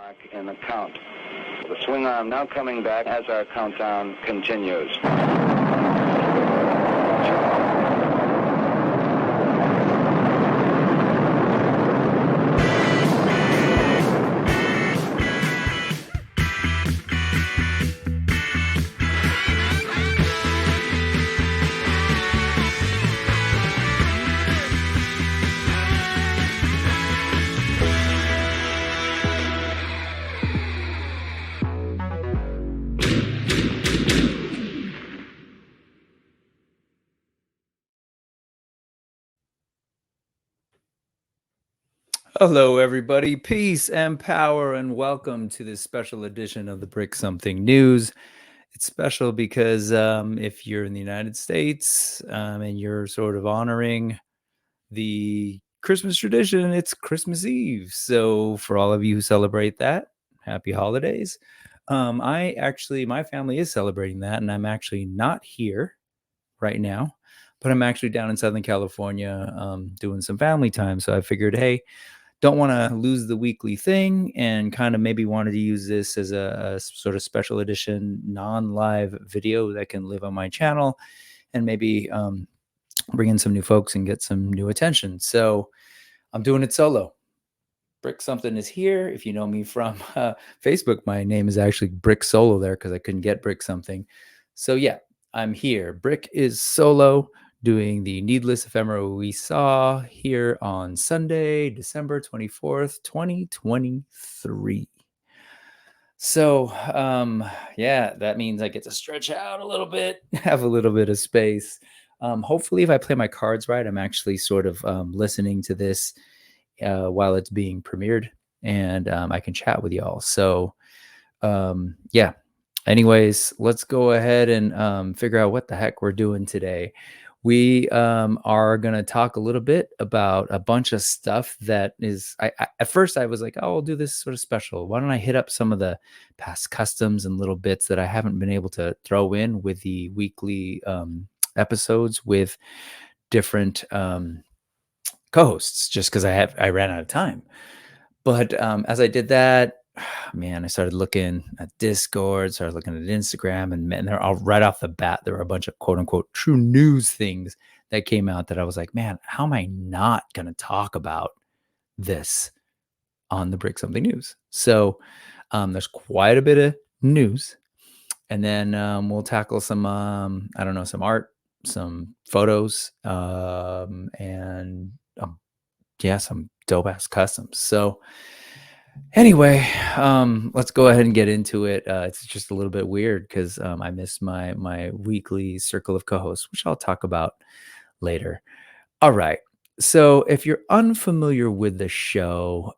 mark in the count. The swing arm now coming back as our countdown continues. Hello, everybody. Peace and power, and welcome to this special edition of the Brick Something News. It's special because if you're in the United States and you're sort of honoring the Christmas tradition, it's Christmas Eve. So for all of you who celebrate that, happy holidays. My family is celebrating that, and I'm actually not here right now, but I'm actually down in Southern California doing some family time. So I figured, hey, don't want to lose the weekly thing and kind of maybe wanted to use this as a sort of special edition non-live video that can live on my channel and maybe bring in some new folks and get some new attention. So I'm doing it solo. Brick Something is here. If you know me from Facebook, my name is actually Brick Solo there because I couldn't get Brick Something. So yeah, I'm here. Brick is solo, doing the Needless Ephemera we saw here on Sunday, December 24th, 2023. So, yeah, that means I get to stretch out a little bit, have a little bit of space. Hopefully, if I play my cards right, I'm actually sort of listening to this while it's being premiered, and I can chat with y'all. So, yeah. Anyways, let's go ahead and figure out what the heck we're doing today. We are going to talk a little bit about a bunch of stuff that is, at first I was like, oh, I'll do this sort of special. Why don't I hit up some of the past customs and little bits that I haven't been able to throw in with the weekly episodes with different co-hosts, just because I ran out of time. But as I did that, man, I started looking at Discord, started looking at Instagram, and they're all right off the bat. There were a bunch of quote unquote true news things that came out that I was like, man, how am I not going to talk about this on the Brick Something News? So there's quite a bit of news. And then we'll tackle some, I don't know, some art, some photos, and yeah, some dope ass customs. So anyway, let's go ahead and get into it. It's just a little bit weird because I missed my weekly circle of co-hosts, which I'll talk about later. All right. So if you're unfamiliar with the show,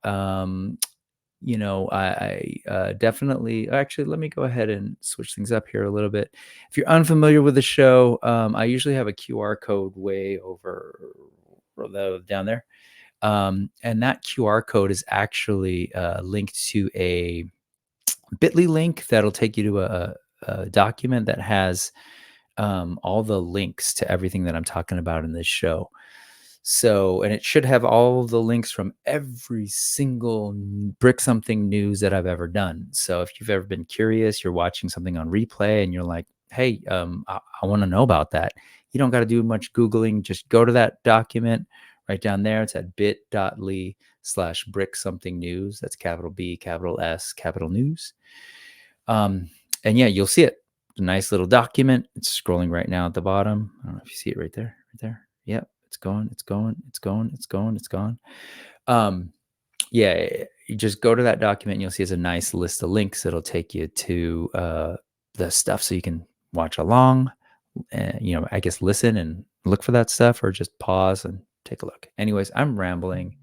you know, I definitely actually let me go ahead and switch things up here a little bit. If you're unfamiliar with the show, I usually have a QR code way over down there. And that QR code is actually linked to a bit.ly link that'll take you to a document that has all the links to everything that I'm talking about in this show. So, and it should have all the links from every single Brick Something news that I've ever done. So if you've ever been curious, you're watching something on replay and you're like, hey, I want to know about that. You don't got to do much Googling. Just go to that document right down there. It's at bit.ly/Brick Something News. That's capital B, capital S, capital News. And yeah, you'll see it. A nice little document. It's scrolling right now at the bottom. I don't know if you see it right there. Right there. Yep. It's going. Yeah, you just go to that document and you'll see it's a nice list of links. It'll take you to the stuff so you can watch along and, you know, I guess listen and look for that stuff or just pause and take a look. Anyways, I'm rambling.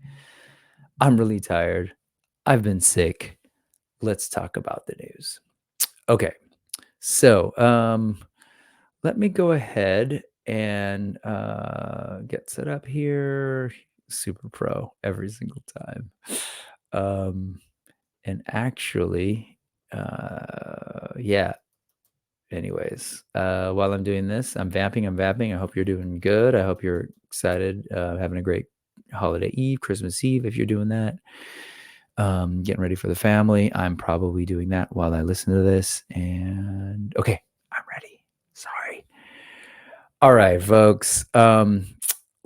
I'm really tired. I've been sick. Let's talk about the news. Okay. So, let me go ahead and get set up here. Super pro every single time. And actually, yeah. Anyways, while I'm doing this, I'm vamping. I hope you're doing good. I hope you're excited, having a great holiday eve, Christmas Eve, if you're doing that. Getting ready for the family. I'm probably doing that while I listen to this. And okay, I'm ready. Sorry. All right, folks.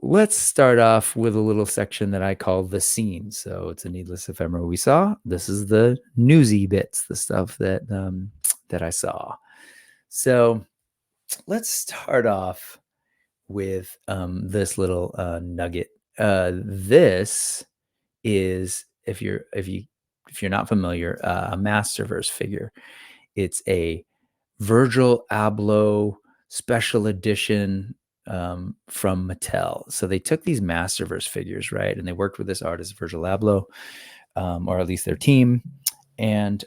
Let's start off with a little section that I call the scene. So it's a needless ephemera we saw. This is the newsy bits, the stuff that that I saw. So let's start off with this little nugget. This is if you're not familiar, a Masterverse figure. It's a Virgil Abloh special edition from Mattel. So they took these Masterverse figures, right, and they worked with this artist Virgil Abloh, or at least their team, and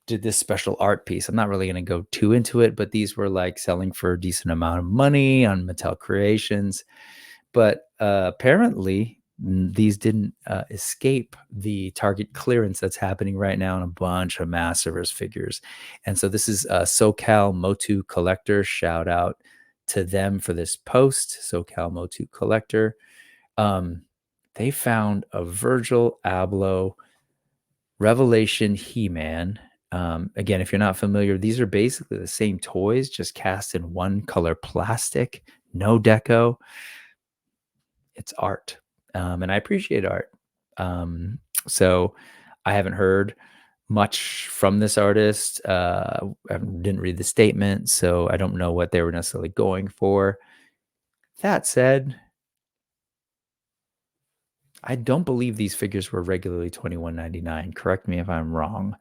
did this special art piece. I'm not really going to go too into it, but these were like selling for a decent amount of money on Mattel Creations. But apparently, these didn't escape the Target clearance that's happening right now on a bunch of Masterverse figures. And so this is SoCal Motu Collector. Shout out to them for this post, SoCal Motu Collector. They found a Virgil Abloh Revelation He-Man. Again, if you're not familiar, these are basically the same toys, just cast in one color plastic, no deco. It's art, and I appreciate art. So I haven't heard much from this artist. I didn't read the statement, so I don't know what they were necessarily going for. That said, I don't believe these figures were regularly $21.99. Correct me if I'm wrong.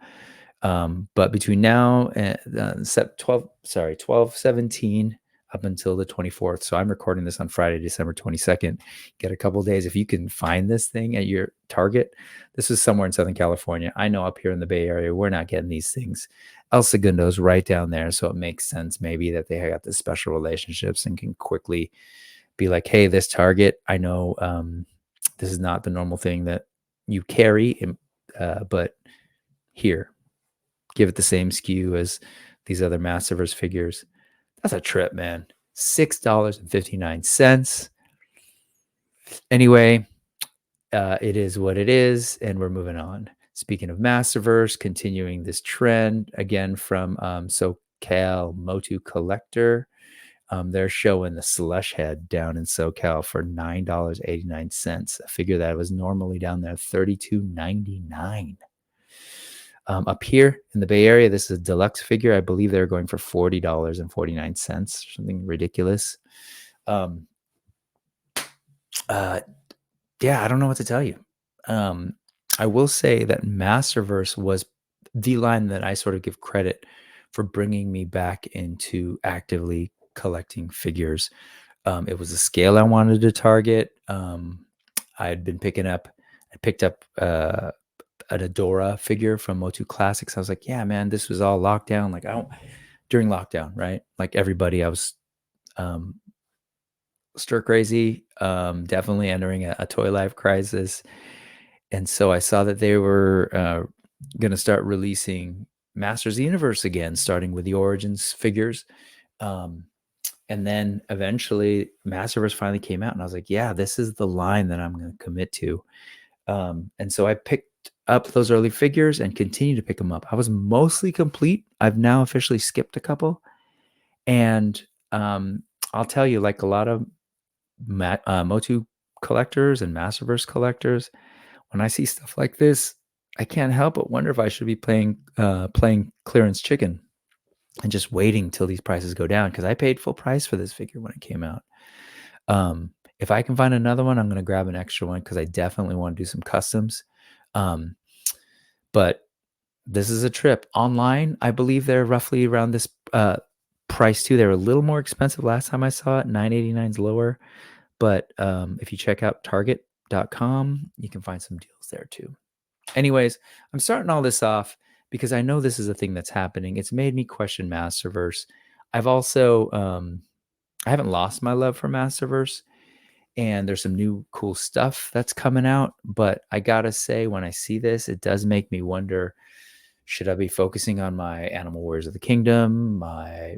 But between now and 12/17 up until the 24th. So I'm recording this on Friday, December 22nd. Get a couple days. If you can find this thing at your Target, this is somewhere in Southern California. I know up here in the Bay Area, we're not getting these things. El Segundo's right down there. So it makes sense maybe that they got the special relationships and can quickly be like, hey, this Target, I know this is not the normal thing that you carry, but here, give it the same SKU as these other Masterverse figures. That's a trip, man. $6.59. Anyway, it is what it is, and we're moving on. Speaking of Masterverse, continuing this trend again from SoCal Motu Collector. They're showing the Slush Head down in SoCal for $9.89. A figure that was normally down there $32.99. Up here in the Bay Area, this is a deluxe figure. I believe they're going for $40.49, something ridiculous. Yeah, I don't know what to tell you. I will say that Masterverse was the line that I sort of give credit for bringing me back into actively collecting figures. It was a scale I wanted to target. I picked up an Adora figure from Motu Classics. I was like, yeah, man, this was all lockdown. Like during lockdown, right? Like everybody, I was stir crazy, definitely entering a toy life crisis. And so I saw that they were going to start releasing Masters of the Universe again, starting with the Origins figures. And then eventually Masterverse finally came out and I was like, yeah, this is the line that I'm going to commit to. And so I picked up those early figures and continue to pick them up. I was mostly complete. I've now officially skipped a couple. And I'll tell you, like a lot of Motu collectors and Masterverse collectors, when I see stuff like this, I can't help but wonder if I should be playing clearance chicken and just waiting till these prices go down, because I paid full price for this figure when it came out. If I can find another one, I'm going to grab an extra one because I definitely want to do some customs. But this is a trip. Online, I believe they're roughly around this price too. They were a little more expensive last time I saw it. $9.89 is lower. But if you check out Target.com, you can find some deals there too. Anyways, I'm starting all this off because I know this is a thing that's happening. It's made me question Masterverse. I've also, I haven't lost my love for Masterverse, and there's some new cool stuff that's coming out. But I gotta say, when I see this, it does make me wonder, should I be focusing on my Animal Warriors of the Kingdom, my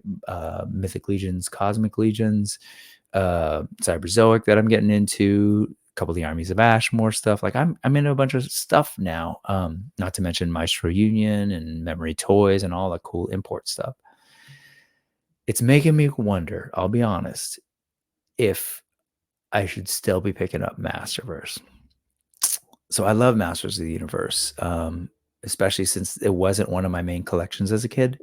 Mythic Legions, Cosmic Legions, Cyberzoic that I'm getting into, couple of the Armies of Ashmore stuff. Like I'm into a bunch of stuff now. Not to mention Maestro Union and Memory Toys and all the cool import stuff. It's making me wonder, I'll be honest, if I should still be picking up Masterverse. So I love Masters of the Universe, especially since it wasn't one of my main collections as a kid.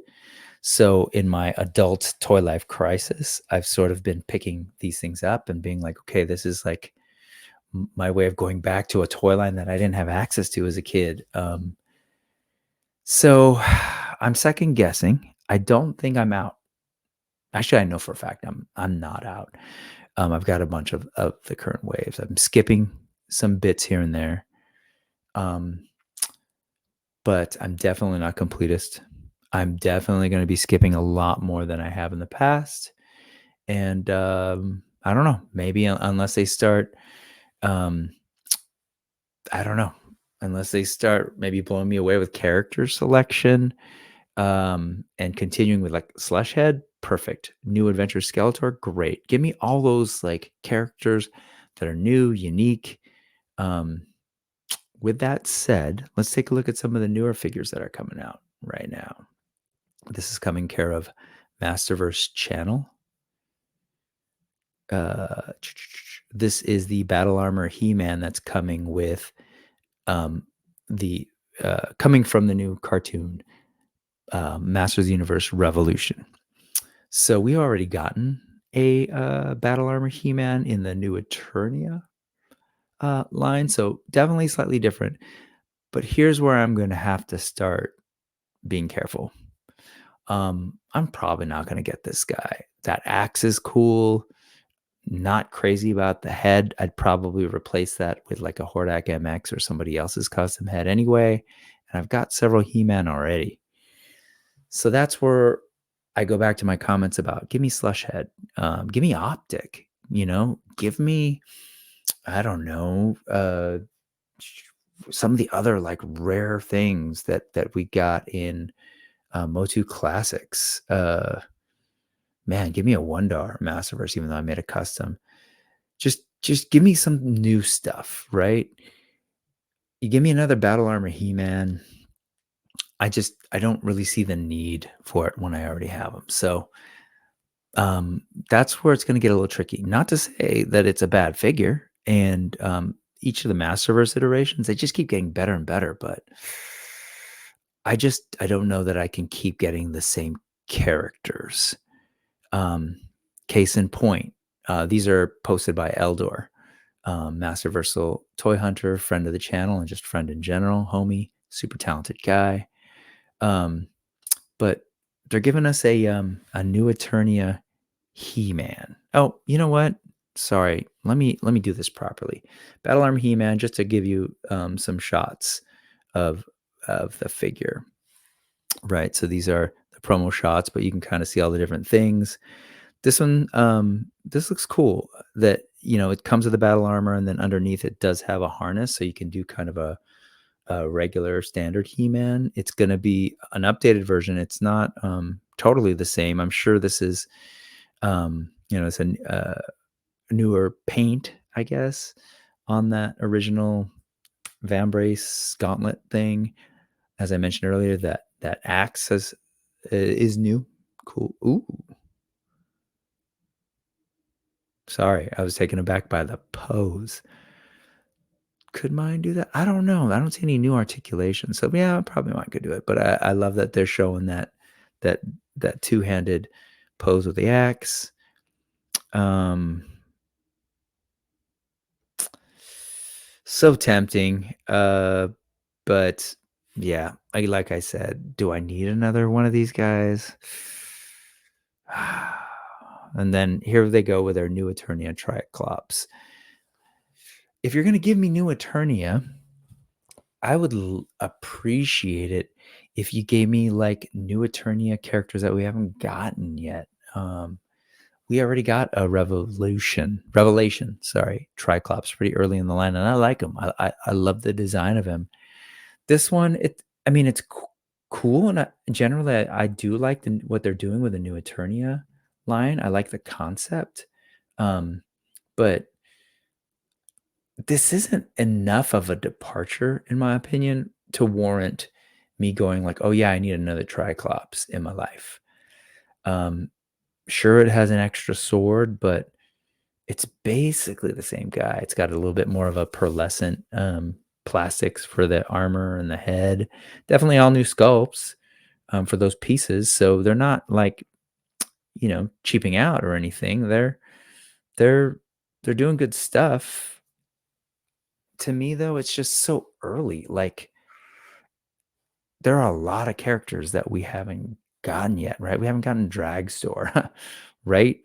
So in my adult toy life crisis, I've sort of been picking these things up and being like, okay, this is like my way of going back to a toy line that I didn't have access to as a kid. So I'm second guessing. I don't think I'm out. Actually, I know for a fact I'm not out. I've got a bunch of the current waves. I'm skipping some bits here and there. But I'm definitely not completist. I'm definitely going to be skipping a lot more than I have in the past. And I don't know, maybe unless they start, I don't know, unless they start maybe blowing me away with character selection and continuing with like Slushhead, perfect. New Adventure Skeletor, great. Give me all those like characters that are new, unique. With that said, let's take a look at some of the newer figures that are coming out right now. This is coming care of Masterverse Channel. This is the Battle Armor He-Man that's coming with the coming from the new cartoon Masters of the Universe Revolution. So we already gotten a Battle Armor He-Man in the new Eternia line, so definitely slightly different. But here's where I'm going to have to start being careful. I'm probably not going to get this guy. That axe is cool. Not crazy about the head. I'd probably replace that with like a Hordak MX or somebody else's custom head anyway. And I've got several He-Man already. So that's where I go back to my comments about give me Slushhead. Give me Optic, give me, I don't know, some of the other like rare things that we got in Motu Classics. Man, give me a Wondar Masterverse, even though I made a custom. Just give me some new stuff, right? You give me another Battle Armor He-Man. I don't really see the need for it when I already have them. So that's where it's going to get a little tricky. Not to say that it's a bad figure, and each of the Masterverse iterations, they just keep getting better and better, but I don't know that I can keep getting the same characters. Case in point, these are posted by Eldor, Masterversal Toy Hunter, friend of the channel, and just friend in general, homie, super talented guy. But they're giving us a new Eternia He-Man. Oh, you know what? Sorry, let me do this properly. Battle Armor He-Man, just to give you some shots of the figure. Right, so these are the promo shots, but you can kind of see all the different things. This one, this looks cool. That it comes with the battle armor, and then underneath it does have a harness, so you can do kind of a regular standard He-Man. It's going to be an updated version. It's not totally the same. I'm sure this is, it's a newer paint, I guess, on that original Vambrace gauntlet thing. As I mentioned earlier, that axe is new. Cool. Ooh. Sorry, I was taken aback by the pose. Could mine do that? I don't know. I don't see any new articulation. So yeah, probably mine could do it. But I love that they're showing that two-handed pose with the axe. So tempting. But yeah, like I said, do I need another one of these guys? And then here they go with their new Eternia Triclops. If you're going to give me new Eternia, I would appreciate it if you gave me like new Eternia characters that we haven't gotten yet. We already got a Revelation, Triclops pretty early in the line, and I like him. I love the design of him. This one, it's cool, and generally I do like what they're doing with the new Eternia line. I like the concept, but this isn't enough of a departure, in my opinion, to warrant me going like, oh yeah, I need another Triclops in my life. Sure, it has an extra sword, but it's basically the same guy. It's got a little bit more of a pearlescent plastics for the armor and the head. Definitely all new sculpts for those pieces. So they're not like, cheaping out or anything. They're they're doing good stuff. To me though, it's just so early. Like there are a lot of characters that we haven't gotten yet, right? We haven't gotten Dragstore, right?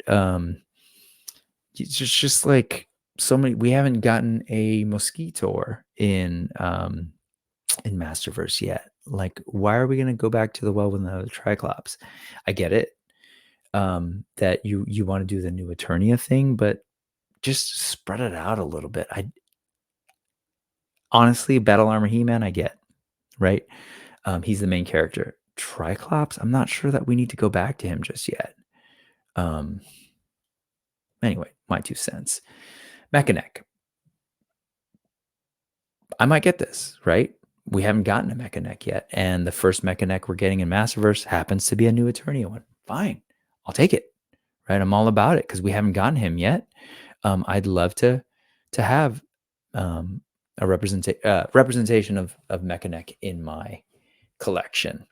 It's just like so many. We haven't gotten a Mosquitor in Masterverse yet. Like, why are we going to go back to the well with another Triclops? I get it that you want to do the new Eternia thing, but just spread it out a little bit. I honestly, Battle Armor He-Man, I get, right? He's the main character. Triclops, I'm not sure that we need to go back to him just yet. Anyway, my 2 cents. Mechaneck. I might get this, right? We haven't gotten a Mechaneck yet. And the first Mechaneck we're getting in Masterverse happens to be a new Eternia one. Fine. I'll take it. Right? I'm all about it because we haven't gotten him yet. I'd love to have a representation of Mechaneck in my collection.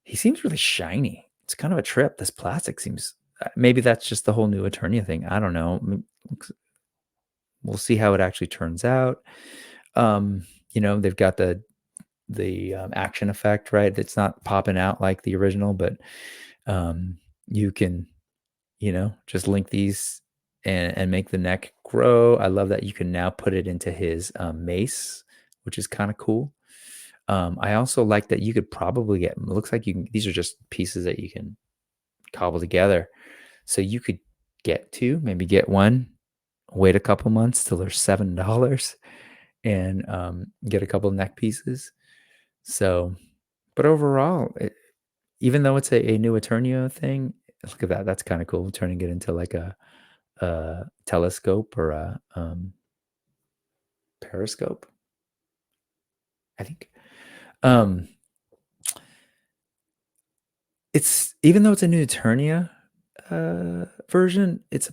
He seems really shiny. It's kind of a trip. This plastic seems, maybe that's just the whole new Eternia thing. I don't know. We'll see how it actually turns out. They've got the action effect, right? It's not popping out like the original, but you can, just link these and make the neck grow. I love that you can now put it into his mace, which is kind of cool. I also like that you could probably get, it looks like these are just pieces that you can cobble together. So you could maybe get one, wait a couple months till they're $7 and get a couple neck pieces. So, but overall, even though it's a new Eternia thing, look at that. That's kind of cool. Turning it into like a telescope or a periscope, I think. It's, even though it's a new Eternia version, it's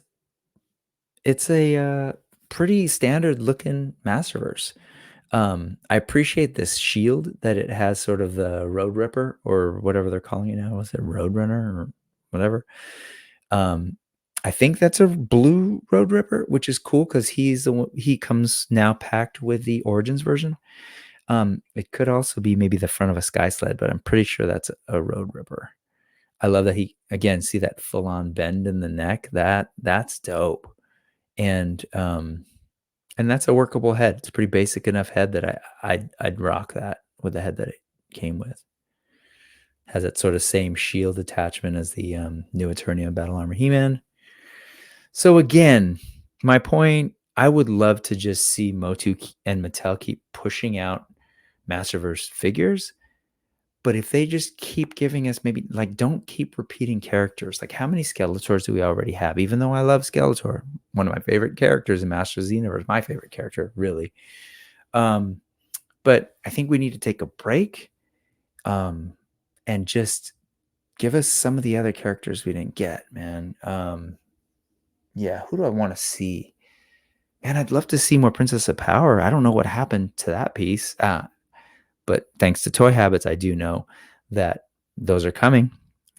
a pretty standard looking Masterverse. I appreciate this shield that it has, sort of the Road Ripper or whatever they're calling it now. Was it Roadrunner or whatever? I think that's a blue Road Ripper, which is cool because he comes now packed with the Origins version. It could also be maybe the front of a Sky Sled, but I'm pretty sure that's a Road Ripper. I love that he, again, see that full on bend in the neck. That's dope. And that's a workable head. It's a pretty basic enough head that I'd rock that with the head that it came with. Has that sort of same shield attachment as the new Eternia Battle Armor He-Man. So again, my point, I would love to just see Motu and Mattel keep pushing out Masterverse figures. But if they just keep giving us, maybe like, don't keep repeating characters. Like, how many Skeletors do we already have? Even though I love Skeletor, one of my favorite characters in Masters of the Universe, my favorite character, really. But I think we need to take a break and just give us some of the other characters we didn't get, man. Yeah, who do I want to see? Man, I'd love to see more Princess of Power. I don't know what happened to that piece. But thanks to Toy Habits, I do know that those are coming,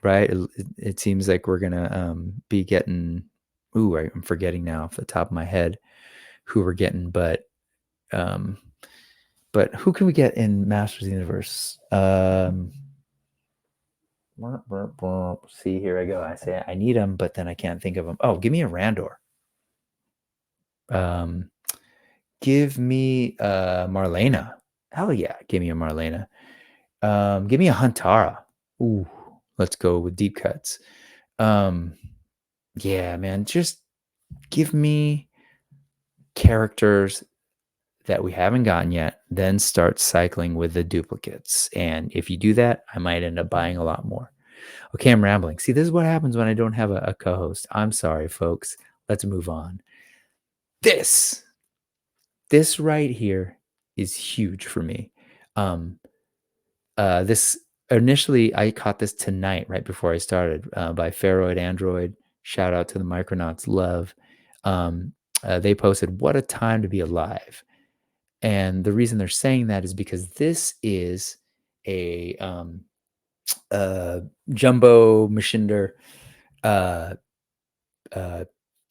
right? It seems like we're going to be getting, I'm forgetting now off the top of my head who we're getting, but who can we get in Masters of the Universe? See, here I go. I say I need them, but then I can't think of them. Oh, give me a Randor. Give me Marlena. Hell yeah, give me a Marlena. Give me a Huntara. Ooh, let's go with deep cuts. Yeah, man, just give me characters that we haven't gotten yet, then start cycling with the duplicates. And if you do that, I might end up buying a lot more. Okay, I'm rambling. See, this is what happens when I don't have a co-host. I'm sorry, folks. Let's move on. This this right here is huge for me. This initially I caught this tonight right before I started by Pharoid Android. Shout out to the Micronauts, love. They posted, "What a time to be alive." And the reason they're saying that is because this is a Jumbo Maschinders uh,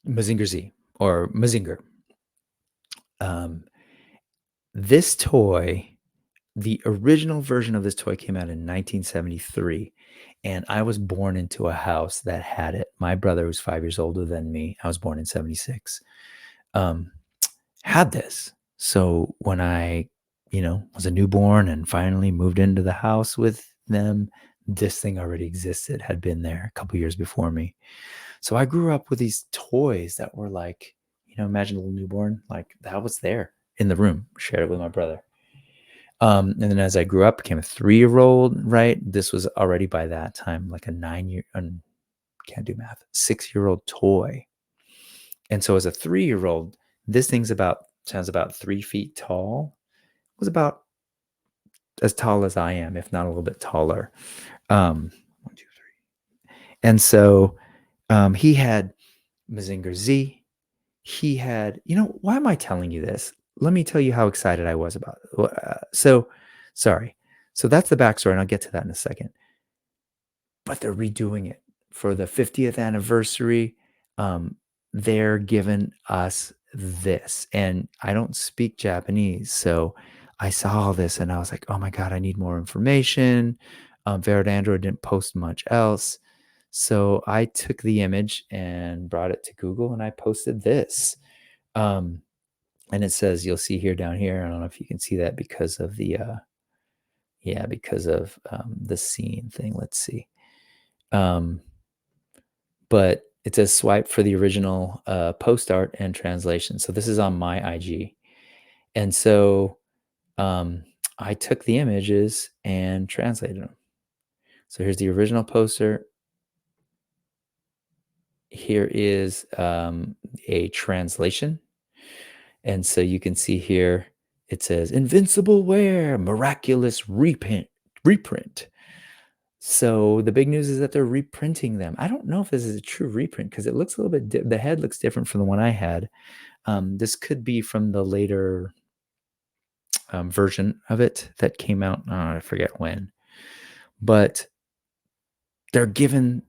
Mazinger Z or Mazinger. This toy, the original version of this toy came out in 1973, and I was born into a house that had it. My brother was 5 years older than me. I was born in 76. Had this. So when I, was a newborn and finally moved into the house with them, this thing already existed, had been there a couple years before me. So I grew up with these toys that were like, imagine a little newborn, like that was there in the room, shared it with my brother. And then as I grew up, became a 3-year-old, right? This was already by that time like a can't do math, 6-year-old toy. And so as a 3-year-old, this thing's sounds about 3 feet tall. It was about as tall as I am, if not a little bit taller. 1, 2, 3. And so he had Mazinger Z. He had, why am I telling you this? Let me tell you how excited I was about it. Sorry. So that's the backstory, and I'll get to that in a second. But they're redoing it for the 50th anniversary. They're giving us this, and I don't speak Japanese, so I saw all this and I was like, oh my God, I need more information. Verid Android didn't post much else. So I took the image and brought it to Google and I posted this. And it says, you'll see here down here, I don't know if you can see that because of the, the scene thing. Let's see. But it says swipe for the original post art and translation. So this is on my IG. And so I took the images and translated them. So here's the original poster. Here is a translation. And so you can see here, it says invincible wear, miraculous reprint. So the big news is that they're reprinting them. I don't know if this is a true reprint because it looks a little bit, the head looks different from the one I had. This could be from the later version of it that came out. I forget when, but they're putting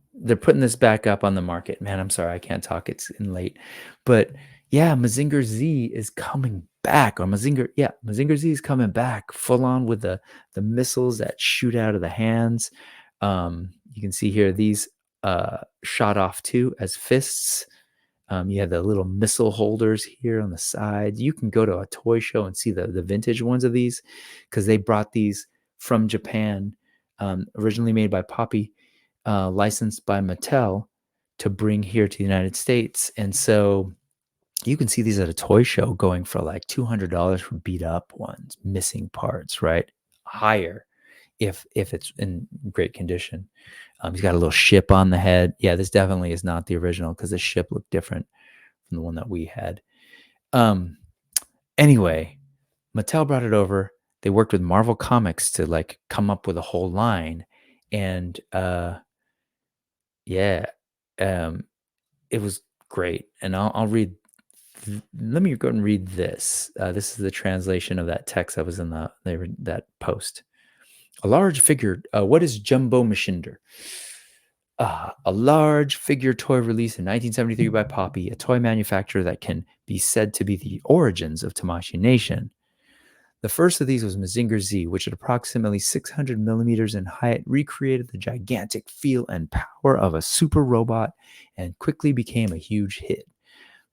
this back up on the market. Man, I'm sorry, I can't talk. It's in late, but yeah, Mazinger Z is coming back, or Mazinger Z is coming back full on with the missiles that shoot out of the hands. You can see here, these shot off too as fists. You have the little missile holders here on the sides. You can go to a toy show and see the vintage ones of these because they brought these from Japan, originally made by Poppy, licensed by Mattel to bring here to the United States. And so you can see these at a toy show going for like $200 for beat up ones, missing parts, right? Higher if it's in great condition. He's got a little ship on the head. Yeah, this definitely is not the original because the ship looked different from the one that we had. Anyway, Mattel brought it over. They worked with Marvel Comics to like come up with a whole line. And it was great. And I'll read. Let me go and read this. This is the translation of that text that was in that post. A large figure. What is Jumbo Maschinders? A large figure toy released in 1973 by Poppy, a toy manufacturer that can be said to be the origins of Tamashii Nation. The first of these was Mazinger Z, which at approximately 600 millimeters in height recreated the gigantic feel and power of a super robot and quickly became a huge hit.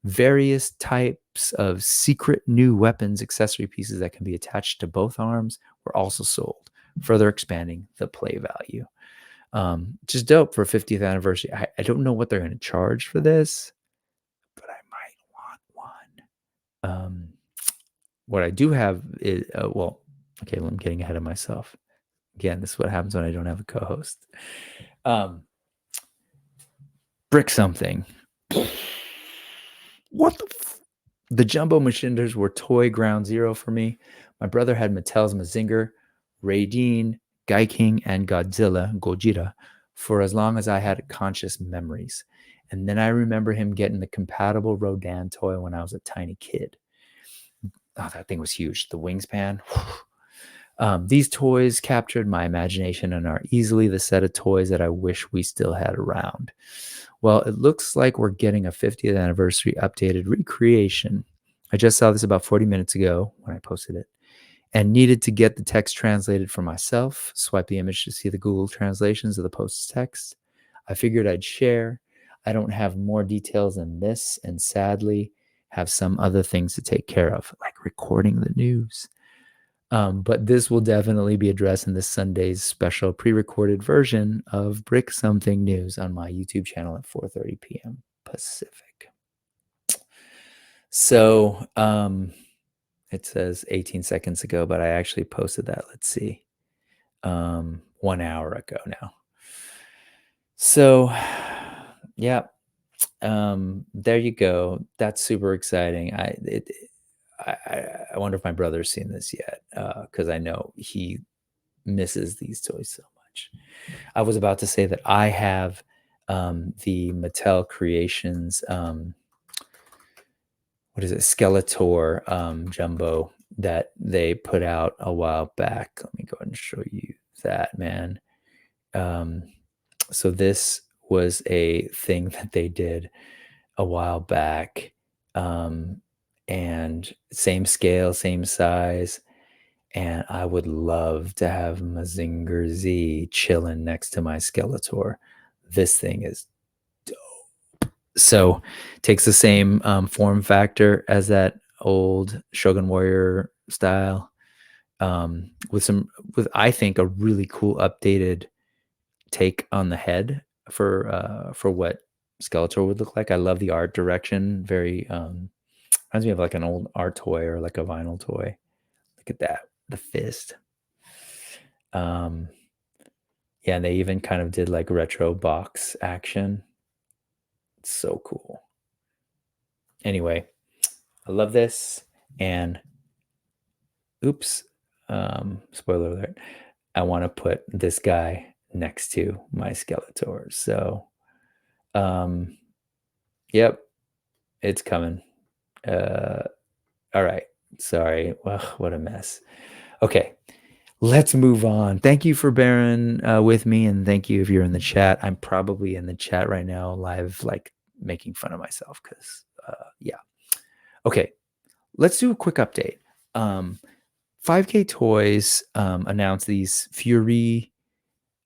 Various types of secret new weapons accessory pieces that can be attached to both arms were also sold, further expanding the play value. Just dope for 50th anniversary. I don't know what they're going to charge for this, but I might want one. What I do have is, I'm getting ahead of myself. Again, this is what happens when I don't have a co-host. Brick Something. What the The Jumbo Maschinders were toy ground zero for me. My brother had Mattel's Mazinger, Raideen, Gaiking, and Gojira, for as long as I had conscious memories. And then I remember him getting the compatible Rodan toy when I was a tiny kid. Oh, that thing was huge. The wingspan. These toys captured my imagination and are easily the set of toys that I wish we still had around. Well, it looks like we're getting a 50th anniversary updated recreation. I just saw this about 40 minutes ago when I posted it and needed to get the text translated for myself. Swipe the image to see the Google translations of the post's text. I figured I'd share. I don't have more details than this, and sadly have some other things to take care of, like recording the news. But this will definitely be addressed in this Sunday's special pre-recorded version of Brick Something News on my YouTube channel at 4:30 p.m. Pacific. So it says 18 seconds ago, but I actually posted that. Let's see. 1 hour ago now. So yeah, there you go. That's super exciting. I wonder if my brother's seen this yet, because I know he misses these toys so much. I was about to say that I have the Mattel Creations, what is it, Skeletor Jumbo that they put out a while back. Let me go ahead and show you that, man. So this was a thing that they did a while back, and same scale, same size. And I would love to have Mazinger Z chilling next to my Skeletor. This thing is dope. So takes the same form factor as that old Shogun Warrior style, with I think a really cool updated take on the head for what Skeletor would look like. I love the art direction. Very reminds me of like an old art toy or like a vinyl toy. Look at that, the fist. Yeah, and they even kind of did like retro box action. It's so cool. Anyway, I love this. And oops, spoiler alert, I want to put this guy next to my Skeletor. So yep, it's coming. All right. Sorry. Well, what a mess. Okay. Let's move on. Thank you for bearing with me, and thank you if you're in the chat. I'm probably in the chat right now, live, like making fun of myself because, yeah. Okay, let's do a quick update. 5K Toys announced these Fury.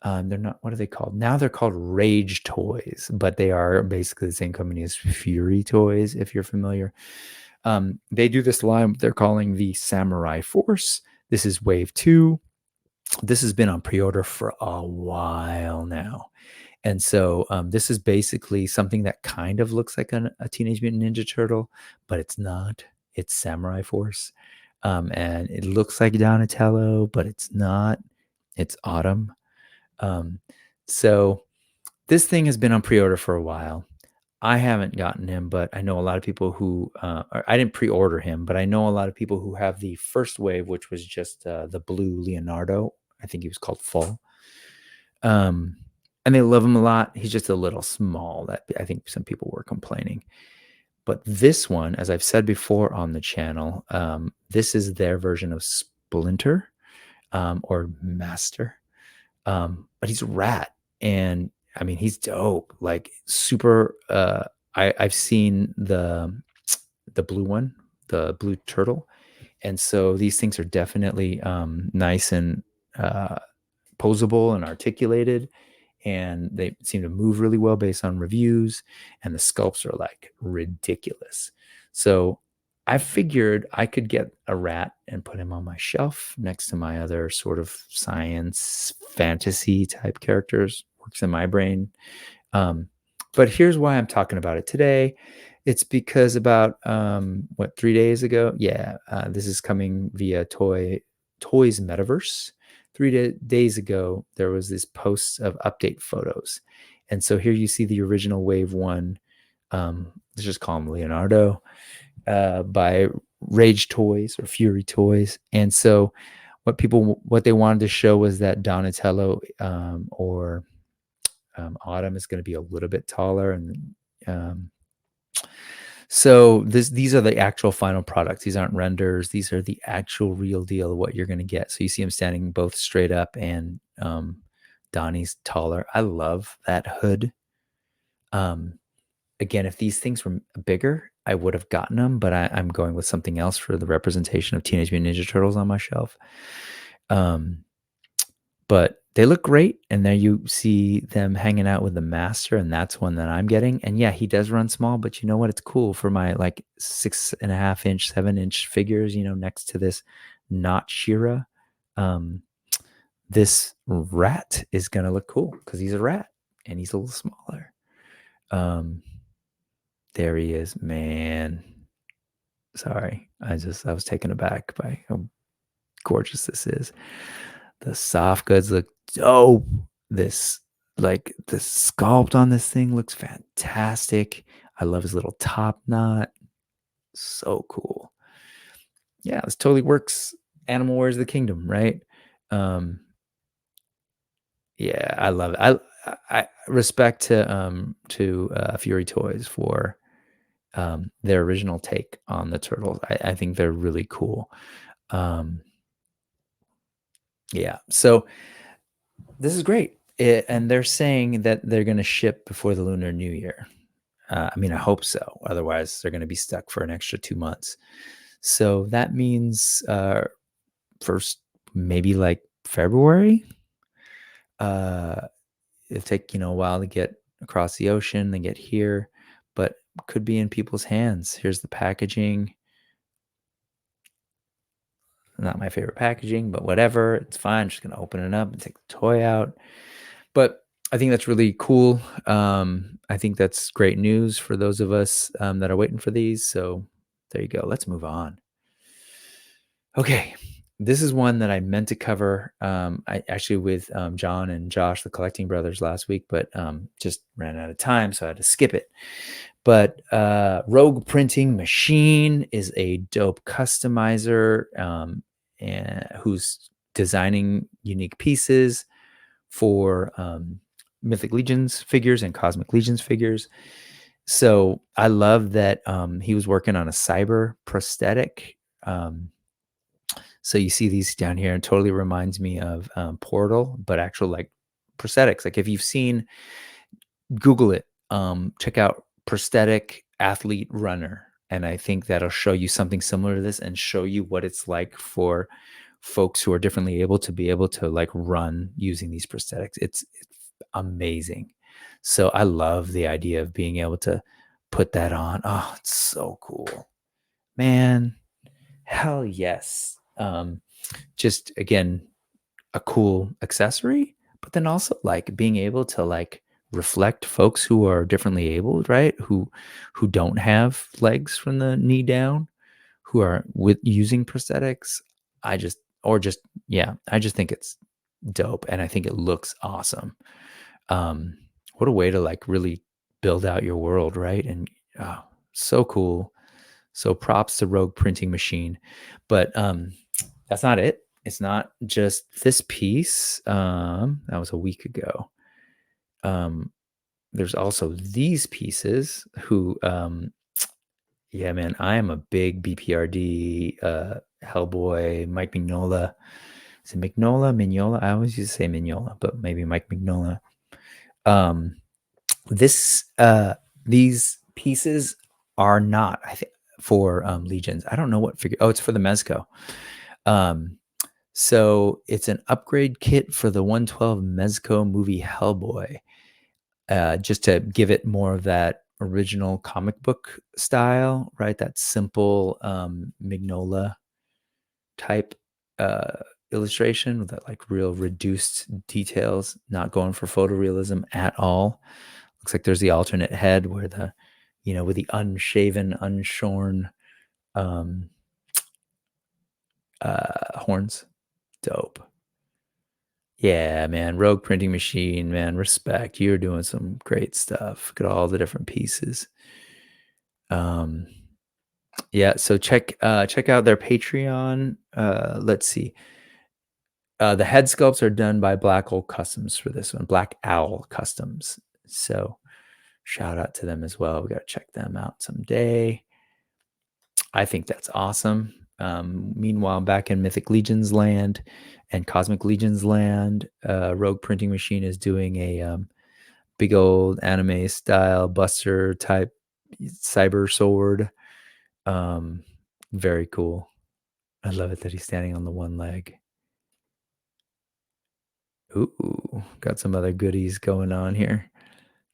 They're not. What are they called now? They're called Rage Toys, but they are basically the same company as Fury Toys, if you're familiar. They do this line they're calling the Samurai Force. This is Wave 2. This has been on pre-order for a while now. And so this is basically something that kind of looks like a Teenage Mutant Ninja Turtle, but it's not. It's Samurai Force. And it looks like Donatello, but it's not. It's Autumn. So this thing has been on pre-order for a while. I haven't gotten him, but I know a lot of people who, I didn't pre-order him, but I know a lot of people who have the first wave, which was just the blue Leonardo. I think he was called Fall. And they love him a lot. He's just a little small. That I think some people were complaining. But this one, as I've said before on the channel, this is their version of Splinter or Master. But he's a rat. And I mean, he's dope, like super. I've seen the blue one, the blue turtle, and so these things are definitely nice and posable and articulated, and they seem to move really well based on reviews. And the sculpts are like ridiculous. So I figured I could get a rat and put him on my shelf next to my other sort of science fantasy type characters. Works in my brain. But here's why I'm talking about it today. It's because about 3 days ago, this is coming via Toys Metaverse. 3 days ago, there was this post of update photos, and so here you see the original Wave 1. Let's just call him Leonardo, by Rage Toys or Fury Toys. And so what they wanted to show was that Donatello or Autumn is going to be a little bit taller, and so these are the actual final products. These aren't renders. These are the actual real deal of what you're going to get. So you see him standing both straight up, and Donnie's taller. I love that hood. Again, if these things were bigger, I would have gotten them, but I'm going with something else for the representation of Teenage Mutant Ninja Turtles on my shelf. But they look great, and there you see them hanging out with the master, and that's one that I'm getting. And yeah, he does run small, but you know what? It's cool for my like 6.5-inch, 7-inch figures, next to this not Shira. This rat is gonna look cool because he's a rat and he's a little smaller. There he is, man. Sorry, I was taken aback by how gorgeous this is. The soft goods look dope. The sculpt on this thing looks fantastic. I love his little top knot. So cool. Yeah, this totally works. Animal Wars of the Kingdom, right? Yeah, I love it. I respect to Fury Toys for their original take on the turtles. I think they're really cool. Yeah, so this is great. And they're saying that they're going to ship before the Lunar New Year. I mean, I hope so. Otherwise, they're going to be stuck for an extra 2 months. So that means first, maybe like February. It'll take, a while to get across the ocean and get here, but could be in people's hands. Here's the packaging. Not my favorite packaging, but whatever. It's fine. I'm just going to open it up and take the toy out. But I think that's really cool. I think that's great news for those of us that are waiting for these. So there you go. Let's move on. Okay. This is one that I meant to cover I actually with John and Josh, the Collecting Brothers, last week, but just ran out of time, so I had to skip it. But Rogue Printing Machine is a dope customizer and who's designing unique pieces for Mythic Legions figures and Cosmic Legions figures. So I love that he was working on a cyber prosthetic. So you see these down here, and totally reminds me of Portal, but actual like prosthetics. Like if you've seen, Google it, check out prosthetic athlete runner. And I think that'll show you something similar to this and show you what it's like for folks who are differently able to be able to like run using these prosthetics. It's amazing. So I love the idea of being able to put that on. Oh, it's so cool, man. Hell yes. Just again, a cool accessory, but then also like being able to like reflect folks who are differently abled, right? Who don't have legs from the knee down, who are with using prosthetics. I just think it's dope, and I think it looks awesome. What a way to like really build out your world, right? And so cool. So props to Rogue Printing Machine. But that's not it. It's not just this piece. That was a week ago. There's also these pieces who, yeah, man, I am a big BPRD, Hellboy, Mike Mignola. Is it Mignola? I always used to say Mignola, but maybe Mike Mignola. These pieces are not, I think, for Legions. I don't know what figure. Oh, it's for the Mezco. So it's an upgrade kit for the 112 Mezco movie Hellboy, just to give it more of that original comic book style, right? That simple Mignola type illustration with that like real reduced details, not going for photorealism at all. Looks like there's the alternate head where the, with the unshaven, unshorn horns. Dope. Yeah, man. Rogue Printing Machine, man. Respect. You're doing some great stuff. Look at all the different pieces. Yeah, so check out their Patreon. Let's see. The head sculpts are done by Black Owl Customs for this one, Black Owl Customs. So shout out to them as well. We got to check them out someday. I think that's awesome. Meanwhile, back in Mythic Legions land and Cosmic Legions land, Rogue Printing Machine is doing a big old anime style Buster type cyber sword. Very cool. I love it that he's standing on the one leg. Ooh, got some other goodies going on here.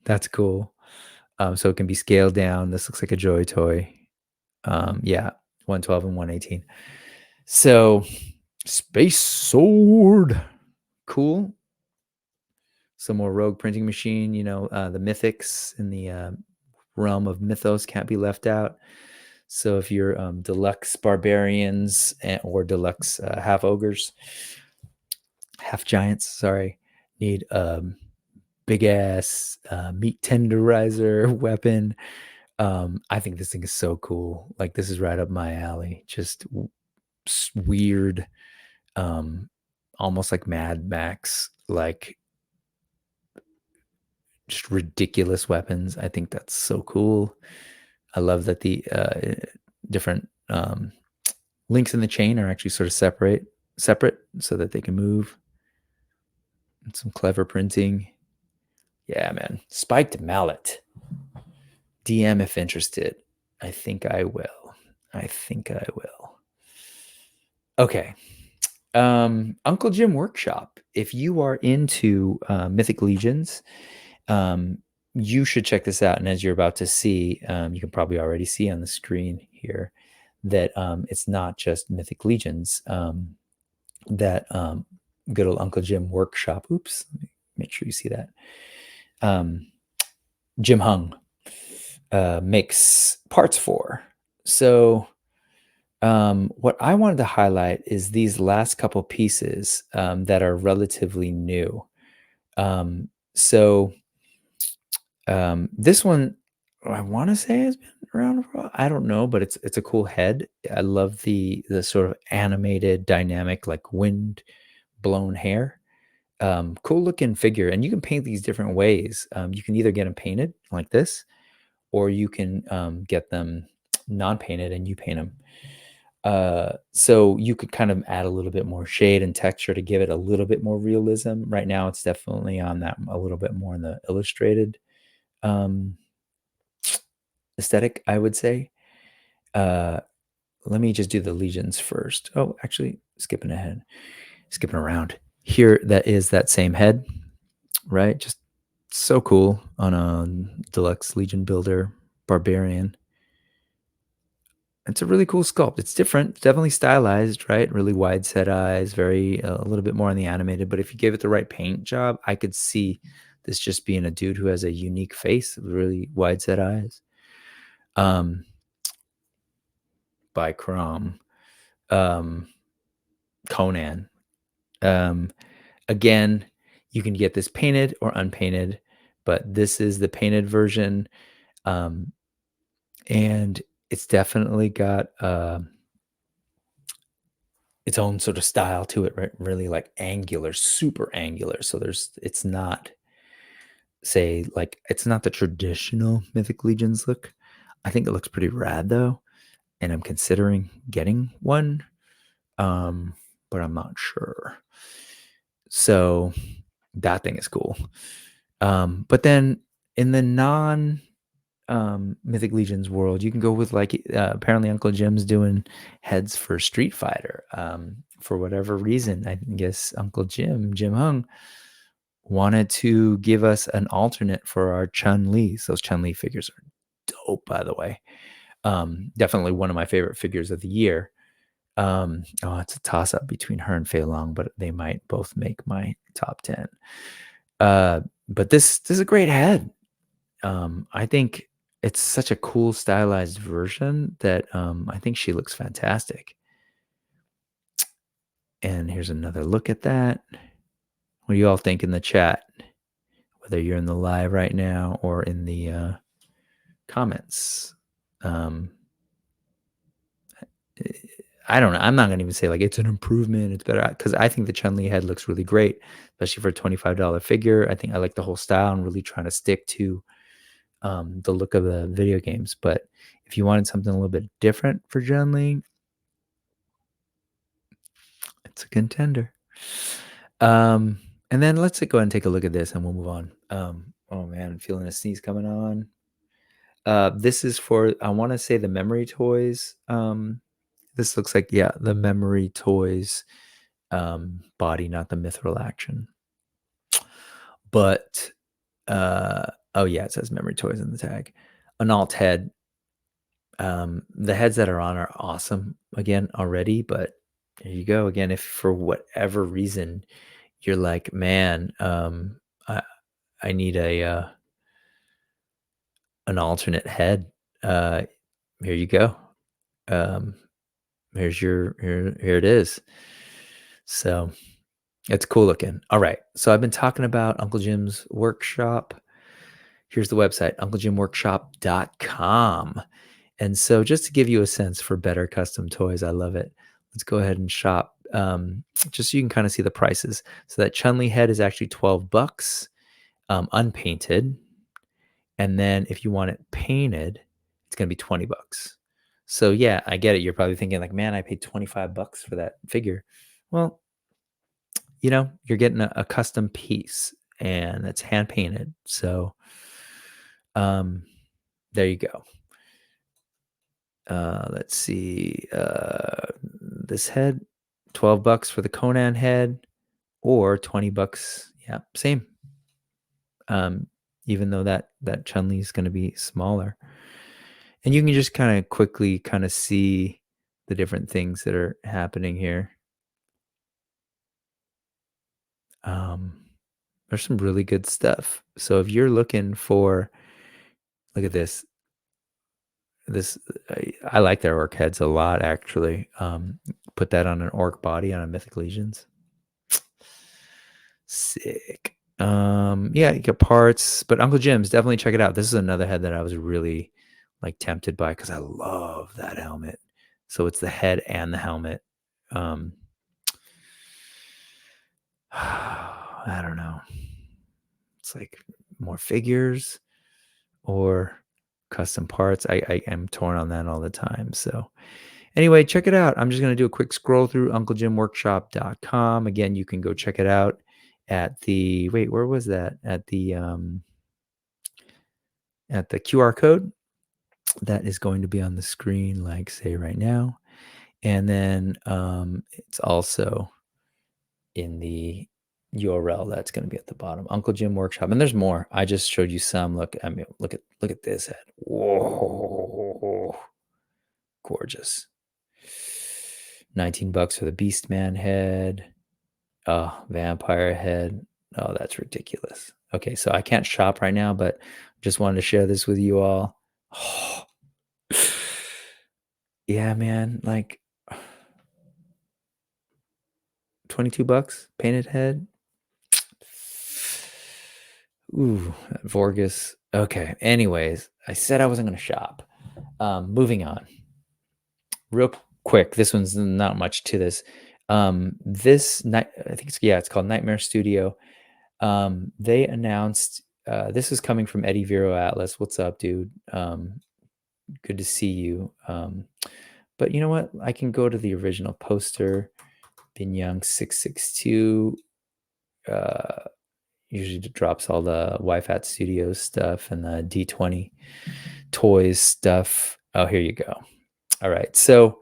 That's cool. So it can be scaled down. This looks like a Joy toy. Yeah, 112 and 118. So Space Sword. Cool. Some more Rogue Printing Machine. The mythics in the realm of mythos can't be left out. So if you're deluxe barbarians or deluxe half ogres, half giants, sorry, need big ass meat tenderizer weapon. I think this thing is so cool. Like, this is right up my alley. Just weird, almost like Mad Max, like just ridiculous weapons. I think that's so cool. I love that the different links in the chain are actually sort of separate so that they can move. And some clever printing. Yeah, man. Spiked mallet. DM if interested. I think I will. Okay. Uncle Jim Workshop. If you are into Mythic Legions, you should check this out. And as you're about to see, you can probably already see on the screen here that it's not just Mythic Legions. That good old Uncle Jim Workshop. Oops. Let me make sure you see that. Jim Hung makes parts for. So what I wanted to highlight is these last couple pieces that are relatively new. This one, I want to say has been around for a while. I don't know, but it's a cool head. I love the sort of animated, dynamic, like wind blown hair. Cool looking figure, and you can paint these different ways. You can either get them painted like this, or you can get them non-painted and you paint them. So you could kind of add a little bit more shade and texture to give it a little bit more realism. Right now, it's definitely on that a little bit more in the illustrated aesthetic, I would say. Let me just do the legions first. Oh, actually, skipping around. Here, that is that same head, right? Just so cool on a deluxe Legion builder barbarian. It's a really cool sculpt. It's different, definitely stylized, right? Really wide set eyes, very a little bit more on the animated. But if you gave it the right paint job, I could see this just being a dude who has a unique face, with really wide set eyes. By Crom, Conan. Again, you can get this painted or unpainted, but this is the painted version. And it's definitely got its own sort of style to it, right? Really like angular, super angular. So it's not, say, like, it's not the traditional Mythic Legions look. I think it looks pretty rad though, and I'm considering getting one, but I'm not sure. So that thing is cool. But then in the non Mythic Legions world, you can go with like apparently Uncle Jim's doing heads for Street Fighter. For whatever reason, I guess Uncle Jim Hung, wanted to give us an alternate for our Chun-Li. Those Chun-Li figures are dope, by the way. Definitely one of my favorite figures of the year. It's a toss-up between her and Fei Long, but they might both make my top 10. But this is a great head. I think it's such a cool stylized version that I think she looks fantastic. And here's another look at that. What do you all think in the chat? Whether you're in the live right now or in the comments. I don't know. I'm not going to even say like it's an improvement. It's better because I think the Chun-Li head looks really great, especially for a $25 figure. I think I like the whole style and really trying to stick to the look of the video games. But if you wanted something a little bit different for Chun-Li, it's a contender. And then let's go ahead and take a look at this and we'll move on. Oh man, I'm feeling a sneeze coming on. This is for, I want to say the Memory Toys. This looks like, yeah, the Memory Toys body, not the Mithril Action. But, oh yeah, it says Memory Toys in the tag. An alt head. The heads that are on are awesome again already, but there you go. Again, if for whatever reason you're like, man, I need an alternate head. Here you go. Here it is. So it's cool looking. All right. So I've been talking about Uncle Jim's workshop. Here's the website, unclejimworkshop.com. And so just to give you a sense for better custom toys, I love it. Let's go ahead and shop. Just so you can kind of see the prices. So that Chun-Li head is actually $12, unpainted. And then if you want it painted, it's going to be $20. So yeah, I get it. You're probably thinking like, man, I paid $25 for that figure. Well, you're getting a custom piece and it's hand painted. So there you go. Let's see. This head, $12 for the Conan head, or $20. Yeah, same. Even though that Chun-Li is going to be smaller, and you can just kind of quickly kind of see the different things that are happening here. There's some really good stuff. So if you're looking for, look at this. I like their orc heads a lot, actually. Put that on an orc body on a Mythic Legions. Sick. Yeah, you get parts, but Uncle Jim's, definitely check it out. This is another head that I was really like tempted by because I love that helmet. So it's the head and the helmet. I don't know. It's like more figures or custom parts. I am torn on that all the time. So anyway, check it out. I'm just going to do a quick scroll through unclejimworkshop.com. Again, you can go check it out at the, wait, where was that? At the QR code that is going to be on the screen, like say right now. And then it's also in the URL that's going to be at the bottom, Uncle Jim Workshop. And there's more. I just showed you some. Look, I mean, look at this head. Whoa, gorgeous. $19 for the Beastman head. Oh, vampire head. Oh, that's ridiculous. Okay, so I can't shop right now, but just wanted to share this with you all. Oh. Yeah, man, like $22 painted head. Ooh, Vorgus. Okay, anyways, I said I wasn't going to shop. Moving on. Real quick, this one's not much to this. This night, I think it's called Nightmare Studio. They announced, this is coming from Eddie Vero Atlas. What's up, dude? Good to see you. But you know what? I can go to the original poster. Bin Young 662 usually drops all the YFAT Studios stuff and the D20 toys stuff. Oh, here you go. All right. So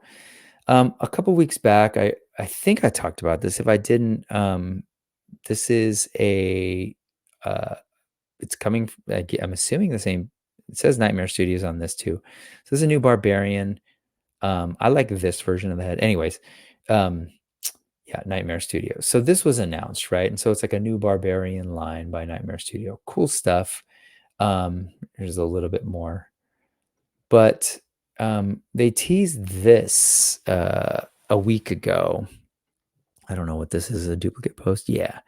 a couple weeks back, I think I talked about this. If I didn't, this is a it's coming, I'm assuming the same. It says Nightmare Studios on this too. So this is a new Barbarian. I like this version of the head. Anyways, yeah, Nightmare Studio. So this was announced, right? And so it's like a new Barbarian line by Nightmare Studio. Cool stuff. There's a little bit more. But they teased this a week ago. I don't know what this is, a duplicate post. Yeah.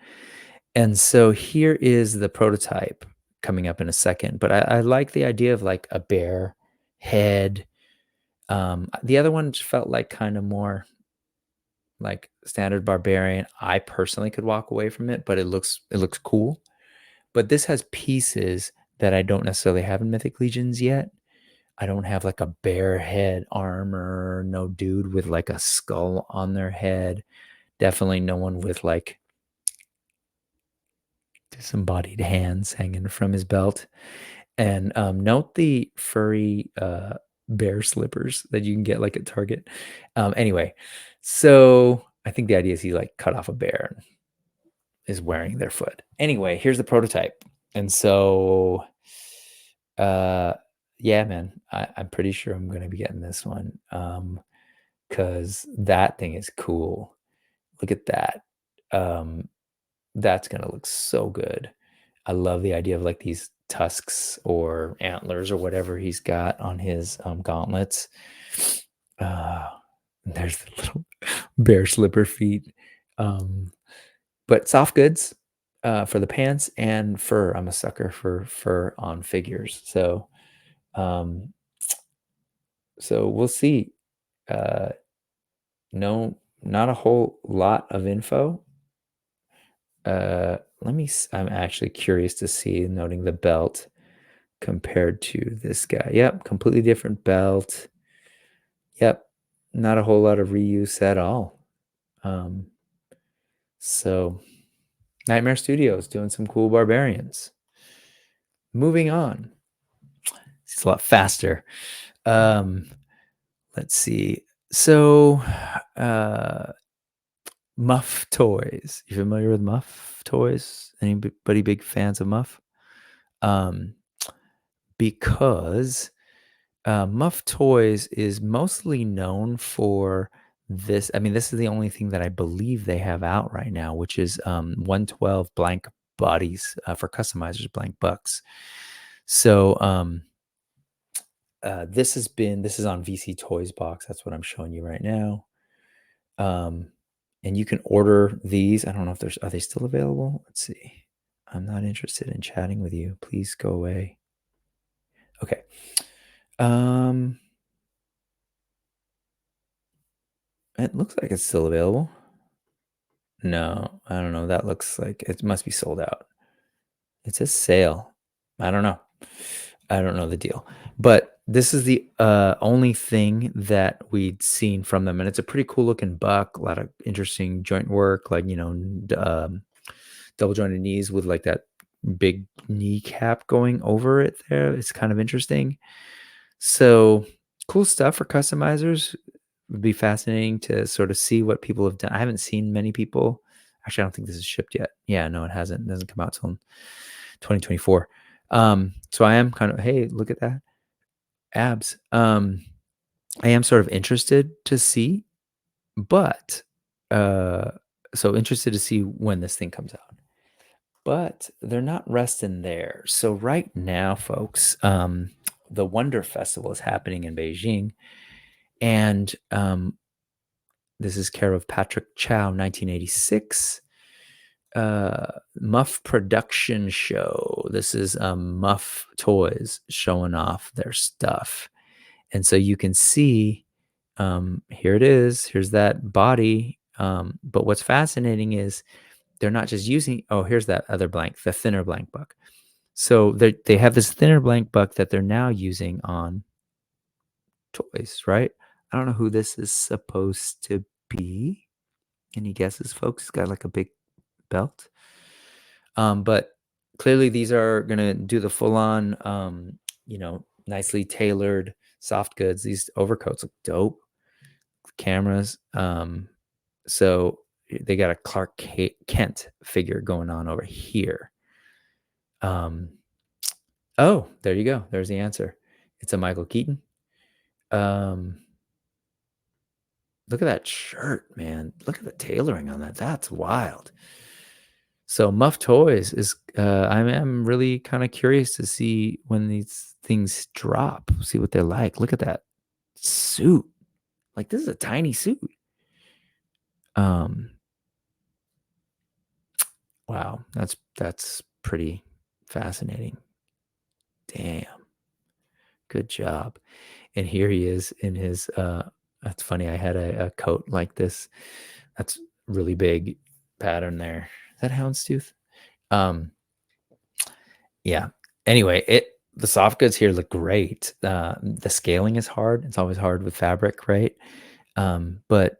And so here is the prototype coming up in a second. But I like the idea of like a bear head. The other one just felt like kind of more like standard barbarian. I personally could walk away from it, but it looks cool. But this has pieces that I don't necessarily have in Mythic Legions yet. I don't have like a bare head armor, no dude with like a skull on their head. Definitely no one with like disembodied hands hanging from his belt. And note the furry bear slippers that you can get like at Target. Anyway, so I think the idea is he like cut off a bear and is wearing their foot. Anyway, here's the prototype. And so yeah, man, I'm pretty sure I'm gonna be getting this one. Because that thing is cool. Look at that. That's gonna look so good. I love the idea of like these tusks or antlers or whatever he's got on his gauntlets. There's the little bear slipper feet. But soft goods for the pants and fur. I'm a sucker for fur on figures. So we'll see. No, not a whole lot of info. I'm actually curious to see, noting the belt compared to this guy. Yep, completely different belt. Yep, not a whole lot of reuse at all. So Nightmare Studios doing some cool barbarians. Moving on. It's a lot faster. Let's see. So Muff Toys. You familiar with Muff Toys? Anybody big fans of Muff? Because Muff Toys is mostly known for this. I mean, this is the only thing that I believe they have out right now, which is 112 blank bodies for customizers, blank bucks. So this is on VC Toys box. That's what I'm showing you right now. And you can order these. I don't know if are they still available? Let's see. I'm not interested in chatting with you. Please go away. Okay. It looks like it's still available. No, I don't know. That looks like it must be sold out. It says sale. I don't know. I don't know the deal. But this is the only thing that we'd seen from them. And it's a pretty cool looking buck. A lot of interesting joint work, like, double jointed knees with like that big kneecap going over it there. It's kind of interesting. So cool stuff for customizers. Would be fascinating to sort of see what people have done. I haven't seen many people. Actually, I don't think this is shipped yet. Yeah, no, it hasn't. It doesn't come out till 2024. So I am kind of, hey, look at that. Abs. I am sort of interested to see, but so interested to see when this thing comes out. But they're not resting there. So right now, folks, the Wonder Festival is happening in Beijing. And this is care of Patrick Chow, 1986. Muff Production Show. This is Muff Toys showing off their stuff. And so you can see, here it is. Here's that body. But what's fascinating is they're not just using, here's that other blank, the thinner blank buck. So they have this thinner blank buck that they're now using on toys, right? I don't know who this is supposed to be. Any guesses, folks? It's got like a big belt. But clearly these are gonna do the full-on, nicely tailored soft goods. These overcoats look dope. Cameras. So they got a Clark Kent figure going on over here. Oh, there you go. There's the answer. It's a Michael Keaton. Look at that shirt, man. Look at the tailoring on that. That's wild. So Muff Toys is I'm really kind of curious to see when these things drop, see what they're like. Look at that suit. Like, this is a tiny suit. Wow, that's pretty fascinating. Damn. Good job. And here he is in his that's funny. I had a coat like this. That's really big pattern there. Is that houndstooth? Um, yeah. Anyway, the soft goods here look great. The scaling is hard. It's always hard with fabric, right? But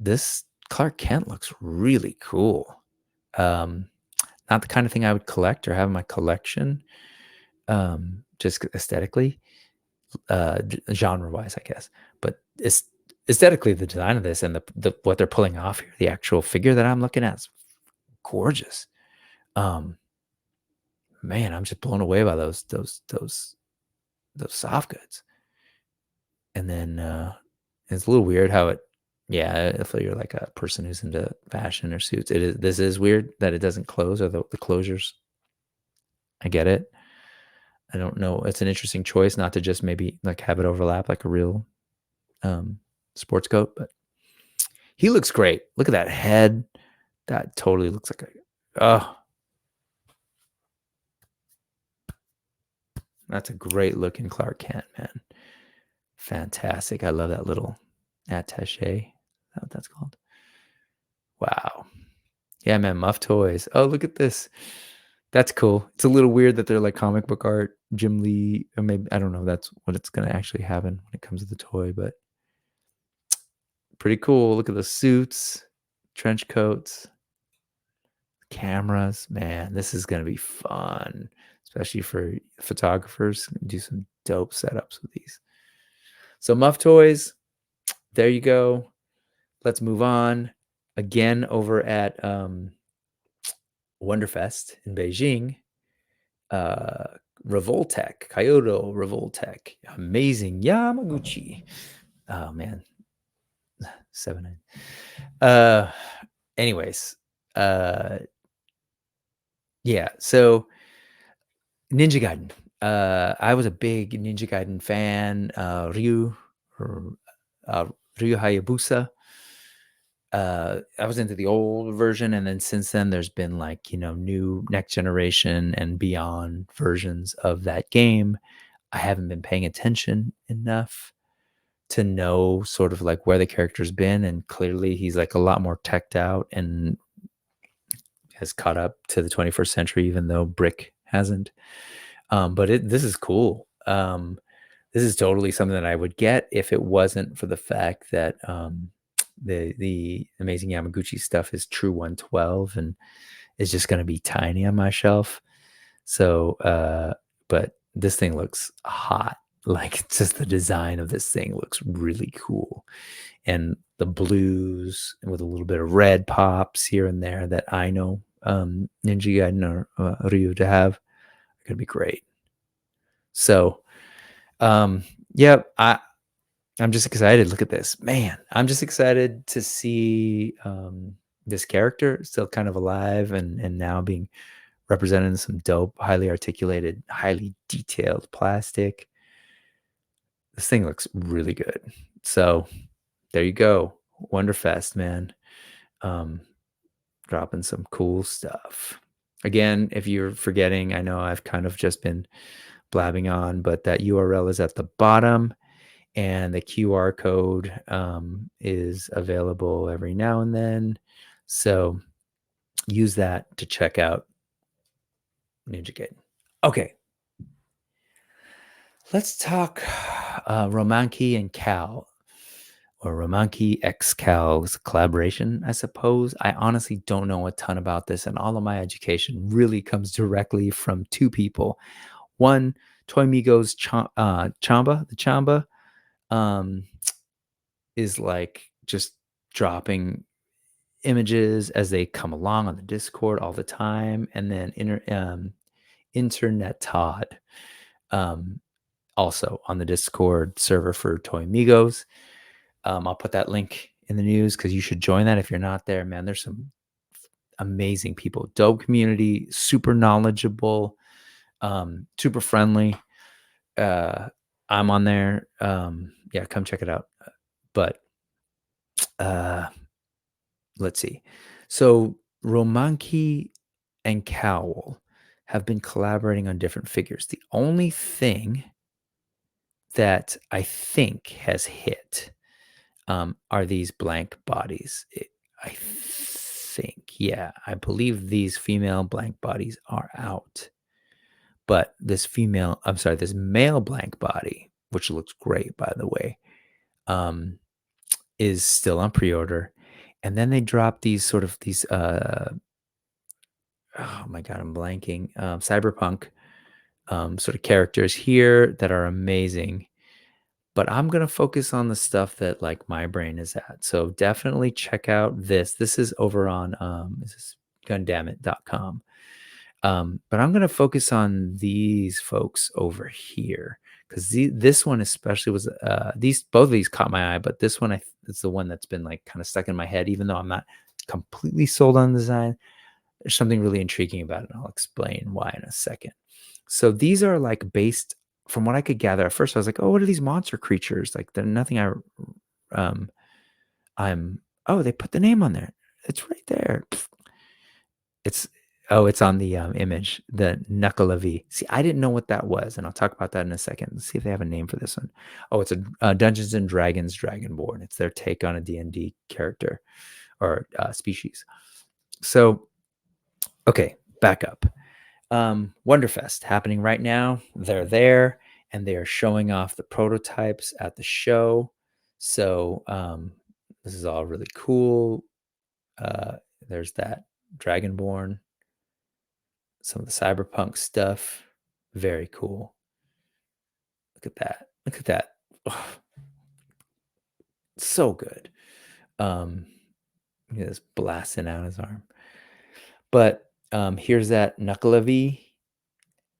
this Clark Kent looks really cool. Not the kind of thing I would collect or have in my collection, just aesthetically, genre wise, I guess. But it's aesthetically, the design of this and the what they're pulling off here, the actual figure that I'm looking at is gorgeous. Um, man, I'm just blown away by those soft goods. And then it's a little weird how it, yeah, if you're like a person who's into fashion or suits, this is weird that it doesn't close, or the closures. I get it. I don't know. It's an interesting choice not to just maybe like have it overlap like a real sports coat, but he looks great. Look at that head. That totally looks like that's a great looking Clark Kent, man. Fantastic. I love that little attaché. Is that what that's called? Wow. Yeah, man. Muff Toys. Oh, look at this. That's cool. It's a little weird that they're like comic book art, Jim Lee, or maybe I don't know. That's what it's gonna actually happen when it comes to the toy, but pretty cool. Look at the suits, trench coats, cameras. Man, this is gonna be fun, especially for photographers. Do some dope setups with these. So Muff Toys, there you go. Let's move on. Again, over at WonderFest in Beijing, Revoltech, Kyoto Revoltech, amazing Yamaguchi. Oh man, 7. Anyways, yeah. So Ninja Gaiden. I was a big Ninja Gaiden fan. Ryu Hayabusa. I was into the old version, and then since then there's been like, new next generation and beyond versions of that game. I haven't been paying attention enough to know sort of like where the character's been, and clearly he's like a lot more teched out and has caught up to the 21st century, even though Brick hasn't. But this is cool. This is totally something that I would get if it wasn't for the fact that the amazing Yamaguchi stuff is true 112 and is just going to be tiny on my shelf. So, but this thing looks hot. Like just the design of this thing looks really cool. And the blues with a little bit of red pops here and there that I know Ninja Gaiden or Ryu to have are going to be great. So, yeah, I'm just excited. Look at this, man. I'm just excited to see this character still kind of alive and now being represented in some dope, highly articulated, highly detailed plastic. This thing looks really good. So there you go. WonderFest, man. Dropping some cool stuff. Again, if you're forgetting, I know I've kind of just been blabbing on, but that URL is at the bottom. And the QR code is available every now and then. So use that to check out Ninja Gaiden. Okay. Let's talk Romankey and Cowl, or Romankey X Cowl's collaboration, I suppose. I honestly don't know a ton about this, and all of my education really comes directly from two people. One, Toy Migos Chamba, the Chamba, is like just dropping images as they come along on the Discord all the time. And then Internet Todd, also on the Discord server for Toy Migos. I'll put that link in the news because you should join that if you're not there, man. There's some amazing people, dope community, super knowledgeable, super friendly. I'm on there. Yeah, come check it out. But let's see. So Romankey and Cowl have been collaborating on different figures. The only thing that I think has hit are these blank bodies. I think, yeah, I believe these female blank bodies are out. But this male blank body, which looks great, by the way, um, is still on pre-order. And then they drop these oh my God, I'm blanking, cyberpunk sort of characters here that are amazing. But I'm gonna focus on the stuff that like my brain is at. So definitely check out this. This is over on this is gundamit.com. But I'm gonna focus on these folks over here because this one especially was these both of these caught my eye, but this one is the one that's been like kind of stuck in my head, even though I'm not completely sold on the design. There's something really intriguing about it, and I'll explain why in a second. So these are like based from what I could gather. At first, I was like, "Oh, what are these monster creatures?" Like they're nothing. Um, I'm. Oh, they put the name on there. It's right there. It's it's on the image, the N.E.W.S. See, I didn't know what that was, and I'll talk about that in a second. Let's see if they have a name for this one. Oh, it's a Dungeons and Dragons Dragonborn. It's their take on a D&D character or species. So, okay, back up. WonderFest happening right now. They're there and they are showing off the prototypes at the show. So this is all really cool. There's that Dragonborn, some of the cyberpunk stuff. Very cool. Look at that. Look at that. Oh, so good. Just blasting out his arm. But here's that N.E.W.S.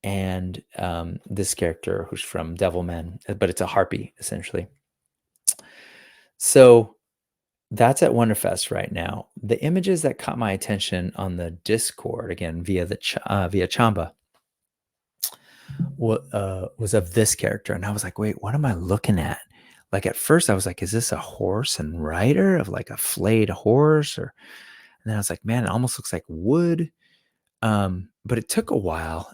and this character who's from Devilman, but it's a harpy essentially. So that's at WonderFest right now. The images that caught my attention on the Discord, again via Chamba, was of this character, and I was like, "Wait, what am I looking at?" Like at first, I was like, "Is this a horse and rider of like a flayed horse?" Or, and then I was like, "Man, it almost looks like wood." But it took a while.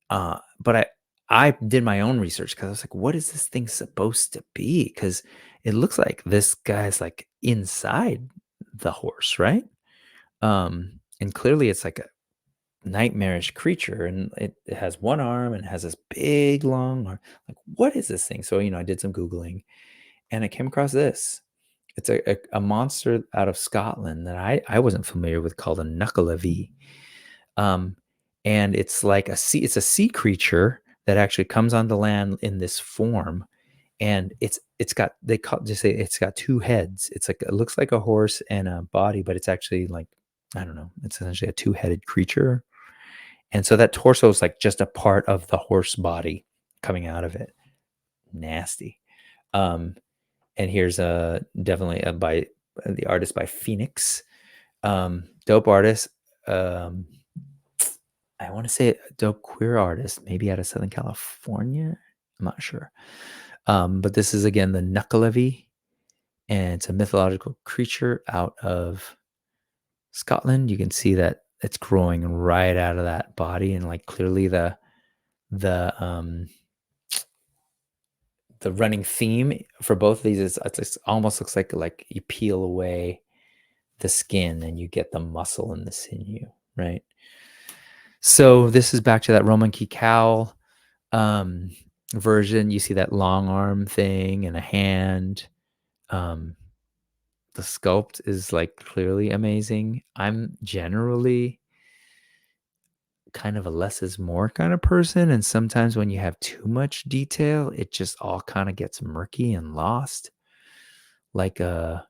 But I did my own research because I was like, "What is this thing supposed to be?" Because it looks like this guy's like inside the horse, right? And clearly it's like a nightmarish creature, and it has one arm and has this big long arm. Like, what is this thing? So I did some googling, and I came across this. It's a monster out of Scotland that I wasn't familiar with called a N.E.W.S. Um, and it's like it's a sea creature that actually comes onto land in this form, and it's got it's got two heads. It's like it looks like a horse and a body, but it's actually like I don't know. It's essentially a two-headed creature, and so that torso is like just a part of the horse body coming out of it. Nasty. And here's definitely by the artist by Phoenix. Dope artist. I want to say a dope queer artist, maybe out of Southern California. I'm not sure. But this is again the N.E.W.S, and it's a mythological creature out of Scotland. You can see that it's growing right out of that body, and like clearly the running theme for both of these is it almost looks like you peel away the skin and you get the muscle and the sinew, right? So this is back to that Romankey X Cowl version. You see that long arm thing and a hand. The sculpt is like clearly amazing. I'm generally kind of a less is more kind of person, and sometimes when you have too much detail, it just all kind of gets murky and lost. Like what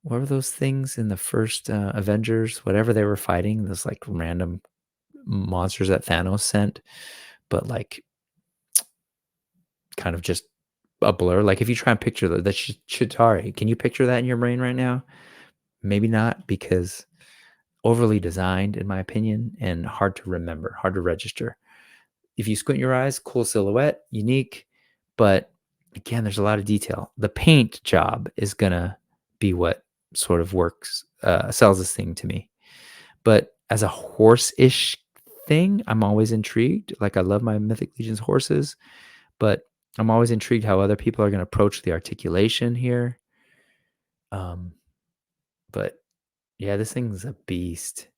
were those things in the first Avengers? Whatever they were fighting, those like random monsters that Thanos sent, but like kind of just a blur. Like if you try and picture the Chitauri, can you picture that in your brain right now? Maybe not, because overly designed in my opinion and hard to remember, hard to register. If you squint your eyes, cool silhouette, unique, but again, there's a lot of detail. The paint job is gonna be what sort of sells this thing to me. But as a horse-ish thing, I'm always intrigued. Like I love my Mythic Legions horses, but I'm always intrigued how other people are going to approach the articulation here. But yeah, this thing's a beast.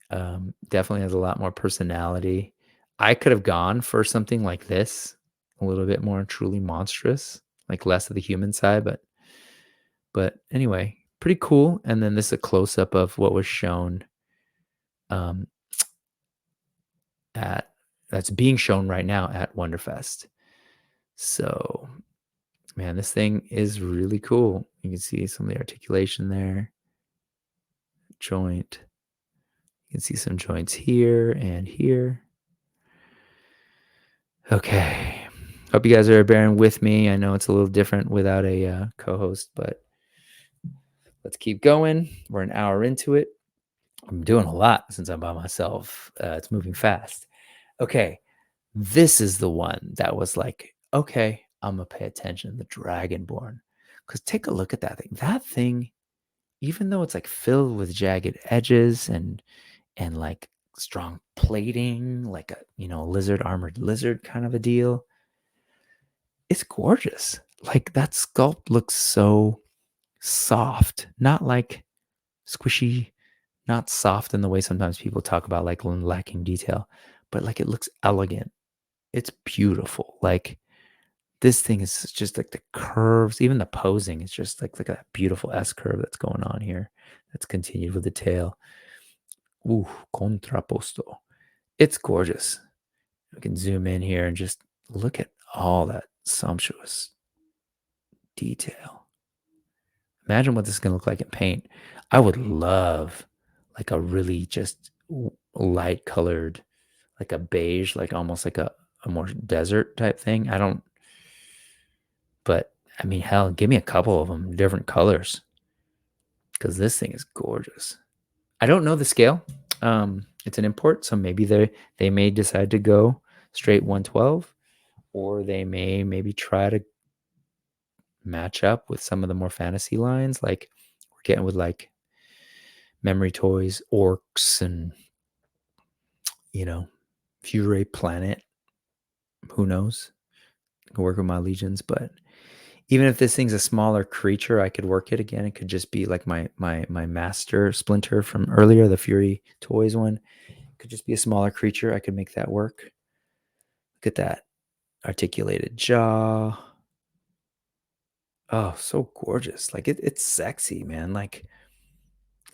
Definitely has a lot more personality. I could have gone for something like this, a little bit more truly monstrous, like less of the human side, but anyway, pretty cool. And then this is a close up of what was shown um, at that's being shown right now at WonderFest. So, man, this thing is really cool. You can see some of the articulation there, joint. You can see some joints here and here. Okay. Hope you guys are bearing with me. I know it's a little different without a co-host, but let's keep going. We're an hour into it. I'm doing a lot since I'm by myself. It's moving fast. Okay. This is the one that was like, okay, I'm going to pay attention. The Dragonborn. Because take a look at that thing. That thing, even though it's like filled with jagged edges and like strong plating, like a, lizard, armored lizard kind of a deal, it's gorgeous. Like that sculpt looks so soft, not like squishy, not soft in the way sometimes people talk about like lacking detail, but like it looks elegant. It's beautiful. Like this thing is just like the curves, even the posing is just like that beautiful S curve that's going on here. That's continued with the tail. Ooh, contrapposto. It's gorgeous. We can zoom in here and just look at all that sumptuous detail. Imagine what this is going to look like in paint. I would love like a really just light colored, like a beige, like almost like a more desert type thing. But I mean, hell, give me a couple of them, different colors, because this thing is gorgeous. I don't know the scale. It's an import, so maybe they may decide to go straight 112, or they may maybe try to match up with some of the more fantasy lines, like we're getting with like Memory Toys, Orcs, and Fury Planet. Who knows? I can work with my legions, but even if this thing's a smaller creature, I could work it again. It could just be like my master splinter from earlier, the Fury Toys one. It could just be a smaller creature. I could make that work. Look at that articulated jaw. Oh, so gorgeous. Like it's sexy, man. Like,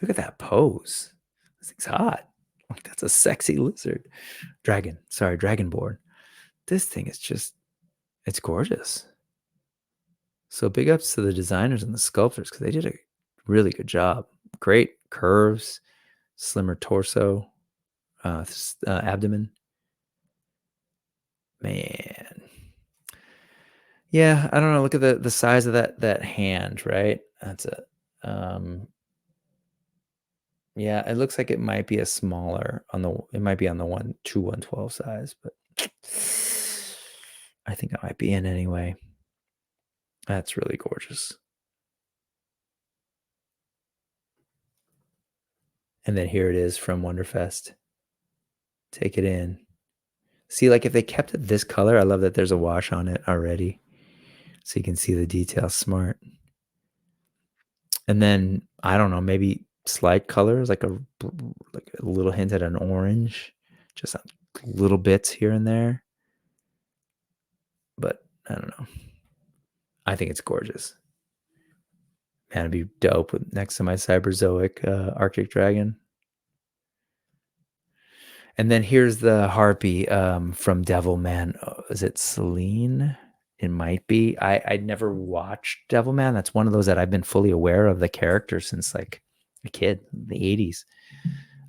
look at that pose. This thing's hot. Like, that's a sexy lizard. Dragonborn. This thing is just, it's gorgeous. So big ups to the designers and the sculptors because they did a really good job. Great curves, slimmer torso, abdomen. Man. Yeah, I don't know. Look at the size of that hand, right? That's a yeah, it looks like it might be a smaller it might be on the 112 size, but I think I might be in anyway. That's really gorgeous. And then here it is from WonderFest. Take it in. See, like if they kept it this color, I love that there's a wash on it already. So you can see the detail. Smart. And then, I don't know, maybe slight colors, like a little hint at an orange. Just little bits here and there. But I don't know. I think it's gorgeous. Man, it'd be dope with next to my Cyberzoic Arctic Dragon. And then here's the Harpy from Devilman. Is it Celine? It might be. I'd never watched Devilman. That's one of those that I've been fully aware of the character since like a kid, the 80s.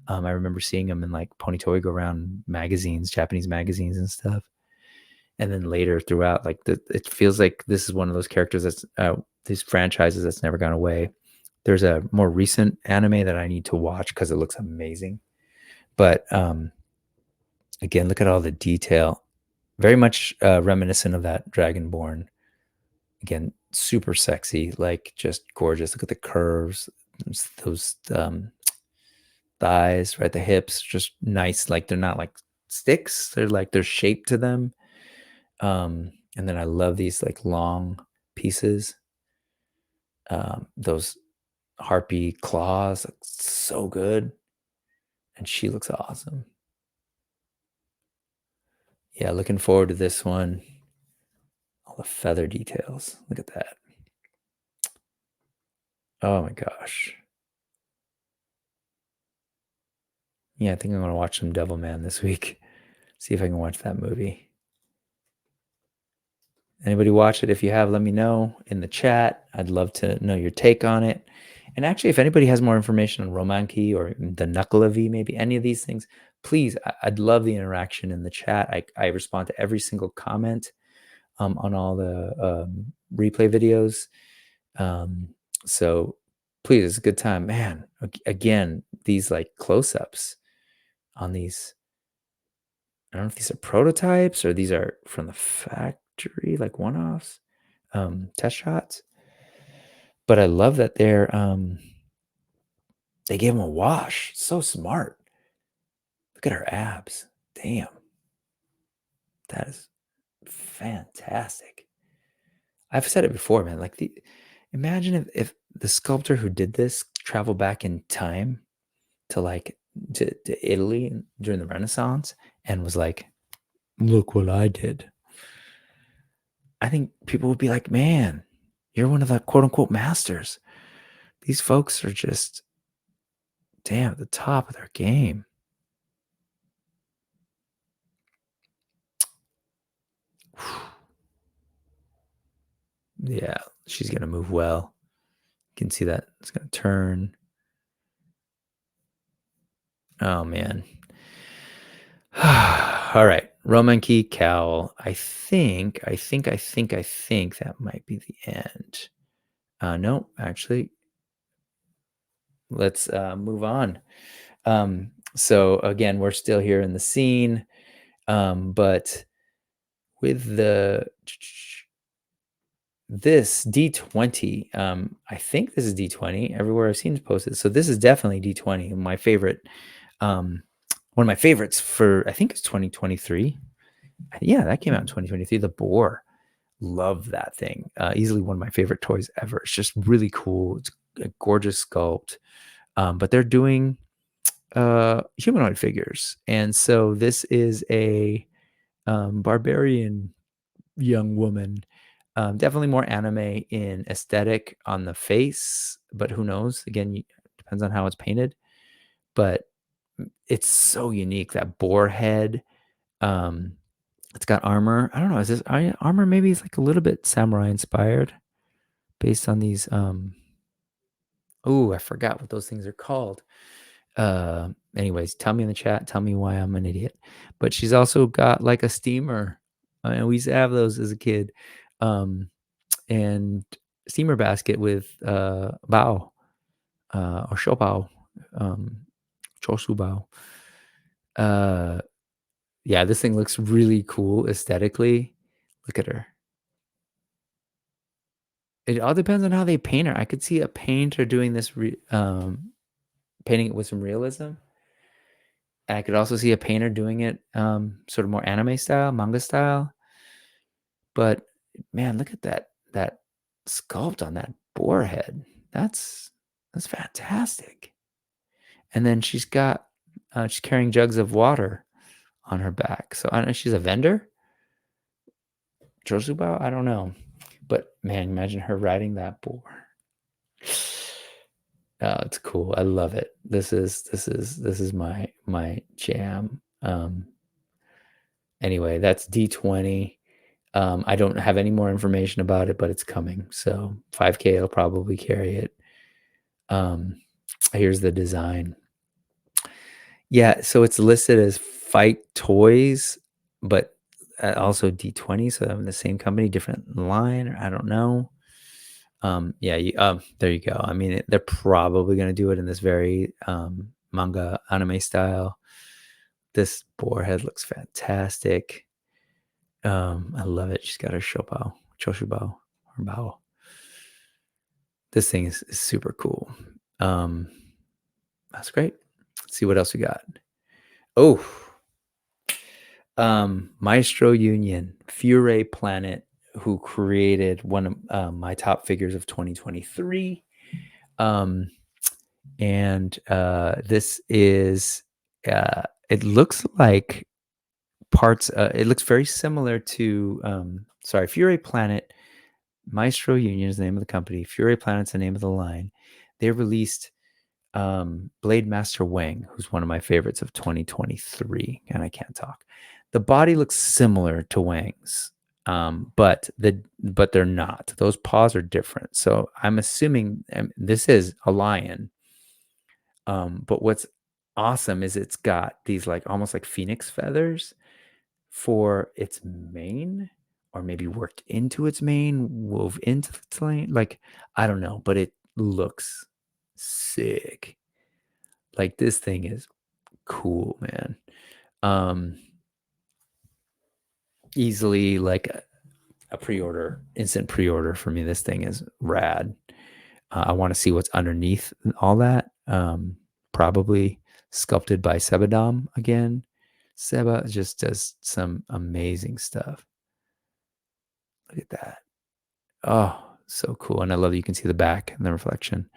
I remember seeing him in like Ponytoy Go Round magazines, Japanese magazines and stuff. And then later throughout, like it feels like this is one of those characters that's these franchises that's never gone away. There's a more recent anime that I need to watch because it looks amazing. But again, look at all the detail. Very much reminiscent of that Dragonborn. Again, super sexy, like just gorgeous. Look at the curves, those thighs, right? The hips, just nice. Like they're not like sticks. They're like there's shape to them. And then I love these like long pieces. Those harpy claws look so good. And she looks awesome. Yeah, looking forward to this one. All the feather details. Look at that. Oh my gosh. Yeah, I think I'm going to watch some Devilman this week. See if I can watch that movie. Anybody watch it? If you have, let me know in the chat. I'd love to know your take on it. And actually, if anybody has more information on Romankey or the N.E.W.S, maybe any of these things, please, I'd love the interaction in the chat. I respond to every single comment on all the replay videos. So please, it's a good time. Man, again, these like close-ups on these, I don't know if these are prototypes or these are from the factory, like one-offs, test shots. But I love that they gave him a wash. So smart. Look at her abs. Damn. That is fantastic. I've said it before, man. Like imagine if the sculptor who did this traveled back in time to like to Italy during the Renaissance and was like, look what I did. I think people would be like, man, you're one of the quote unquote masters. These folks are just damn at the top of their game. Yeah, she's gonna move well. You can see that it's gonna turn. Oh man. All right, Romankey X Cowl. I think that might be the end. No, actually, let's move on. So again, we're still here in the scene, but with this D20, I think this is D20. Everywhere I've seen it posted, so this is definitely D20. My favorite, one of my favorites for I think it's 2023. Yeah, that came out in 2023. The boar, love that thing. Easily one of my favorite toys ever. It's just really cool. It's a gorgeous sculpt. But they're doing humanoid figures, and so this is a barbarian young woman. Definitely more anime in aesthetic on the face, but who knows? Again, depends on how it's painted. But it's so unique. That boar head. It's got armor. I don't know. Is this armor? Maybe it's like a little bit samurai inspired, based on these. Oh, I forgot what those things are called. Anyways, tell me in the chat. Tell me why I'm an idiot. But she's also got like a steamer. And we used to have those as a kid. And steamer basket with bao or shopao, chosubao. Yeah, this thing looks really cool aesthetically. Look at her. It all depends on how they paint her. I could see a painter doing this, painting it with some realism. And I could also see a painter doing it sort of more anime style, manga style. But man, look at that sculpt on that boar head. That's fantastic. And then she's carrying jugs of water on her back. So I don't know, she's a vendor. Josubao? I don't know. But man, imagine her riding that boar. Oh, it's cool. I love it. This is my jam. Anyway, that's D20. I don't have any more information about it, but it's coming. So 5K will probably carry it. Here's the design. Yeah, so it's listed as Fight Toys, but also D20. So I'm the same company, different line, or I don't know. Yeah, there you go. I mean, they're probably going to do it in this very manga anime style. This boar head looks fantastic. I love it. She's got her choshubao, her bao. This thing is super cool. That's great. Let's see what else we got. Oh, Maestro Union, Fure Planet who created one of my top figures of 2023. And this is, it looks like parts, it looks very similar to, Fury Planet. Maestro Union is the name of the company. Fury Planet's the name of the line. They released Blade Master Wang, who's one of my favorites of 2023, and I can't talk. The body looks similar to Wang's, but they're not. Those paws are different. So I'm assuming this is a lion. But what's awesome is it's got these like almost like phoenix feathers for its mane, or maybe worked into its mane, wove into its mane. Like, I don't know, but it looks sick. Like, this thing is cool, man. Easily like a pre-order, instant pre-order for me. This thing is rad. I want to see what's underneath all that. Probably sculpted by Sebadom again. Seba just does some amazing stuff. Look at that. Oh, so cool. And I love that you can see the back and the reflection.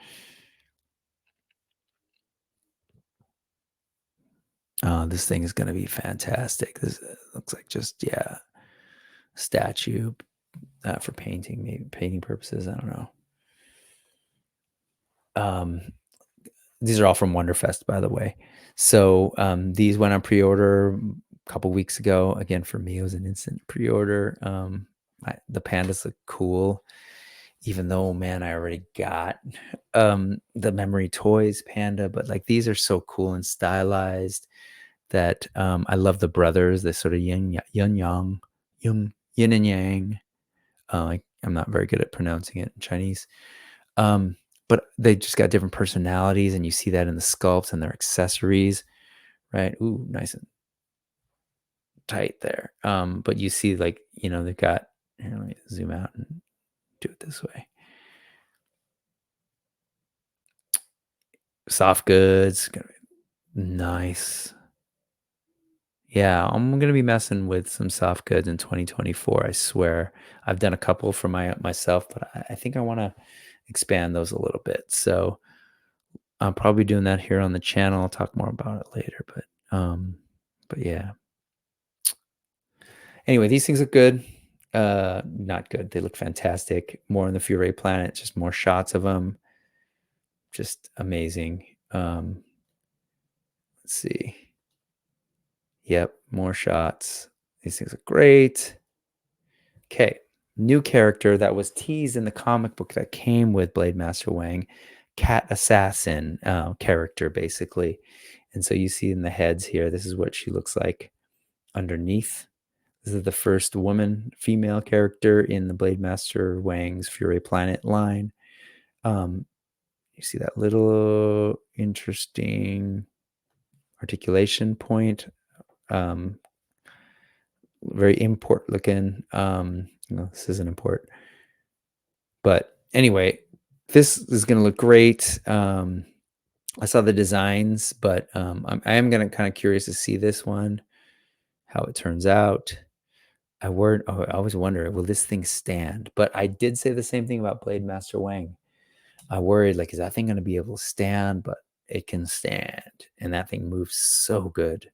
This thing is going to be fantastic. This looks like just, statue for painting, maybe painting purposes. I don't know. These are all from WonderFest, by the way. So these went on pre-order a couple weeks ago. Again, for me, it was an instant pre-order. The pandas look cool, even though, man, I already got the Memory Toys panda. But like, these are so cool and stylized that I love the brothers. They sort of yin and yang. I'm not very good at pronouncing it in Chinese. But they just got different personalities, and you see that in the sculpts and their accessories, right? Ooh, nice and tight there. But you see, like, they've got, here, let me zoom out and do it this way. Soft goods, nice. Yeah, I'm gonna be messing with some soft goods in 2024. I swear. I've done a couple for myself, but I think I want to expand those a little bit. So I'm probably doing that here on the channel. I'll talk more about it later, but yeah. Anyway, these things look good. Not good. They look fantastic. More on the Fury Planet, just more shots of them. Just amazing. Let's see. Yep, more shots. These things are great. Okay, new character that was teased in the comic book that came with Blade Master Wang, cat assassin character, basically. And so you see in the heads here, this is what she looks like underneath. This is the first female character in the Blade Master Wang's Fury Planet line. You see that little interesting articulation point. Very import looking. This isn't import. But anyway, this is going to look great. I saw the designs, but I am going to kind of curious to see this one, how it turns out. I always wonder, will this thing stand? But I did say the same thing about Blade Master Wang. I worried, like, is that thing going to be able to stand? But it can stand, and that thing moves so good.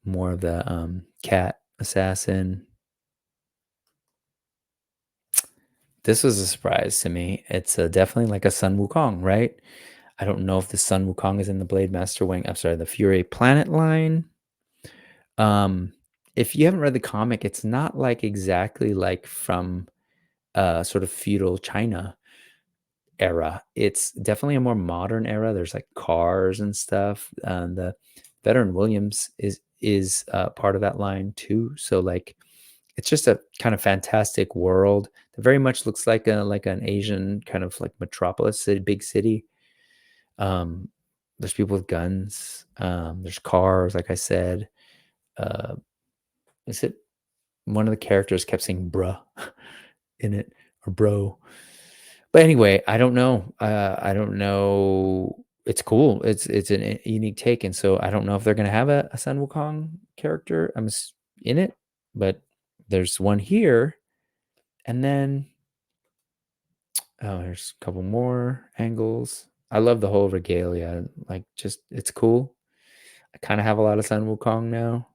More of the cat assassin. This was a surprise to me. It's definitely like a Sun Wukong, right? I don't know if the Sun Wukong is in the Blade Master Wing. I'm sorry, the Fury Planet line. If you haven't read the comic, it's not like exactly like from sort of feudal China era. It's definitely a more modern era. There's like cars and stuff. The Veteran Williams is part of that line too. So like, it's just a kind of fantastic world. It very much looks like an Asian kind of like metropolis, a big city. There's people with guns. There's cars, like I said. Is it one of the characters kept saying bruh in it, or bro? But anyway, I don't know. I don't know. It's cool. It's a unique take, and so I don't know if they're gonna have a Sun Wukong character in it, but there's one here. And then, oh, there's a couple more angles. I love the whole regalia. Like, just, it's cool. I kind of have a lot of Sun Wukong now.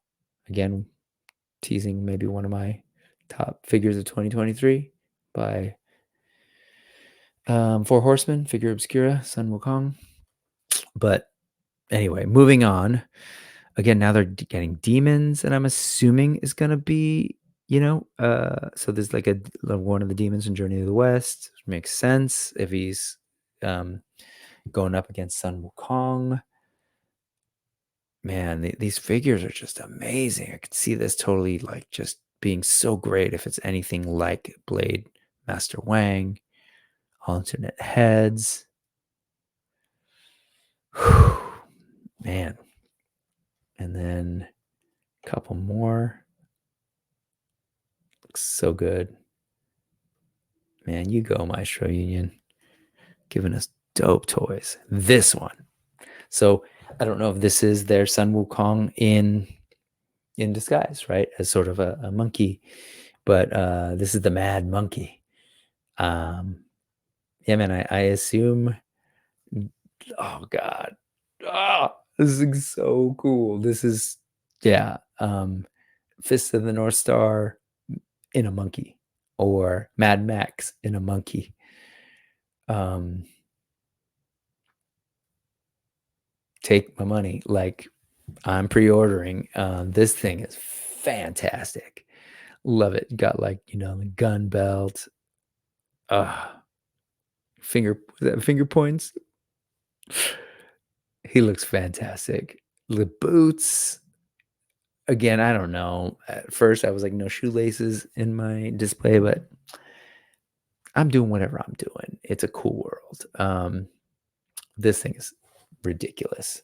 Again, teasing maybe one of my top figures of 2023 by Four Horsemen, figure obscura, Sun Wukong. But anyway, moving on. Again, now they're getting demons, and I'm assuming is going to be, so there's like one of the demons in Journey to the West. Makes sense if he's going up against Sun Wukong. Man, these figures are just amazing. I could see this totally like just being so great if it's anything like Blade Master Wang, alternate heads. Whew, man. And then a couple more. Looks so good. Man, you go, Maestro Union. Giving us dope toys. This one. So I don't know if this is their Sun Wukong in disguise, right? As sort of a monkey. But this is the Mad Monkey. Yeah, man, I assume. Oh, God. Oh, this is so cool. This is, yeah. Fist of the North Star in a monkey, or Mad Max in a monkey. Take my money. Like, I'm pre-ordering. This thing is fantastic. Love it. Got like, the gun belt. Finger points. He looks fantastic. The boots. Again, I don't know. At first, I was like, no shoelaces in my display, but I'm doing whatever I'm doing. It's a cool world. This thing is ridiculous.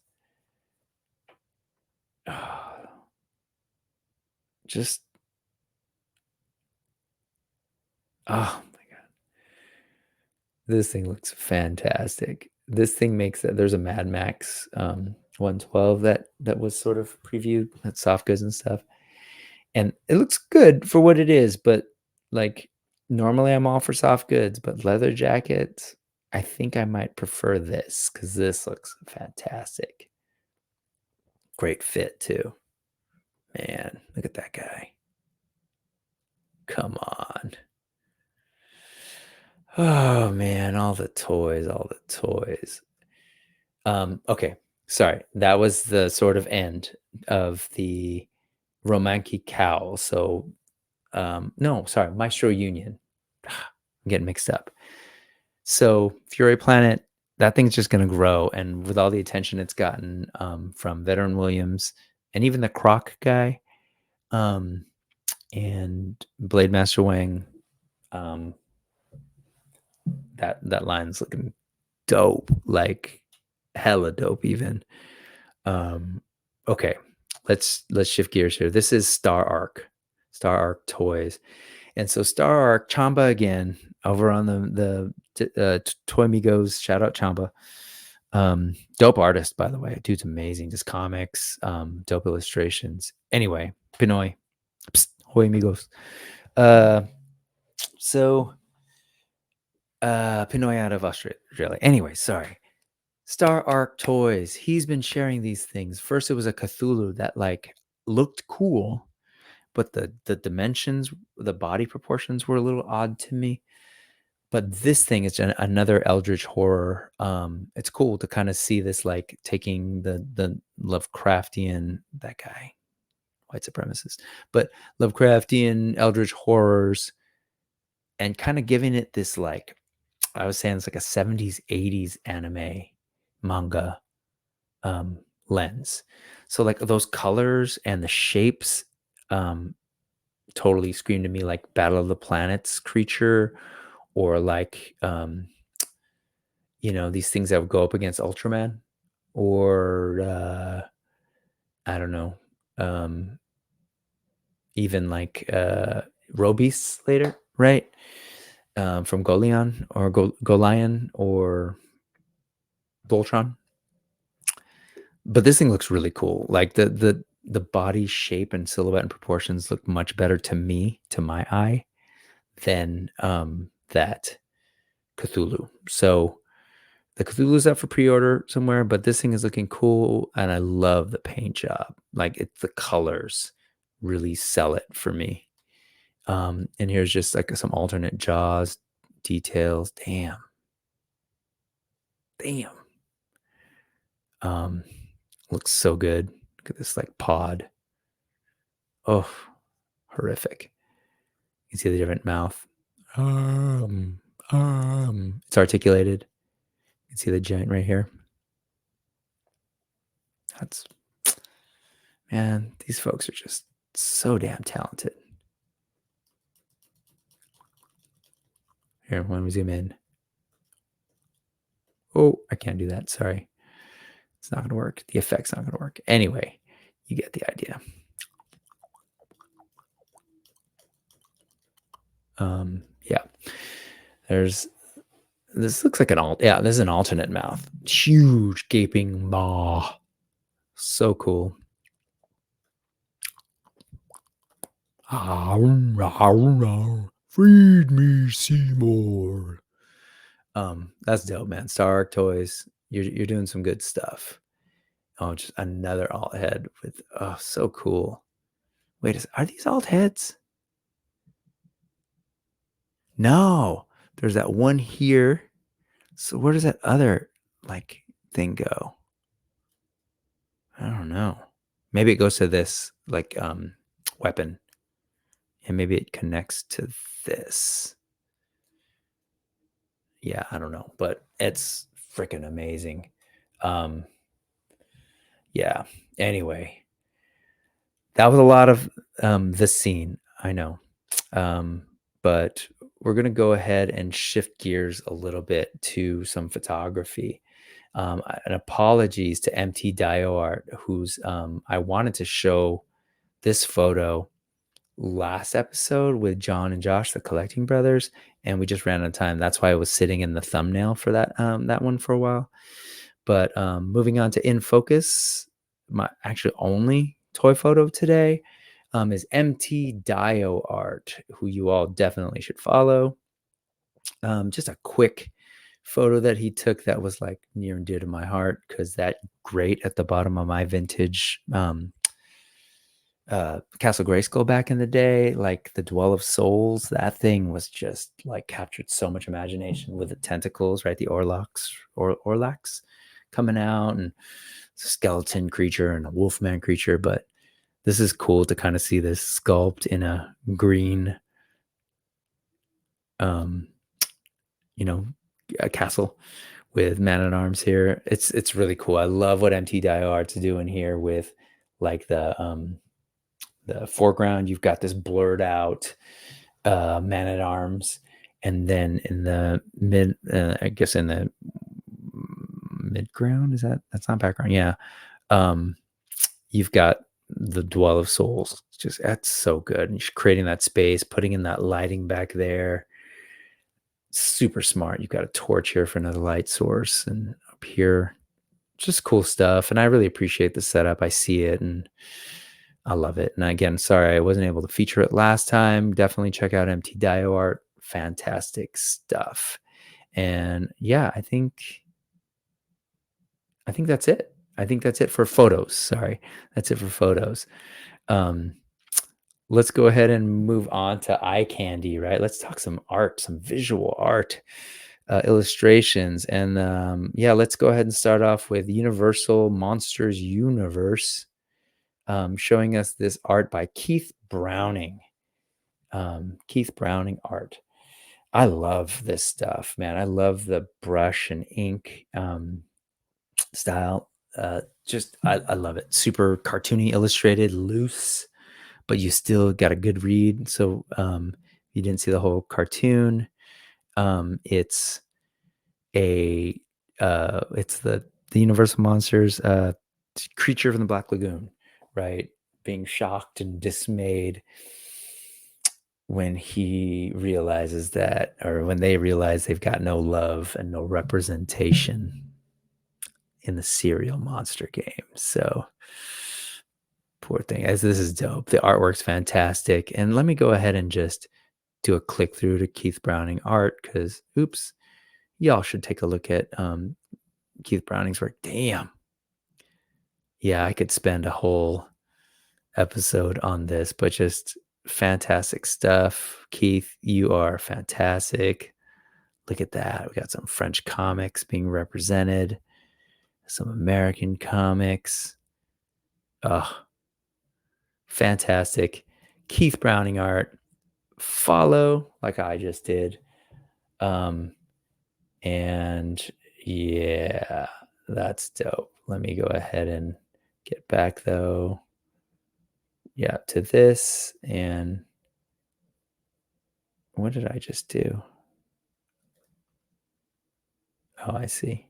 Just, oh my God. This thing looks fantastic. This thing makes that there's a Mad Max 112 that was sort of previewed at soft goods and stuff. And it looks good for what it is, but like normally I'm all for soft goods, but leather jackets, I think I might prefer this because this looks fantastic. Great fit too. Man, look at that guy. Come on. Oh man, all the toys. Okay, sorry. That was the sort of end of the Romankey X Cowl. So no, sorry, Maestro Union. I'm getting mixed up. So Fury Planet, that thing's just going to grow, and with all the attention it's gotten from Veteran Williams and even the Croc guy, and Blade Master Wang, that line's looking dope, like hella dope even. Okay, let's shift gears here. This is Star Arc Toys. And so Star Arc, Chamba again, over on the Toy Migos, shout out Chamba. Dope artist, by the way. Dude's amazing. Just comics, dope illustrations. Anyway, Pinoy. Psst, Toy Migos. So Pinoy out of Australia. Anyway, sorry. Star Arc Toys. He's been sharing these things. First, it was a Cthulhu that like looked cool, but the dimensions, the body proportions were a little odd to me. But this thing is another Eldritch horror. It's cool to kind of see this, like taking the Lovecraftian, that guy, white supremacist, but Lovecraftian Eldritch horrors, and kind of giving it this, like, I was saying, it's like a 70s, 80s anime manga lens. So like those colors and the shapes totally scream to me like Battle of the Planets creature, or like these things that would go up against Ultraman, or I don't know, even like Robeasts later, right? From Golion or Golion or Voltron. But this thing looks really cool. Like the body shape and silhouette and proportions look much better to me, to my eye, than that Cthulhu. So the Cthulhu's up for pre-order somewhere, but this thing is looking cool, and I love the paint job. Like the colors really sell it for me. And here's just like some alternate jaws details. Damn. Looks so good. Look at this like pod. Oh, horrific. You can see the different mouth. It's articulated. You can see the giant right here. Man, these folks are just so damn talented. Here, when we zoom in. Oh, I can't do that. Sorry. It's not going to work. The effect's not going to work. Anyway, you get the idea. Yeah. This looks like this is an alternate mouth. Huge gaping maw. So cool. Feed me, Seymour. That's dope, man. Star Arc Toys. You're doing some good stuff. Oh, just another alt head with so cool. Wait, are these alt heads? No, there's that one here. So where does that other like thing go? I don't know. Maybe it goes to this like weapon, and maybe it connects to this. Yeah, I don't know, but it's freaking amazing. Yeah. Anyway, that was a lot of the scene. I know. But we're going to go ahead and shift gears a little bit to some photography. And apologies to MT Dio Art, who's I wanted to show this photo last episode with John and Josh, the Collecting Brothers, and we just ran out of time. That's why I was sitting in the thumbnail for that one for a while. But moving on to In Focus, my actually only toy photo today is MT Dio Art, who you all definitely should follow. Just a quick photo that he took that was like near and dear to my heart, because that grate at the bottom of my vintage Castle Grayskull back in the day, like the Dwell of Souls, that thing was just like captured so much imagination with the tentacles, right? The Orlax coming out, and it's a skeleton creature and a wolfman creature. But this is cool to kind of see this sculpt in a green, a castle with man-at-arms here. It's really cool. I love what MT Dio Art's doing here with like the foreground. You've got this blurred out man-at-arms, and then in the mid, I guess in the midground, that's not background. Yeah. You've got the Dwell of Souls. That's so good. And you're creating that space, putting in that lighting back there. Super smart. You've got a torch here for another light source, and up here, just cool stuff. And I really appreciate the setup. I see it and I love it. And again, sorry I wasn't able to feature it last time. Definitely check out MT Dio Art. Fantastic stuff. And yeah, I think that's it. I think that's it for photos. Sorry. That's it for photos. Let's go ahead and move on to eye candy, right? Let's talk some art, some visual art, illustrations. And let's go ahead and start off with Universal Monsters Universe, showing us this art by Keith Browning. Keith Browning art. I love this stuff, man. I love the brush and ink style. I love it. Super cartoony, illustrated, loose, but you still got a good read. So you didn't see the whole cartoon. It's the Universal Monsters creature from the Black Lagoon, right? Being shocked and dismayed when he realizes that, or when they realize they've got no love and no representation in the cereal monster game. So poor thing. As this is dope. The artwork's fantastic. And let me go ahead and just do a click through to Keith Browning art because, oops, y'all should take a look at Keith Browning's work. Damn. Yeah, I could spend a whole episode on this, but just fantastic stuff. Keith, you are fantastic. Look at that. We got some French comics being represented, some American comics. Fantastic. Keith Browning art. Follow like I just did. And yeah, that's dope. Let me go ahead and get back though. Yeah, to this. And what did I just do? Oh, I see.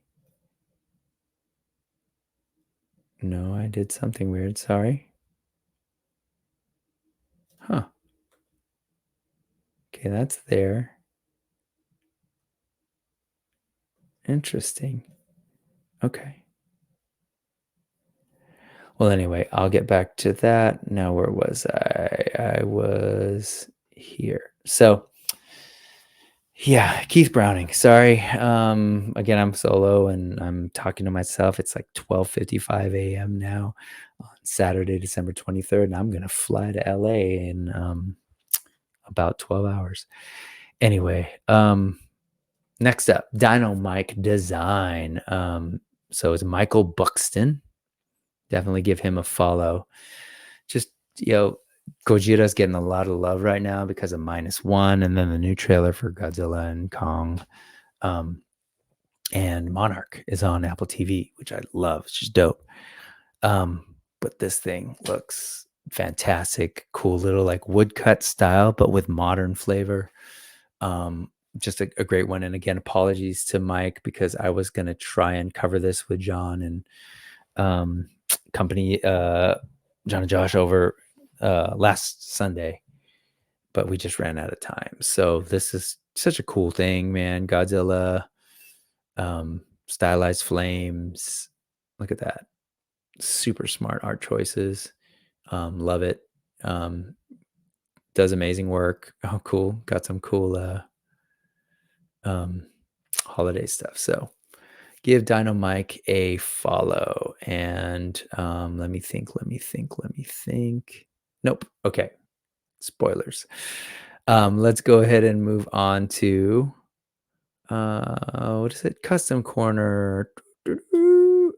No, I did something weird. Sorry. Huh. Okay, that's there. Interesting. Okay. Well, anyway, I'll get back to that. Now, where was I? I was here. So, yeah, Keith Browning. Sorry. Again, I'm solo and I'm talking to myself. It's like 12:55 a.m. now on Saturday, December 23rd, and I'm gonna fly to LA in about 12 hours. Anyway, next up, Dino Mike Design. So it's Michael Buxton. Definitely give him a follow. Just, Gojira's getting a lot of love right now because of -1 and then the new trailer for Godzilla and Kong. And Monarch is on Apple TV, which I love. It's just dope. But this thing looks fantastic. Cool little like woodcut style, but with modern flavor. Just a great one. And again, apologies to Mike because I was going to try and cover this with John and company, John and Josh over last Sunday, but we just ran out of time. So this is such a cool thing, man. Godzilla, stylized flames. Look at that. Super smart art choices. Love it. Does amazing work. Oh, cool. Got some cool holiday stuff. So give Dino Mike a follow. And let me think. Nope. Okay. Spoilers. Let's go ahead and move on to what is it? Custom Corner.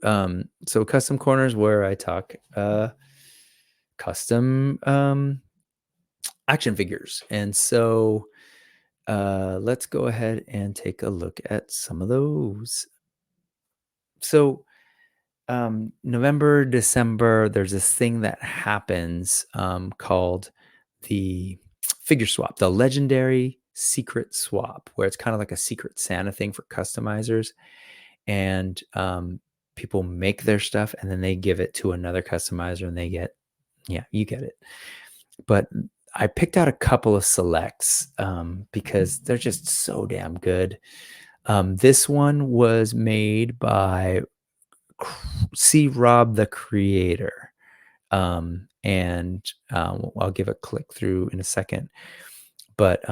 So Custom Corner is where I talk custom action figures. And so let's go ahead and take a look at some of those. So November, December, there's this thing that happens called the figure swap, the legendary secret swap, where it's kind of like a secret Santa thing for customizers. And people make their stuff and then they give it to another customizer and they get, yeah, you get it. But I picked out a couple of selects because they're just so damn good. This one was made by C. Rob the Creator. And I'll give a click through in a second. But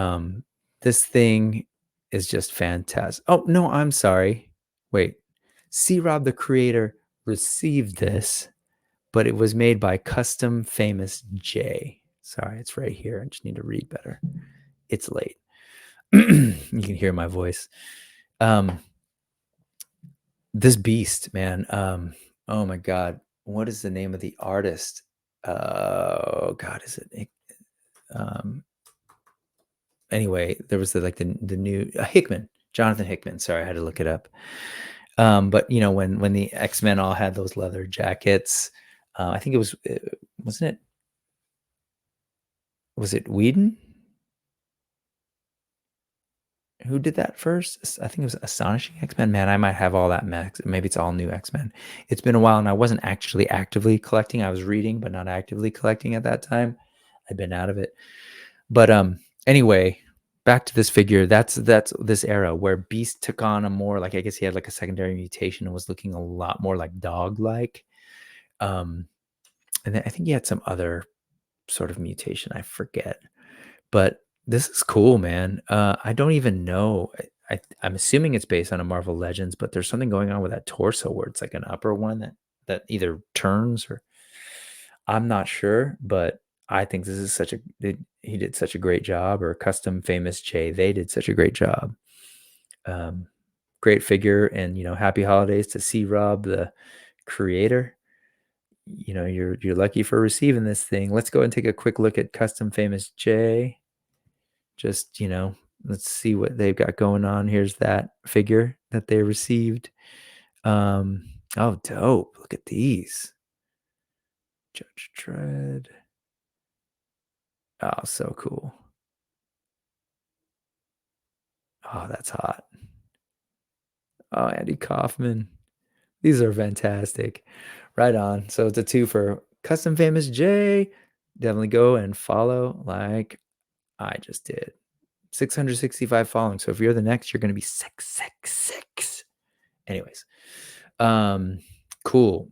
this thing is just fantastic. Oh, no, I'm sorry. Wait. C. Rob the Creator received this, but it was made by Custom Famous J. Sorry, it's right here. I just need to read better. It's late. You can hear my voice. This beast, man. Oh my God. What is the name of the artist? Oh God, is it? Anyway, there was the new Hickman, Jonathan Hickman. Sorry, I had to look it up. But when the X-Men all had those leather jackets, I think it was, wasn't it? Was it Whedon? Who did that first? I think it was Astonishing X-Men. Man, I might have all that mix. Maybe it's all new X-Men. It's been a while, and I wasn't actually actively collecting. I was reading, but not actively collecting at that time. I'd been out of it. But anyway, back to this figure. That's this era where Beast took on a more I guess he had a secondary mutation and was looking a lot more like dog-like. And then I think he had some other sort of mutation. I forget. But This is cool, man. I don't even know. I'm assuming it's based on a Marvel Legends, but there's something going on with that torso where it's like an upper one that either turns or I'm not sure, but I think this is he did such a great job, or Custom Famous J, they did such a great job. Um, Great figure, and happy holidays to C Rob, the creator. You're lucky for receiving this thing. Let's go and take a quick look at Custom Famous J. Just, let's see what they've got going on. Here's that figure that they received. Oh, dope. Look at these. Judge Dredd. Oh, so cool. Oh, that's hot. Oh, Andy Kaufman. These are fantastic. Right on. So it's a 2 for Custom Famous J. Definitely go and follow like I just did. 665 following. So if you're the next, you're going to be 666. Anyways, cool,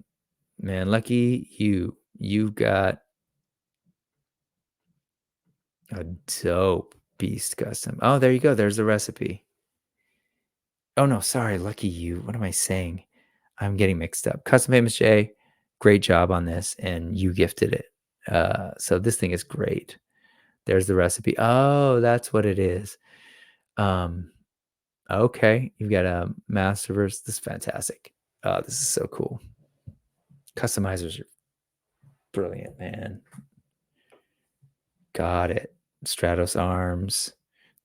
man. Lucky you. You've got a dope beast custom. Oh, there you go. There's the recipe. Oh no, sorry, lucky you. What am I saying? I'm getting mixed up. Custom Famous J, great job on this, and you gifted it. So this thing is great. There's the recipe. Oh, that's what it is. Okay, you've got a Masterverse. This is fantastic. Oh, this is so cool. Customizers are brilliant, man. Got it. Stratos arms.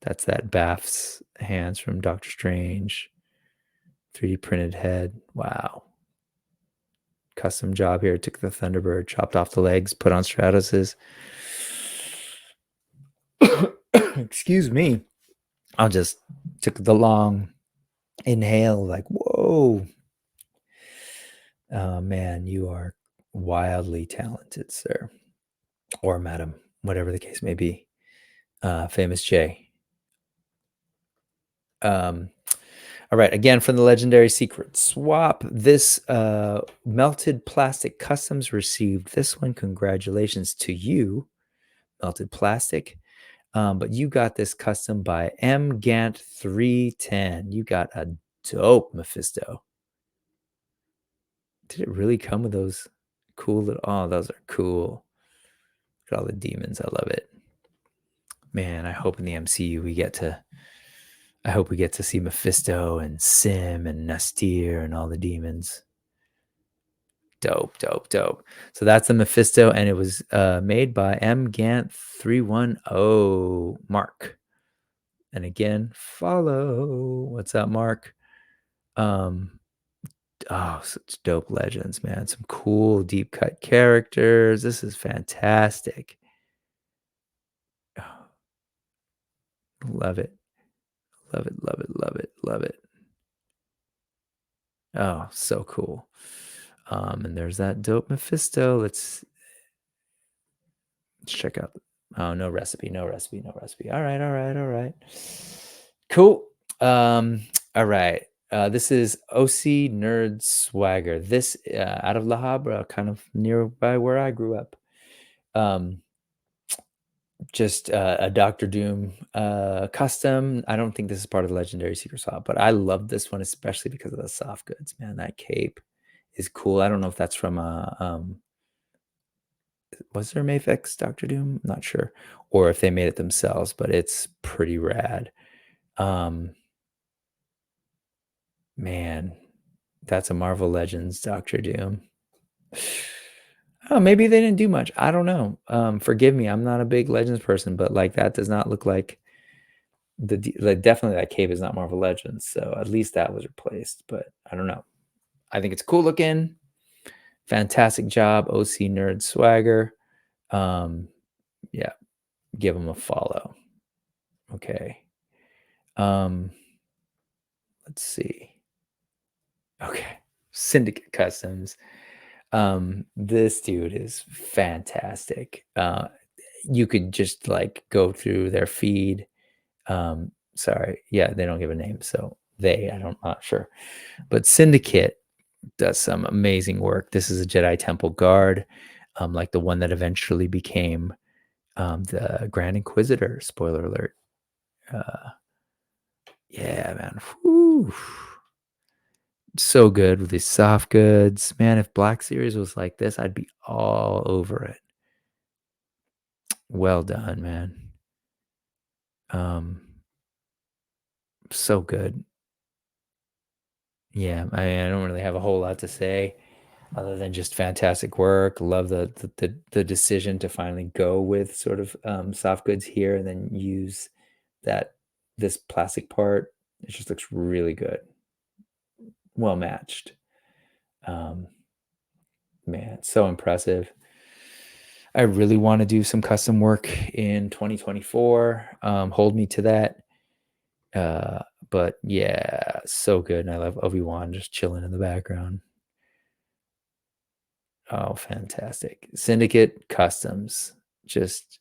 That's that Bath's hands from Doctor Strange. 3D printed head. Wow. Custom job here. Took the Thunderbird, chopped off the legs, put on Stratos's. Excuse me. I'll just took the long inhale, like, whoa. Oh, man, you are wildly talented, sir. Or madam, whatever the case may be. Famous J. All right, again from the Legendary Secret Swap. This Melted Plastic Customs received this one. Congratulations to you, Melted Plastic. But you got this custom by M Gant 310. You got a dope Mephisto. Did it really come with those cool little? Oh, those are cool. Look at all the demons. I love it. Man, I hope in the MCU I hope we get to see Mephisto and Sim and Nastir and all the demons. Dope, dope, dope. So that's the Mephisto, and it was made by M Gant 310 Mark. And again, follow. What's up, Mark? Such dope legends, man. Some cool deep cut characters. This is fantastic. Love it. Love it, love it, love it, love it. Oh, so cool. And there's that dope Mephisto. Let's check out. Oh, no recipe, no recipe, no recipe. All right, all right, all right. Cool. All right. This is OC Nerd Swagger. This out of La Habra, kind of nearby where I grew up. Just a Doctor Doom custom. I don't think this is part of the Legendary Secret Swap, but I love this one, especially because of the soft goods, man. That cape is cool. I don't know if that's from was there a Mafex Doctor Doom? I'm not sure. Or if they made it themselves, but it's pretty rad. Man, that's a Marvel Legends Doctor Doom. Oh, maybe they didn't do much. I don't know. Forgive me. I'm not a big Legends person, but like that does not look like definitely that cape is not Marvel Legends. So at least that was replaced, but I don't know. I think it's cool looking. Fantastic job, OC Nerd Swagger. Yeah, give them a follow. Okay. Let's see. Okay. Syndicate Customs. This dude is fantastic. You could just like go through their feed. Sorry, yeah, they don't give a name, so I'm not sure. But Syndicate does some amazing work. This is a Jedi Temple guard, like the one that eventually became The Grand Inquisitor, spoiler alert. Yeah, man. Whew. So good with these soft goods. Man, if Black Series was like this, I'd be all over it. Well done, man. So good. Yeah, I don't really have a whole lot to say other than just fantastic work. Love the decision to finally go with sort of soft goods here and then use this plastic part. It just looks really good. Well matched. Man, so impressive. I really want to do some custom work in 2024. Hold me to that. But yeah, so good. And I love Obi-Wan just chilling in the background. Oh, fantastic. Syndicate Customs. Just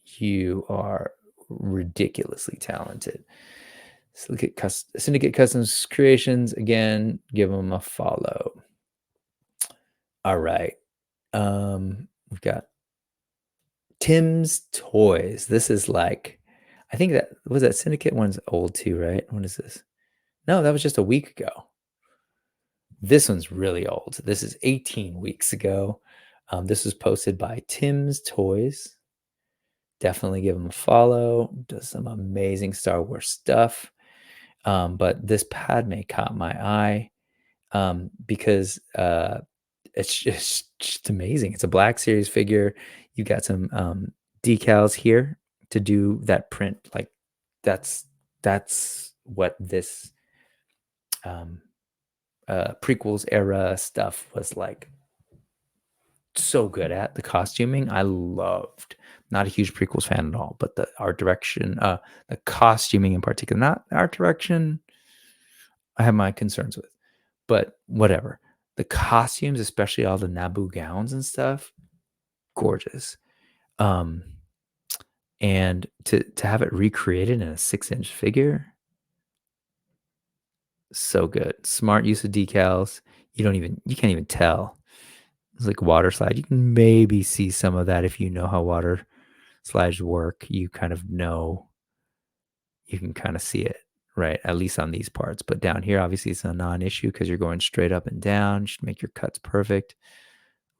you are ridiculously talented. Syndicate Customs Creations, again, give them a follow. All right. We've got Tim's Toys. This is like, I think that Syndicate one's old too, right? When is this? No, that was just a week ago. This one's really old. This is 18 weeks ago. This was posted by Tim's Toys. Definitely give him a follow. Does some amazing Star Wars stuff. But this Padme caught my eye because it's just amazing. It's a Black Series figure. You got some decals here to do that print. Like that's what this prequels era stuff was like so good at. The costuming I loved. Not a huge prequels fan at all, but the art direction, the costuming in particular, not the art direction, I have my concerns with, but whatever. The costumes, especially all the Naboo gowns and stuff, gorgeous. And to have it recreated in a 6-inch figure, so good. Smart use of decals. You can't even tell. It's like water slide. You can maybe see some of that if you know how water slides work. You kind of know, you can kind of see it, right? At least on these parts. But down here, obviously, it's a non-issue because you're going straight up and down. You should make your cuts perfect.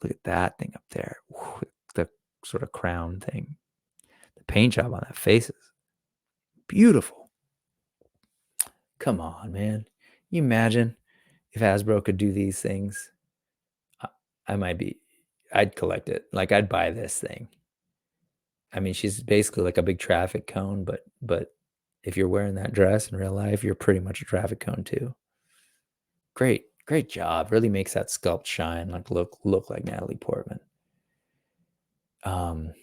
Look at that thing up there. Whew, the sort of crown thing. The paint job on that face is beautiful. Come on, man. You imagine if Hasbro could do these things? I'd collect it. Like I'd buy this thing. I mean, she's basically like a big traffic cone, but if you're wearing that dress in real life, you're pretty much a traffic cone too. Great job. Really makes that sculpt shine, like look like Natalie Portman. Crown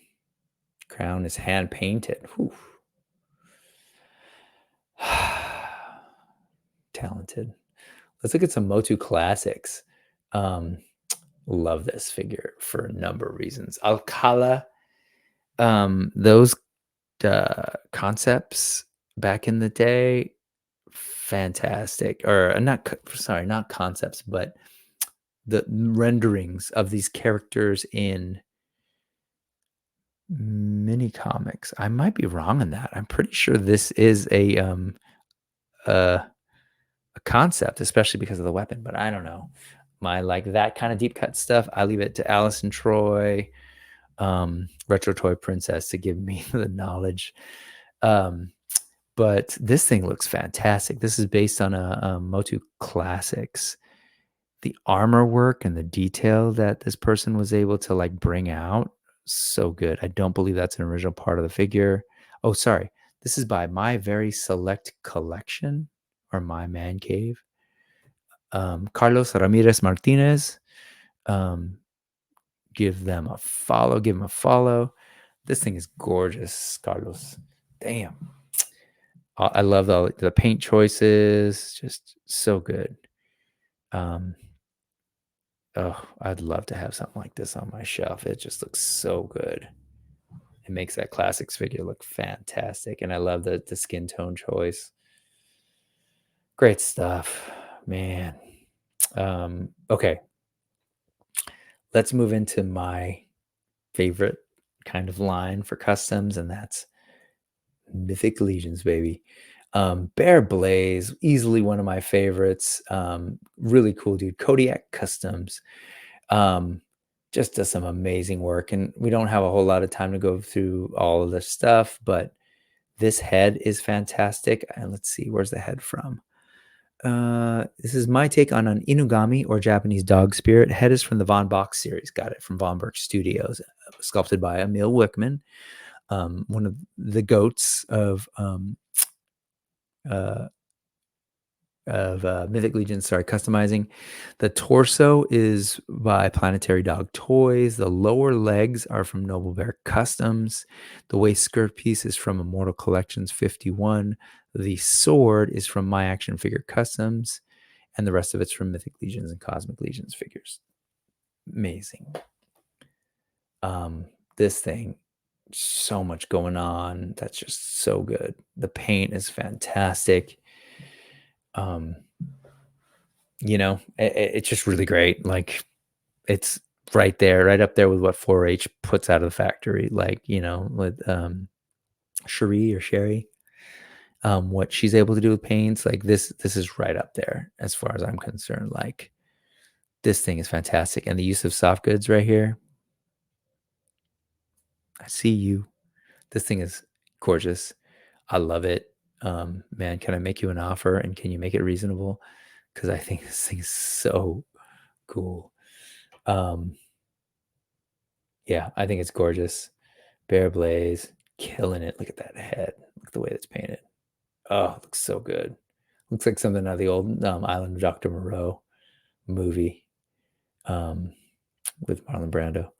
is hand painted. Talented. Let's look at some Motu classics. Love this figure for a number of reasons. Alcala, those concepts back in the day, fantastic. Or not concepts, but the renderings of these characters in mini comics. I might be wrong on that. I'm pretty sure this is a concept, especially because of the weapon, but I don't know. My like that kind of deep cut stuff, I leave it to Allison Troy, Retro Toy Princess to give me the knowledge. But this thing looks fantastic. This is based on a Motu Classics. The armor work and the detail that this person was able to like bring out, so good. I don't believe that's an original part of the figure. Oh, sorry. This is by My Very Select Collection or My Man Cave. Carlos Ramirez Martinez. Give them a follow. Give him a follow. This thing is gorgeous, Carlos. Damn. I love the paint choices. Just so good. Oh, I'd love to have something like this on my shelf. It just looks so good. It makes that classics figure look fantastic. And I love the skin tone choice. Great stuff, man. Okay. Let's move into my favorite kind of line for customs, and that's Mythic Legions, baby. Bear Blaze, easily one of my favorites. Really cool dude. Kodiak Customs. Just does some amazing work, and we don't have a whole lot of time to go through all of this stuff, but this head is fantastic. And let's see, where's the head from? This is my take on an Inugami, or Japanese dog spirit. Head is from the Von Box series. Got it from Von Berg Studios, sculpted by Emil Wickman, one of the goats of Mythic Legion. Sorry, customizing. The torso is by Planetary Dog Toys. The lower legs are from Noble Bear Customs. The waist skirt piece is from Immortal Collections 51. The sword is from My Action Figure Customs, and the rest of it's from Mythic Legions and Cosmic Legions figures. Amazing. This thing, so much going on. That's just so good. The paint is fantastic. It's just really great. Like, it's right there, right up there with what 4-H puts out of the factory. Like, with Sherry, what she's able to do with paints, like this is right up there as far as I'm concerned. Like, this thing is fantastic. And the use of soft goods right here, I see you. This thing is gorgeous. I love it. Man, can I make you an offer, and can you make it reasonable? Because I think this thing is so cool. Yeah, I think it's gorgeous. Bear Blaze, killing it. Look at that head. Look at the way it's painted. Oh, it looks so good. Looks like something out of the old Island of Dr. Moreau movie, with Marlon Brando.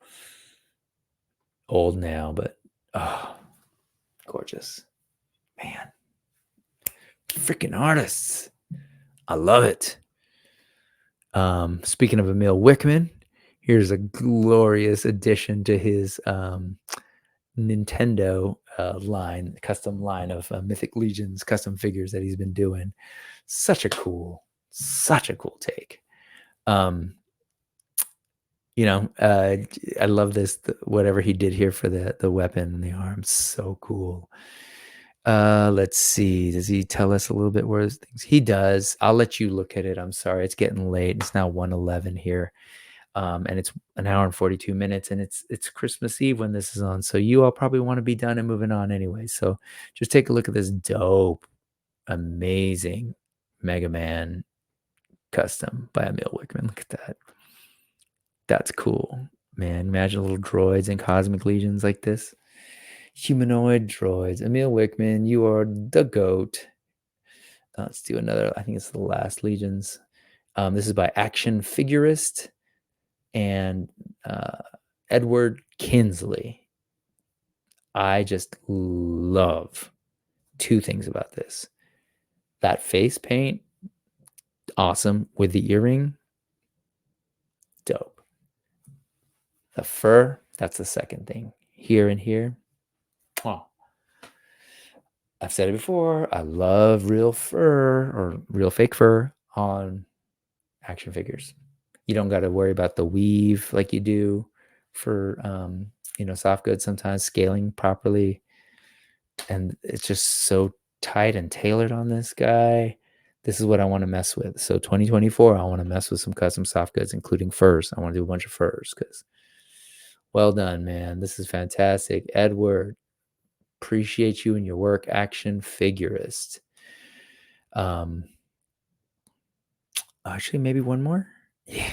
Old now, but gorgeous. Man, freaking artists. I love it. Speaking of Emil Wickman, here's a glorious addition to his Nintendo custom line of Mythic Legions custom figures that he's been doing. Such a cool take. I love this, whatever he did here for the weapon and the arms. So cool. Let's see. Does he tell us a little bit where things? He does. I'll let you look at it. I'm sorry. It's getting late. It's now 1:11 here. And it's an hour and 42 minutes, and it's Christmas Eve when this is on. So you all probably want to be done and moving on anyway. So just take a look at this dope, amazing Mega Man custom by Emil Wickman. Look at that. That's cool, man. Imagine little droids and Cosmic Legions like this. Humanoid droids. Emil Wickman, you are the GOAT. Let's do another. I think it's the last Legions. This is by Action Figurist and Edward Kinsley. I just love two things about this. That face paint, awesome. With the earring, dope. The fur, that's the second thing. Here and here. Oh, I've said it before. I love real fur or real fake fur on action figures. You don't got to worry about the weave like you do for soft goods sometimes, scaling properly. And it's just so tight and tailored on this guy. This is what I want to mess with. So 2024, I want to mess with some custom soft goods, including furs. I want to do a bunch of furs because well done, man. This is fantastic. Edward, appreciate you and your work. Action Figurist. Actually, maybe one more. Yeah.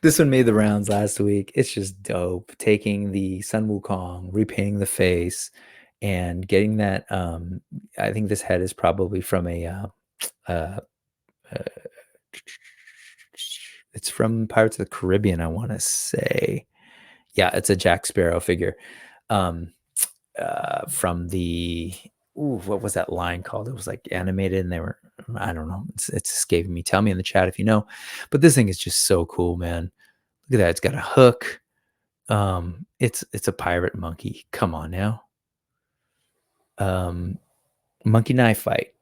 This one made the rounds last week. It's just dope. Taking the Sun Wukong, repainting the face, and getting that. I think this head is probably from it's from Pirates of the Caribbean, I want to say. Yeah, it's a Jack Sparrow figure. From the what was that line called? It was like animated, and they were, I don't know. It's escaping me. Tell me in the chat if you know. But this thing is just so cool, man. Look at that. It's got a hook. It's a pirate monkey. Come on now. Monkey knife fight.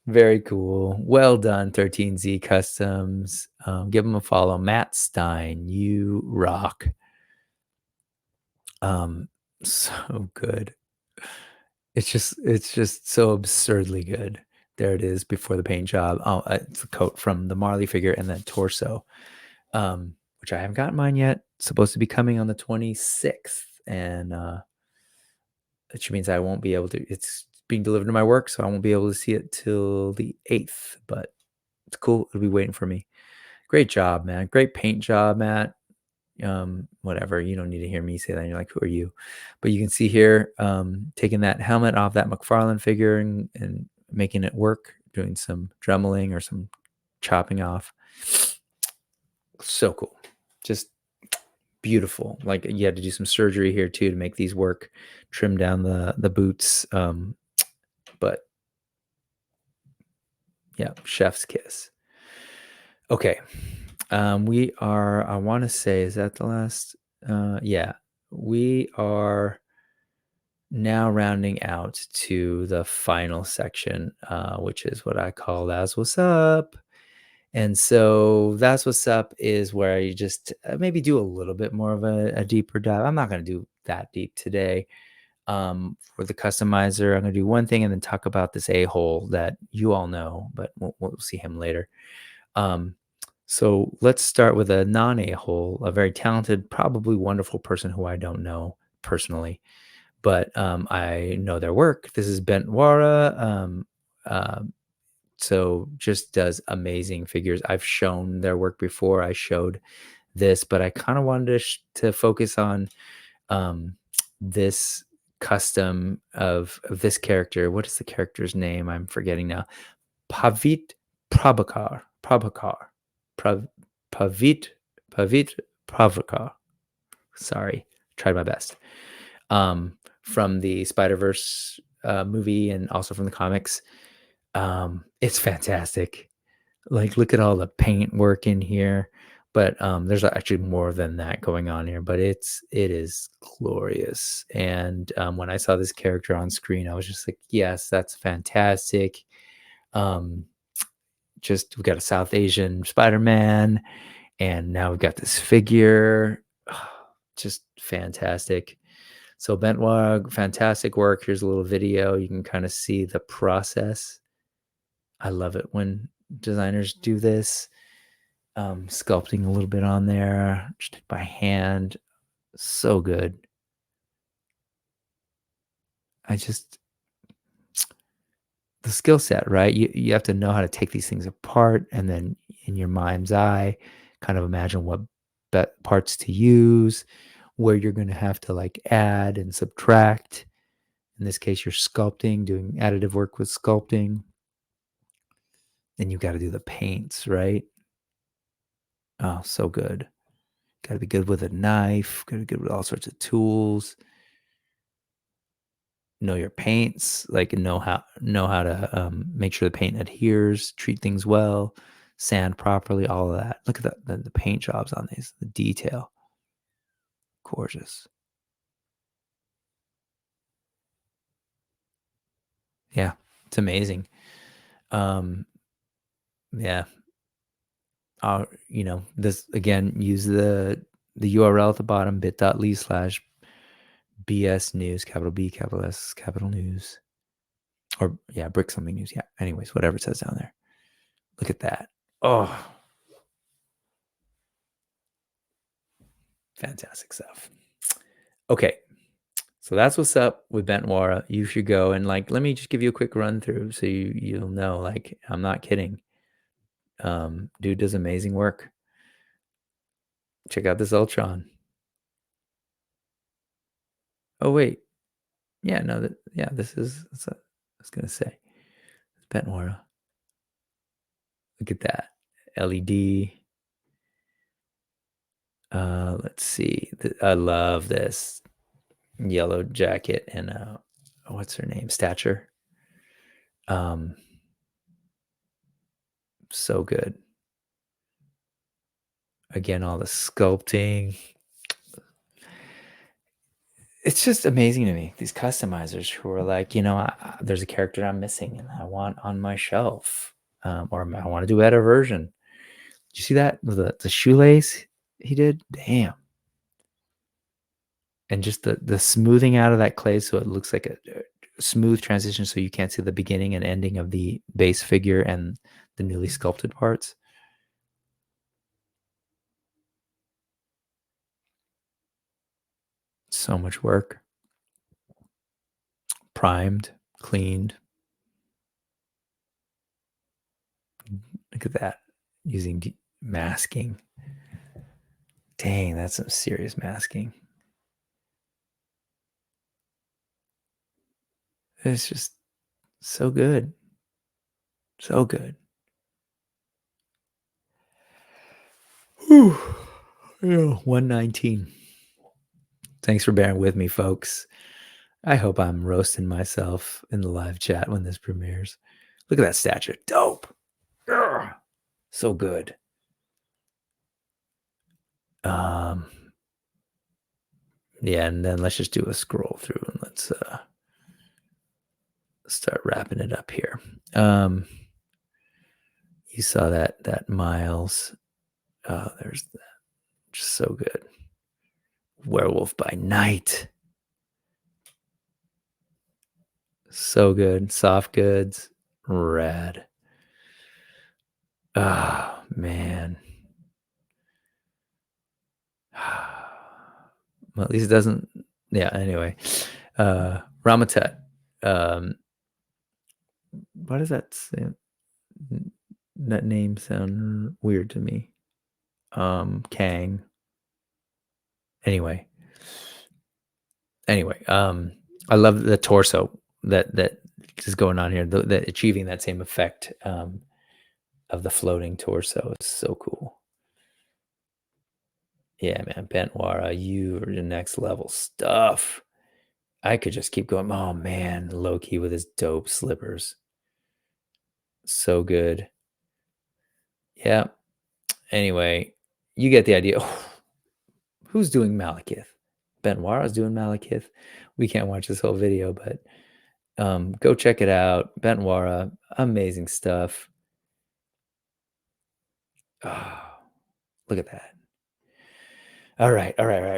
Very cool. Well done, 13Z Customs. Give them a follow. Matt Stein, you rock. Um, so good. It's just so absurdly good. There it is before the paint job. Oh, it's the coat from the Marley figure and then torso, which I haven't gotten mine yet. Supposed to be coming on the 26th, and which means I won't be able to. It's being delivered to my work, so I won't be able to see it till the 8th. But it's cool. It'll be waiting for me. Great job, man. Great paint job, Matt. Whatever, you don't need to hear me say that. You're like, who are you? But you can see here, taking that helmet off that McFarlane figure and making it work, doing some dremeling or some chopping off. So cool. Just beautiful. Like, you had to do some surgery here too to make these work, trim down the boots. But yeah, chef's kiss. Okay. We are, I want to say, is that the last? Yeah, we are now rounding out to the final section, which is what I call "That's What's Up." And so "That's What's Up" is where you just maybe do a little bit more of a deeper dive. I'm not going to do that deep today. For the customizer, I'm going to do one thing and then talk about this a-hole that you all know, but we'll see him later. So let's start with a non-a-hole, a very talented, probably wonderful person who I don't know personally, but I know their work. This is Bentwara. Uh, so just does amazing figures. I've shown their work before. I showed this, but I kind of wanted to focus on um, this custom of this character. What is the character's name? I'm forgetting now. Pavit Prabhakar. Prav, Pavit Pavit Pravakar. Sorry, tried my best. From the Spider-Verse movie and also from the comics. It's fantastic. Like, look at all the paint work in here. But there's actually more than that going on here. But it is glorious. And when I saw this character on screen, I was just like, yes, that's fantastic. Just we got a South Asian Spider-Man, and now we've got this figure. Just fantastic. So Bentwag, fantastic work. Here's a little video. You can kind of see the process. I love it when designers do this. Sculpting a little bit on there, just by hand. So good. The skill set, right? You have to know how to take these things apart, and then in your mind's eye, kind of imagine what parts to use, where you're going to have to like add and subtract. In this case, you're sculpting, doing additive work with sculpting. Then you got to do the paints, right? Oh, so good. Got to be good with a knife, got to be good with all sorts of tools. Know your paints, like know how to make sure the paint adheres, treat things well, sand properly, all of that. Look at the paint jobs on these, the detail. Gorgeous. Yeah, it's amazing. Yeah. This again, use the URL at the bottom, bit.ly/BS news, capital B, capital S, capital news. Or yeah, Brick Something News. Yeah. Anyways, whatever it says down there. Look at that. Oh, fantastic stuff. Okay. So that's what's up with Bentwara. You should go and like, let me just give you a quick run through so you'll know, like, I'm not kidding. Dude does amazing work. Check out this Ultron. Oh wait. Yeah, no, this is I was gonna say. It's Bentwara. Look at that. LED. Let's see. I love this yellow jacket and what's her name? Stature. So good. Again, all the sculpting. It's just amazing to me, these customizers who are like, there's a character I'm missing and I want on my shelf, or I want to do a better version. Did you see that? The shoelace he did? Damn. And just the smoothing out of that clay so it looks like a smooth transition so you can't see the beginning and ending of the base figure and the newly sculpted parts. So much work. Primed, cleaned. Look at that. Using masking. Dang, that's some serious masking. It's just so good. So good. Whew. 119. Thanks for bearing with me, folks. I hope I'm roasting myself in the live chat when this premieres. Look at that statue. Dope. Ugh. So good. Yeah, and then let's just do a scroll through and let's start wrapping it up here. You saw that Miles. Oh, there's that. Just so good. Werewolf by Night. So good. Soft goods. Rad. Oh, man. Well, at least it doesn't. Yeah, anyway. Ramatet. Why does that name sound weird to me? Kang. Anyway, I love the torso that is going on here. The achieving that same effect of the floating torso is so cool. Yeah, man, Bentwara, you are the next level stuff. I could just keep going. Oh man, Loki with his dope slippers, so good. Yeah. Anyway, you get the idea. Who's doing Malekith? Bentwara's doing Malekith. We can't watch this whole video, but go check it out. Bentwara, amazing stuff. Oh, look at that. All right.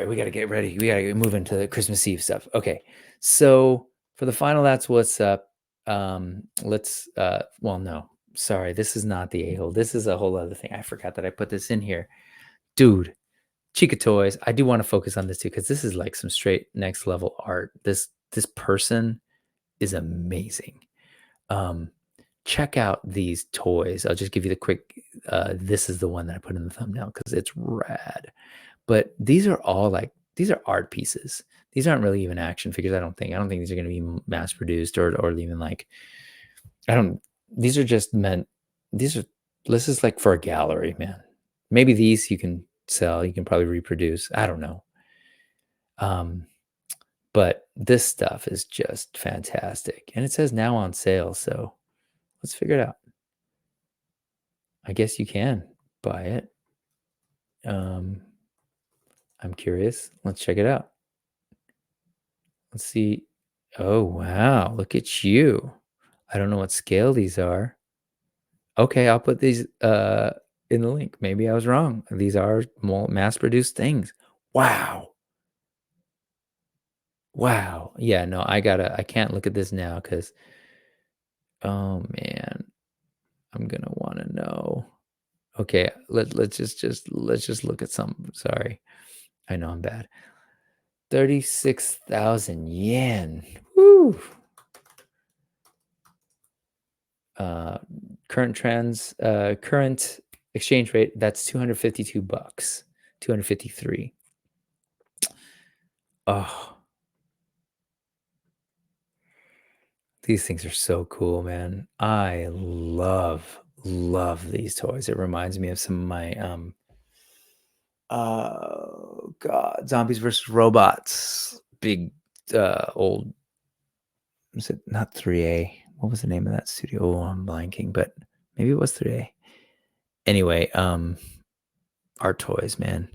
We got to get ready. We got to move into the Christmas Eve stuff. Okay. So for the final, that's what's up. Let's, well, no, sorry. This is not the a-hole. This is a whole other thing. I forgot that I put this in here. Dude, Chica Toys. I do want to focus on this too, because this is like some straight next level art. This person is amazing. Check out these toys. I'll just give you the quick, this is the one that I put in the thumbnail because it's rad. But these are all like, these are art pieces. These aren't really even action figures. I don't think these are going to be mass produced or even like, these are just meant, this is like for a gallery, man. Maybe these you can sell, you can probably reproduce. I don't know. But this stuff is just fantastic. And it says now on sale. So let's figure it out. I guess you can buy it. I'm curious. Let's check it out. Let's see. Oh, wow. Look at you. I don't know what scale these are. Okay, I'll put these in the link. Maybe I was wrong. These are more mass-produced things. Wow. Wow. Yeah, no, I can't look at this now because, oh man, I'm gonna want to know. Okay, let's just look at some. Sorry, I know I'm bad. 36,000 yen. Woo. Current exchange rate, that's 252 bucks. 253. Oh, these things are so cool, man. I love these toys. It reminds me of some of my oh god, Zombies versus Robots. Big old, was it not 3A? What was the name of that studio? Oh, I'm blanking, but maybe it was 3A. Anyway, art toys, man.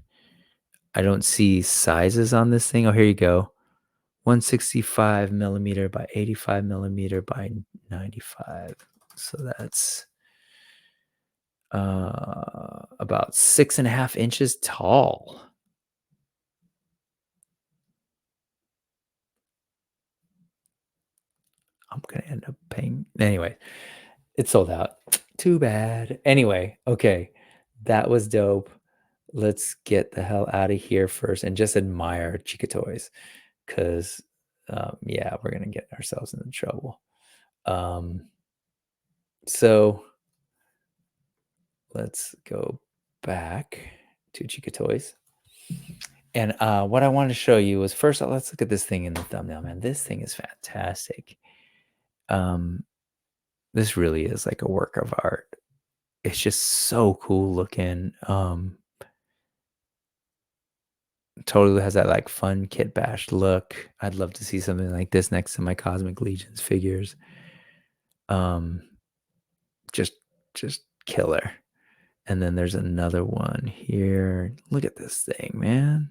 I don't see sizes on this thing. Oh, here you go. 165 millimeter by 85 millimeter by 95. So that's about 6.5 inches tall. I'm gonna end up paying anyway. It sold out. Too bad. Anyway, okay, that was dope. Let's get the hell out of here first and just admire Chica Toys, because yeah, we're gonna get ourselves into trouble. So let's go back to Chica Toys. And what I wanted to show you was first, let's look at this thing in the thumbnail, man. This thing is fantastic. This really is like a work of art. It's just so cool looking. Totally has that like fun kit bash look. I'd love to see something like this next to my Cosmic Legions figures. Um, just killer. And then there's another one here. Look at this thing, man.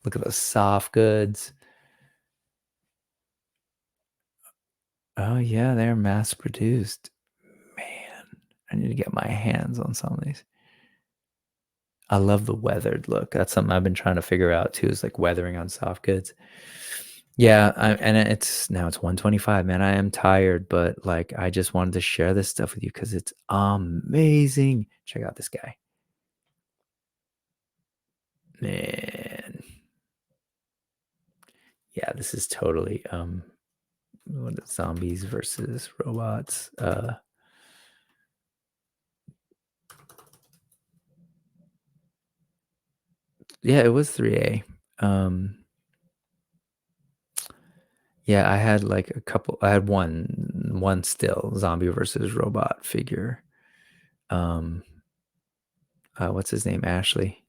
Look at those soft goods. Oh yeah, they're mass produced. Man, I need to get my hands on some of these. I love the weathered look. That's something I've been trying to figure out too, is like weathering on soft goods. Yeah, and it's 1:25, man. I am tired, but like I just wanted to share this stuff with you because it's amazing. Check out this guy. Man. Yeah, this is totally what is zombies versus robots. Yeah, it was 3A. Yeah, I had like a couple. I had one still zombie versus robot figure. What's his name? Ashley.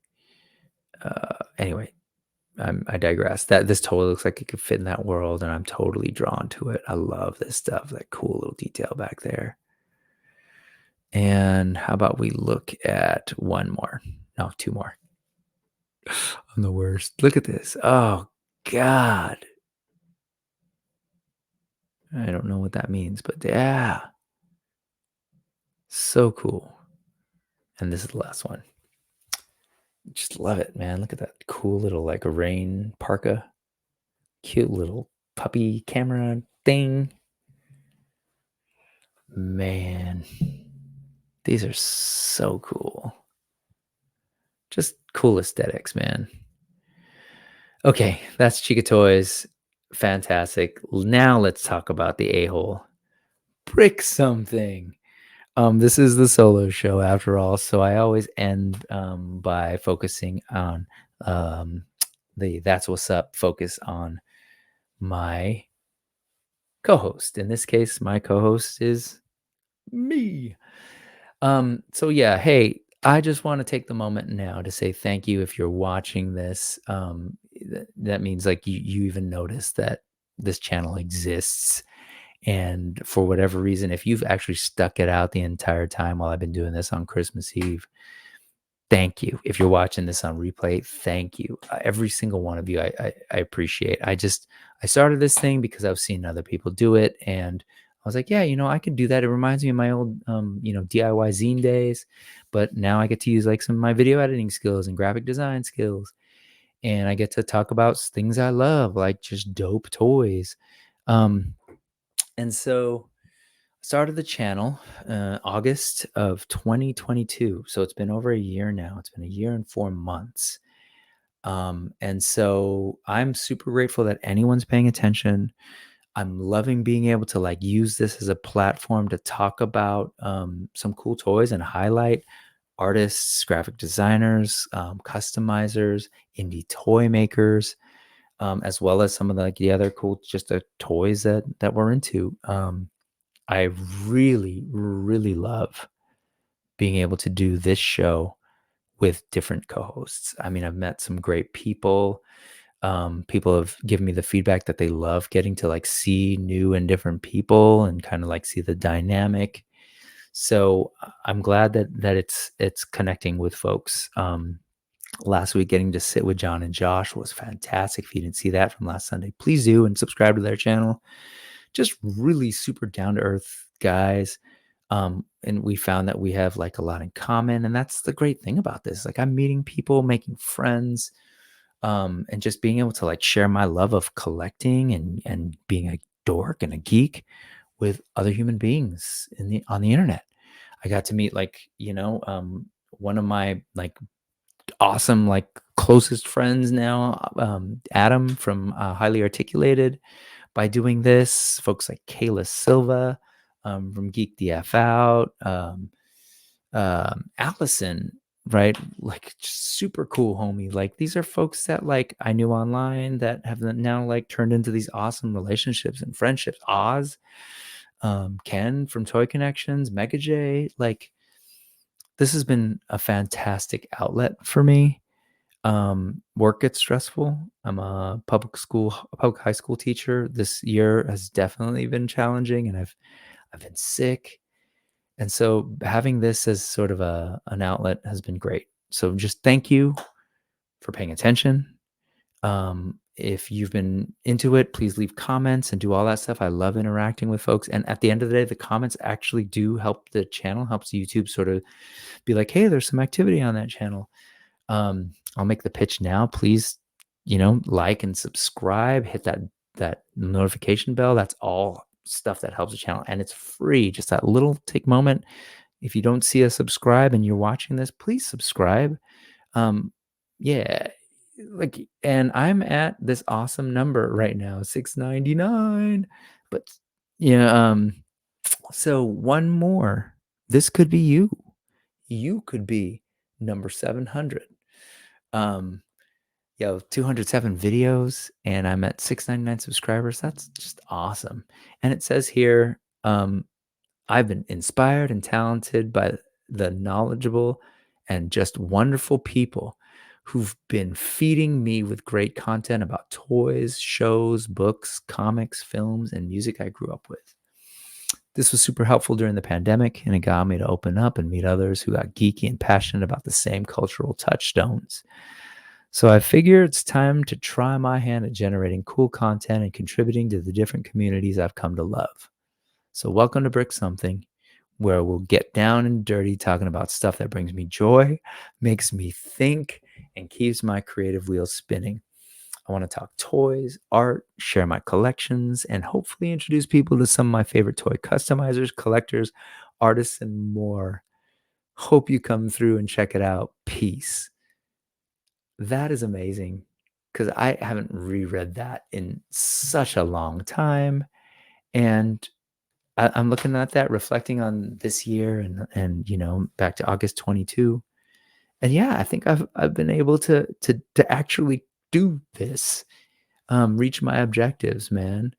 Anyway, I digress. This totally looks like it could fit in that world, and I'm totally drawn to it. I love this stuff. That cool little detail back there. And how about we look at one more? No, two more. I'm the worst. Look at this. Oh God. I don't know what that means, but yeah. So cool. And this is the last one. Just love it, man. Look at that cool little like rain parka. Cute little puppy camera thing. Man, these are so cool. Just cool aesthetics, man. Okay, that's Chica Toys. Fantastic. Now let's talk about the a-hole. Brick Something. This is the solo show after all, so I always end by focusing on the That's What's Up, focus on my co-host. In this case, my co-host is me. So yeah, hey, I just want to take the moment now to say thank you if you're watching this. That means like you even noticed that this channel exists. And for whatever reason, if you've actually stuck it out the entire time while I've been doing this on Christmas Eve, thank you. If you're watching this on replay, thank you. Every single one of you, I appreciate. I started this thing because I've seen other people do it, and I was like, yeah, I could do that. It reminds me of my old, DIY zine days, but now I get to use like some of my video editing skills and graphic design skills, and I get to talk about things I love, like just dope toys. And so I started the channel August of 2022. So it's been over a year now. It's been a year and 4 months. And so I'm super grateful that anyone's paying attention. I'm loving being able to like use this as a platform to talk about some cool toys and highlight artists, graphic designers, customizers, indie toy makers, as well as some of the other cool just toys that we're into. I really, really love being able to do this show with different co-hosts. I mean, I've met some great people. People have given me the feedback that they love getting to like see new and different people and kind of like see the dynamic. So I'm glad that it's connecting with folks. Last week, getting to sit with John and Josh was fantastic. If you didn't see that from last Sunday, please do and subscribe to their channel. Just really super down to earth guys. And we found that we have like a lot in common. And that's the great thing about this. Like I'm meeting people, making friends. And just being able to like share my love of collecting and being a dork and a geek with other human beings on the internet. I got to meet like, one of my like awesome, like closest friends now, Adam from Highly Articulated, by doing this. Folks like Kayla Silva from Geek DF Out, Allison, right? Like super cool homie. Like these are folks that like I knew online that have now like turned into these awesome relationships and friendships. Oz, Ken from Toy Connections, Mega J. Like this has been a fantastic outlet for me. Work gets stressful. I'm a public high school teacher. This year has definitely been challenging, and I've been sick. And so having this as sort of an outlet has been great. So just thank you for paying attention. If you've been into it, please leave comments and do all that stuff. I love interacting with folks. And at the end of the day, the comments actually do help the channel, helps YouTube sort of be like, hey, there's some activity on that channel. I'll make the pitch now. Please, like and subscribe, hit that notification bell. That's all stuff that helps the channel, and it's free. Just that little take moment. If you don't see a subscribe and you're watching this, please subscribe. Yeah, like, and I'm at this awesome number right now, 699. But yeah, so one more. This could be you. You could be number 700. 207 videos, and I'm at 699 subscribers. That's just awesome. And it says here, I've been inspired and talented by the knowledgeable and just wonderful people who've been feeding me with great content about toys, shows, books, comics, films, and music I grew up with. This was super helpful during the pandemic, and it got me to open up and meet others who got geeky and passionate about the same cultural touchstones. So I figure it's time to try my hand at generating cool content and contributing to the different communities I've come to love. So welcome to Brick Something, where we'll get down and dirty talking about stuff that brings me joy, makes me think, and keeps my creative wheels spinning. I want to talk toys, art, share my collections, and hopefully introduce people to some of my favorite toy customizers, collectors, artists, and more. Hope you come through and check it out. Peace. That is amazing because I haven't reread that in such a long time. And I'm looking at that, reflecting on this year and back to August 22. And yeah, I think I've been able to actually do this, reach my objectives, man.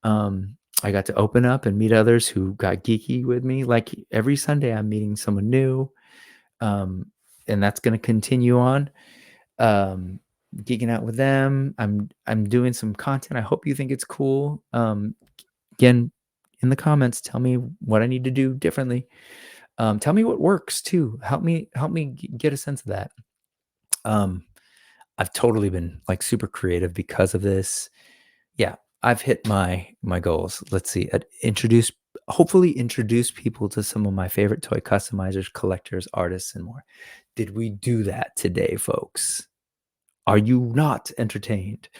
I got to open up and meet others who got geeky with me. Like every Sunday, I'm meeting someone new, and that's going to continue on. Geeking out with them. I'm doing some content. I hope you think it's cool. Again, in the comments, tell me what I need to do differently. Tell me what works too. Help me get a sense of that. I've totally been like super creative because of this. Yeah, I've hit my goals. Let's see. Hopefully introduce people to some of my favorite toy customizers, collectors, artists, and more. Did we do that today, folks? Are you not entertained?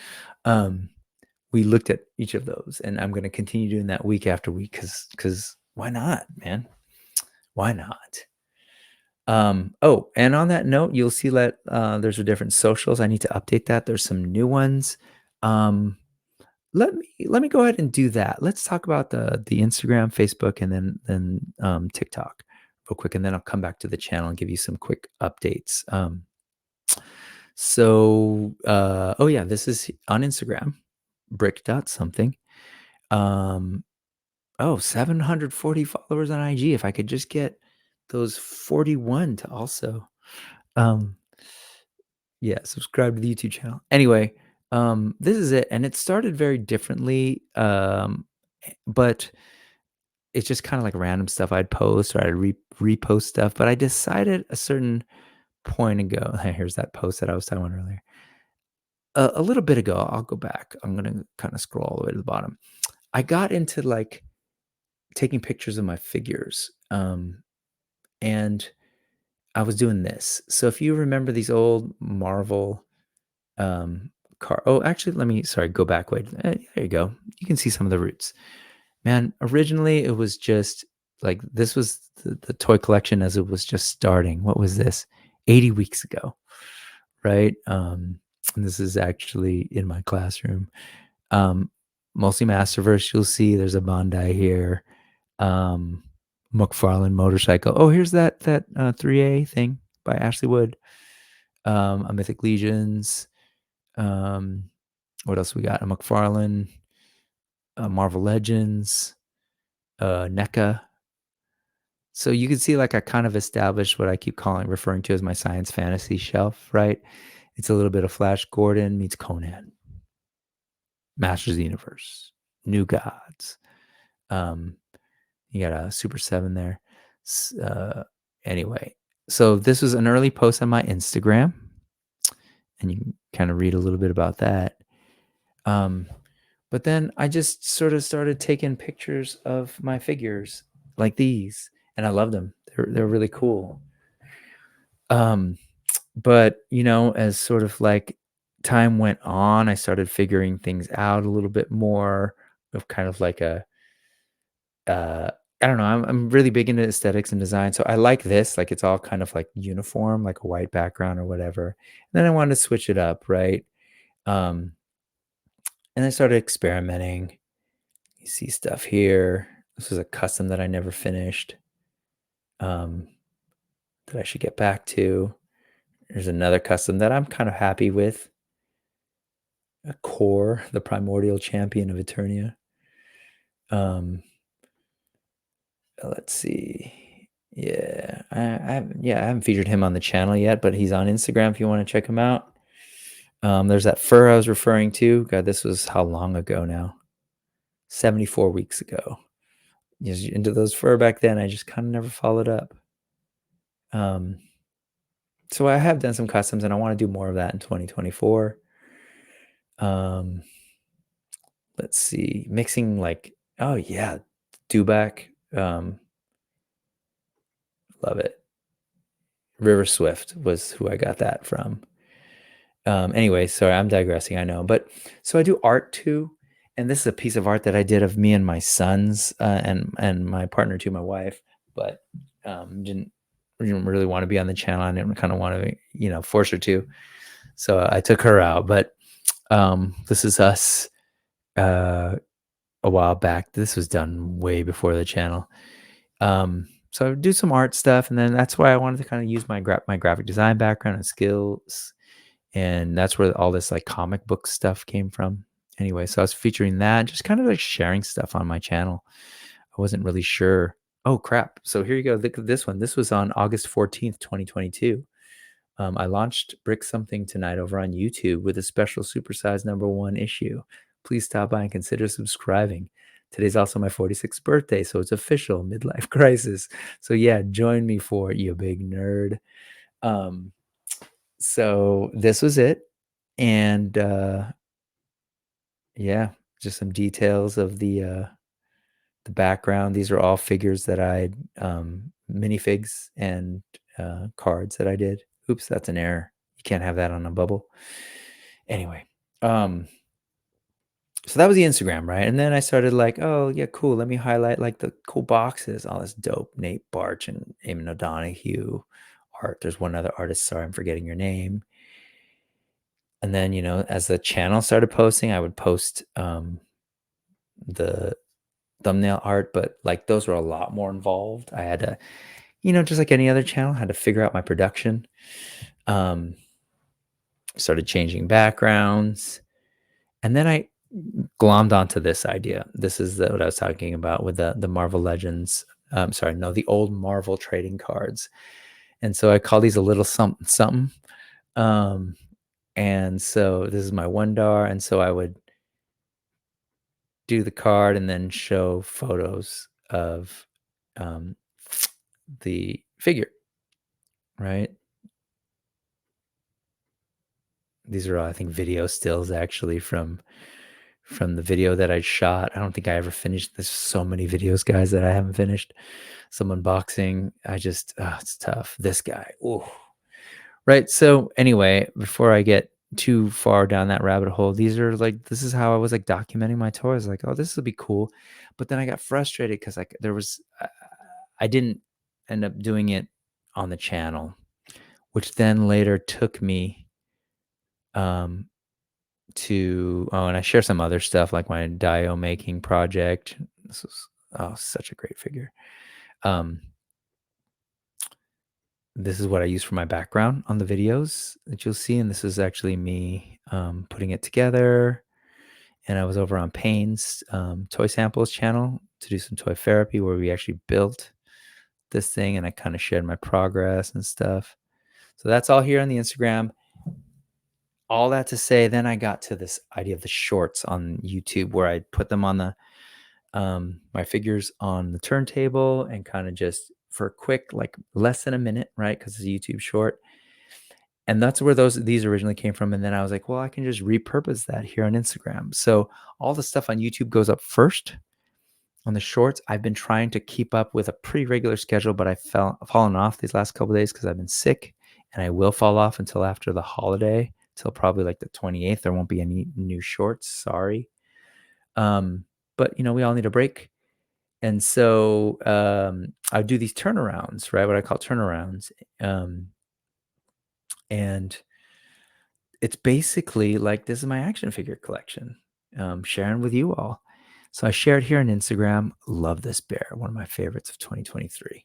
We looked at each of those, and I'm going to continue doing that week after week because why not, man? Why not? Oh, and on that note, you'll see that there's a different socials. I need to update that. There's some new ones. Let me go ahead and do that. Let's talk about the Instagram, Facebook, and then TikTok real quick, and then I'll come back to the channel and give you some quick updates. Oh yeah, this is on Instagram, brick.something. 740 followers on IG. If I could just get those 41 to also, subscribe to the YouTube channel. Anyway, this is it. And it started very differently. But it's just kind of like random stuff I'd post, or I'd repost stuff. But I decided a certain point ago, here's that post that I was talking about earlier. A little bit ago, I'll go back. I'm going to kind of scroll all the way to the bottom. I got into like taking pictures of my figures. And I was doing this. So if you remember these old Marvel car. Oh, actually, go back. Wait, there you go. You can see some of the roots. Man, originally it was just like this was the toy collection as it was just starting. What was this? 80 weeks ago, right? And this is actually in my classroom. Um, Mostly Masterverse. You'll see there's a Bandai here. McFarlane motorcycle. Oh, here's that 3A thing by Ashley Wood. A Mythic Legions. What else we got? A McFarlane, Marvel Legends, NECA. So you can see like I kind of established what I keep referring to as my science fantasy shelf, right? It's a little bit of Flash Gordon meets Conan, Masters of the Universe, New Gods. You got a Super 7 there. Anyway, so this was an early post on my Instagram, and you can kind of read a little bit about that. But then I just sort of started taking pictures of my figures like these, and I loved them. They're really cool. But as sort of like time went on, I started figuring things out a little bit more of kind of like I don't know. I'm really big into aesthetics and design, so I like this. Like it's all kind of like uniform, like a white background or whatever. And then I wanted to switch it up, right? And I started experimenting. You see stuff here. This was a custom that I never finished. That I should get back to. There's another custom that I'm kind of happy with. A core, the primordial champion of Eternia. Let's see. Yeah, I haven't featured him on the channel yet, but he's on Instagram if you want to check him out. There's that fur I was referring to. God, this was how long ago now? 74 weeks ago. Just into those fur back then. I just kind of never followed up. So I have done some customs, and I want to do more of that in 2024. Let's see, mixing like, oh yeah, Dubak. Love it. River Swift was who I got that from. Anyway, sorry, I'm digressing, I know. But so I do art too. And this is a piece of art that I did of me and my sons and my partner too, my wife, but didn't really want to be on the channel. I didn't kind of want to, force her to. So I took her out. But this is us a while back. This was done way before the channel. So I do some art stuff, and then that's why I wanted to kind of use my graphic design background and skills. And that's where all this like comic book stuff came from. Anyway, so I was featuring that, just kind of like sharing stuff on my channel. I wasn't really sure. Oh, crap. So here you go. Look at this one. This was on August 14th, 2022. I launched Brick Something tonight over on YouTube with a special supersized #1 issue. Please stop by and consider subscribing. Today's also my 46th birthday, so it's official midlife crisis. So yeah, join me for it, you big nerd. So this was it. And yeah, just some details of the background. These are all figures that I minifigs and cards that I did. Oops, that's an error. You can't have that on a bubble. Anyway, so that was the Instagram, right? And then I started like, oh yeah, cool. Let me highlight like the cool boxes, all this dope Nate Barch and Eamon O'Donoghue art. There's one other artist. Sorry, I'm forgetting your name. And then, as the channel started posting, I would post the thumbnail art, but like those were a lot more involved. I had to, just like any other channel, I had to figure out my production. Started changing backgrounds, and then I glommed onto this idea. This is what I was talking about with the Marvel Legends. The old Marvel trading cards. And so I call these a little something something. And so this is my Wondar, and so I would do the card and then show photos of the figure, right? These are all, I think, video stills actually from the video that I shot. I don't think I ever finished. There's so many videos, guys, that I haven't finished. Some unboxing. It's tough. This guy. Ooh. Right. So anyway, before I get too far down that rabbit hole. These are like, this is how I was like documenting my toys. Like, oh, this will be cool. But then I got frustrated because like there was, I didn't end up doing it on the channel, which then later took me to, oh, and I share some other stuff like my dio making project. This is, oh, such a great figure. This is what I use for my background on the videos that you'll see. And this is actually me putting it together. And I was over on Payne's Toy Samples channel to do some toy therapy where we actually built this thing and I kind of shared my progress and stuff. So that's all here on the Instagram. All that to say, then I got to this idea of the shorts on YouTube where I put them on the my figures on the turntable and kind of just for a quick, like less than a minute, right? Because it's a YouTube short. And that's where these originally came from. And then I was like, well, I can just repurpose that here on Instagram. So all the stuff on YouTube goes up first. On the shorts, I've been trying to keep up with a pretty regular schedule, but I've fallen off these last couple of days because I've been sick, and I will fall off until after the holiday, till probably like the 28th. There won't be any new shorts. Sorry. But we all need a break. And so I do these turnarounds, right? What I call turnarounds. And it's basically like, this is my action figure collection, sharing with you all. So I shared here on Instagram. Love this bear, one of my favorites of 2023.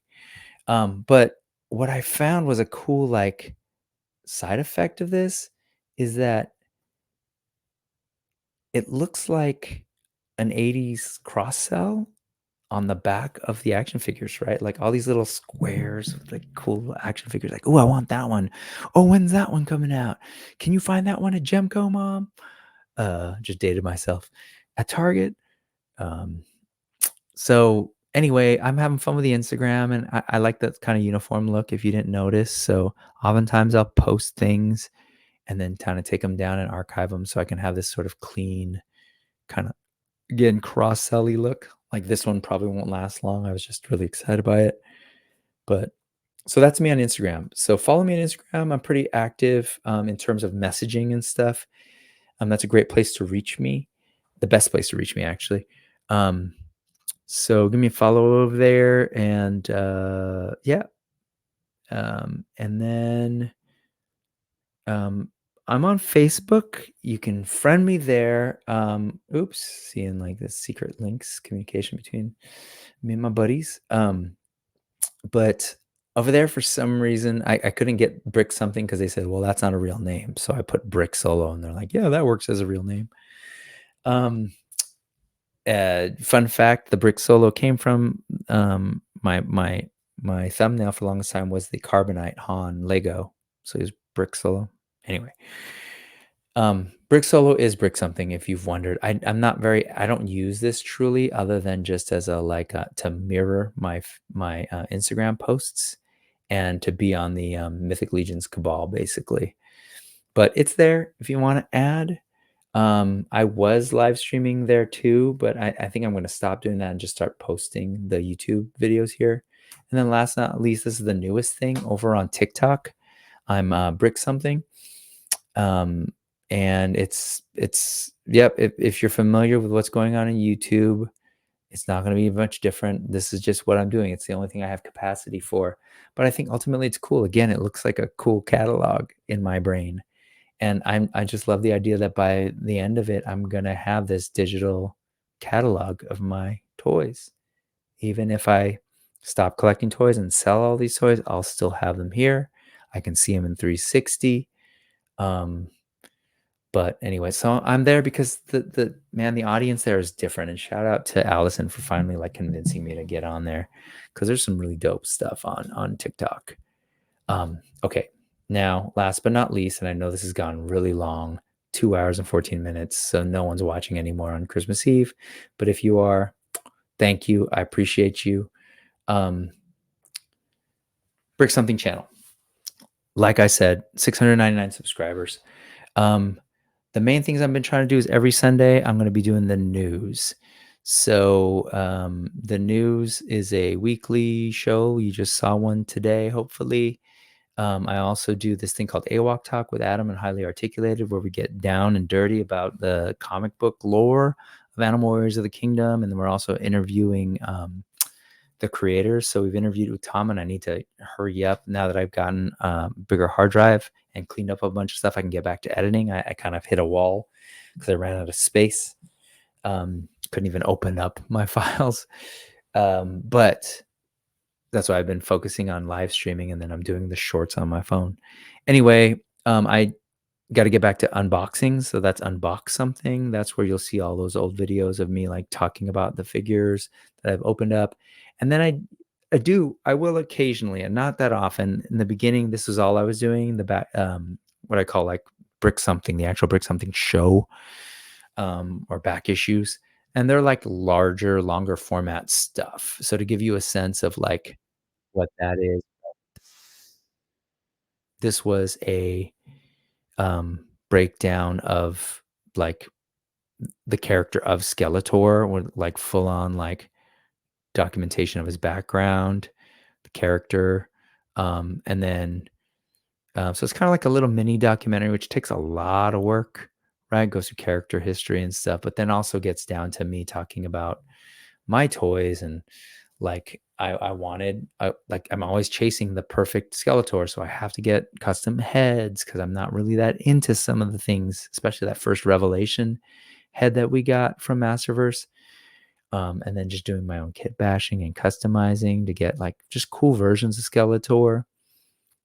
But what I found was a cool like side effect of this is that it looks like an 80s cross cell on the back of the action figures, right? Like all these little squares with like cool action figures. Like, oh, I want that one. Oh, when's that one coming out? Can you find that one at Gemco, Mom? Just dated myself at Target. So anyway, I'm having fun with the Instagram, and I like that kind of uniform look if you didn't notice. So oftentimes I'll post things and then kind of take them down and archive them so I can have this sort of clean kind of, again, cross-selly look. Like this one probably won't last long. I was just really excited by it. But so that's me on Instagram. So follow me on Instagram. I'm pretty active in terms of messaging and stuff. That's a great place to reach me. The best place to reach me, actually. So give me a follow over there. And yeah. And then I'm on Facebook. You can friend me there. Oops, seeing like the secret links, communication between me and my buddies. But over there, for some reason, I couldn't get Brick Something because they said, well, that's not a real name. So I put Brick Solo, and they're like, yeah, that works as a real name. Fun fact: the Brick Solo came from my thumbnail for the longest time was the Carbonite Han Lego. So he's Brick Solo. Anyway, Brick Solo is Brick Something. If you've wondered, I don't use this truly other than just as a to mirror my Instagram posts and to be on the Mythic Legions Cabal basically. But it's there if you want to add. I was live streaming there too, but I think I'm going to stop doing that and just start posting the YouTube videos here. And then last but not least, this is the newest thing over on TikTok. I'm Brick Something. And it's yep, if you're familiar with what's going on in YouTube, it's not going to be much different. This is just what I'm doing. It's the only thing I have capacity for. But I think ultimately it's cool. Again, it looks like a cool catalog in my brain. And I just love the idea that by the end of it, I'm going to have this digital catalog of my toys. Even if I stop collecting toys and sell all these toys, I'll still have them here. I can see them in 360. But anyway, so I'm there because the audience there is different. And shout out to Allison for finally like convincing me to get on there because there's some really dope stuff on TikTok. Okay. Now, last but not least, and I know this has gone really long, 2 hours and 14 minutes, so no one's watching anymore on Christmas Eve. But if you are, thank you. I appreciate you. Brick Something channel. Like I said, 699 subscribers. The main things I've been trying to do is every Sunday, I'm going to be doing the news. So the news is a weekly show. You just saw one today, hopefully. I also do this thing called AWOC Talk with Adam and Highly Articulated, where we get down and dirty about the comic book lore of Animal Warriors of the Kingdom. And then we're also interviewing the creators. So we've interviewed with Tom, and I need to hurry up now that I've gotten a bigger hard drive and cleaned up a bunch of stuff. I can get back to editing. I kind of hit a wall because I ran out of space. Couldn't even open up my files. But that's why I've been focusing on live streaming, and then I'm doing the shorts on my phone. Anyway, I got to get back to unboxing. So that's Unbox Something. That's where you'll see all those old videos of me like talking about the figures that I've opened up. And then I will occasionally, and not that often. In the beginning, this was all I was doing. The back, what I call like Brick Something, the actual Brick Something show, or back issues. And they're like larger, longer format stuff. So to give you a sense of like what that is, this was a breakdown of like the character of Skeletor, with like full on like documentation of his background, the character, and then so it's kind of like a little mini documentary, which takes a lot of work, right? Goes through character history and stuff, but then also gets down to me talking about my toys. And like I wanted, like I'm always chasing the perfect Skeletor, so I have to get custom heads because I'm not really that into some of the things, especially that first Revelation head that we got from Masterverse. And then just doing my own kit bashing and customizing to get like just cool versions of Skeletor.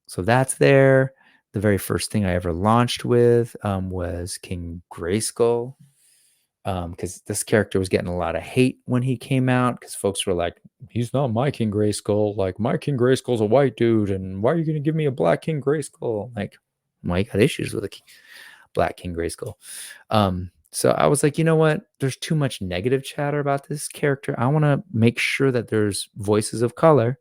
So that's there. The very first thing I ever launched with was King Grayskull, because this character was getting a lot of hate when he came out, because folks were like, he's not my King Grayskull. Like, my King Grayskull's a white dude, and why are you going to give me a black King Grayskull? Like, well, you got issues with a black King Grayskull. So I was like, you know what? There's too much negative chatter about this character. I want to make sure that there's voices of color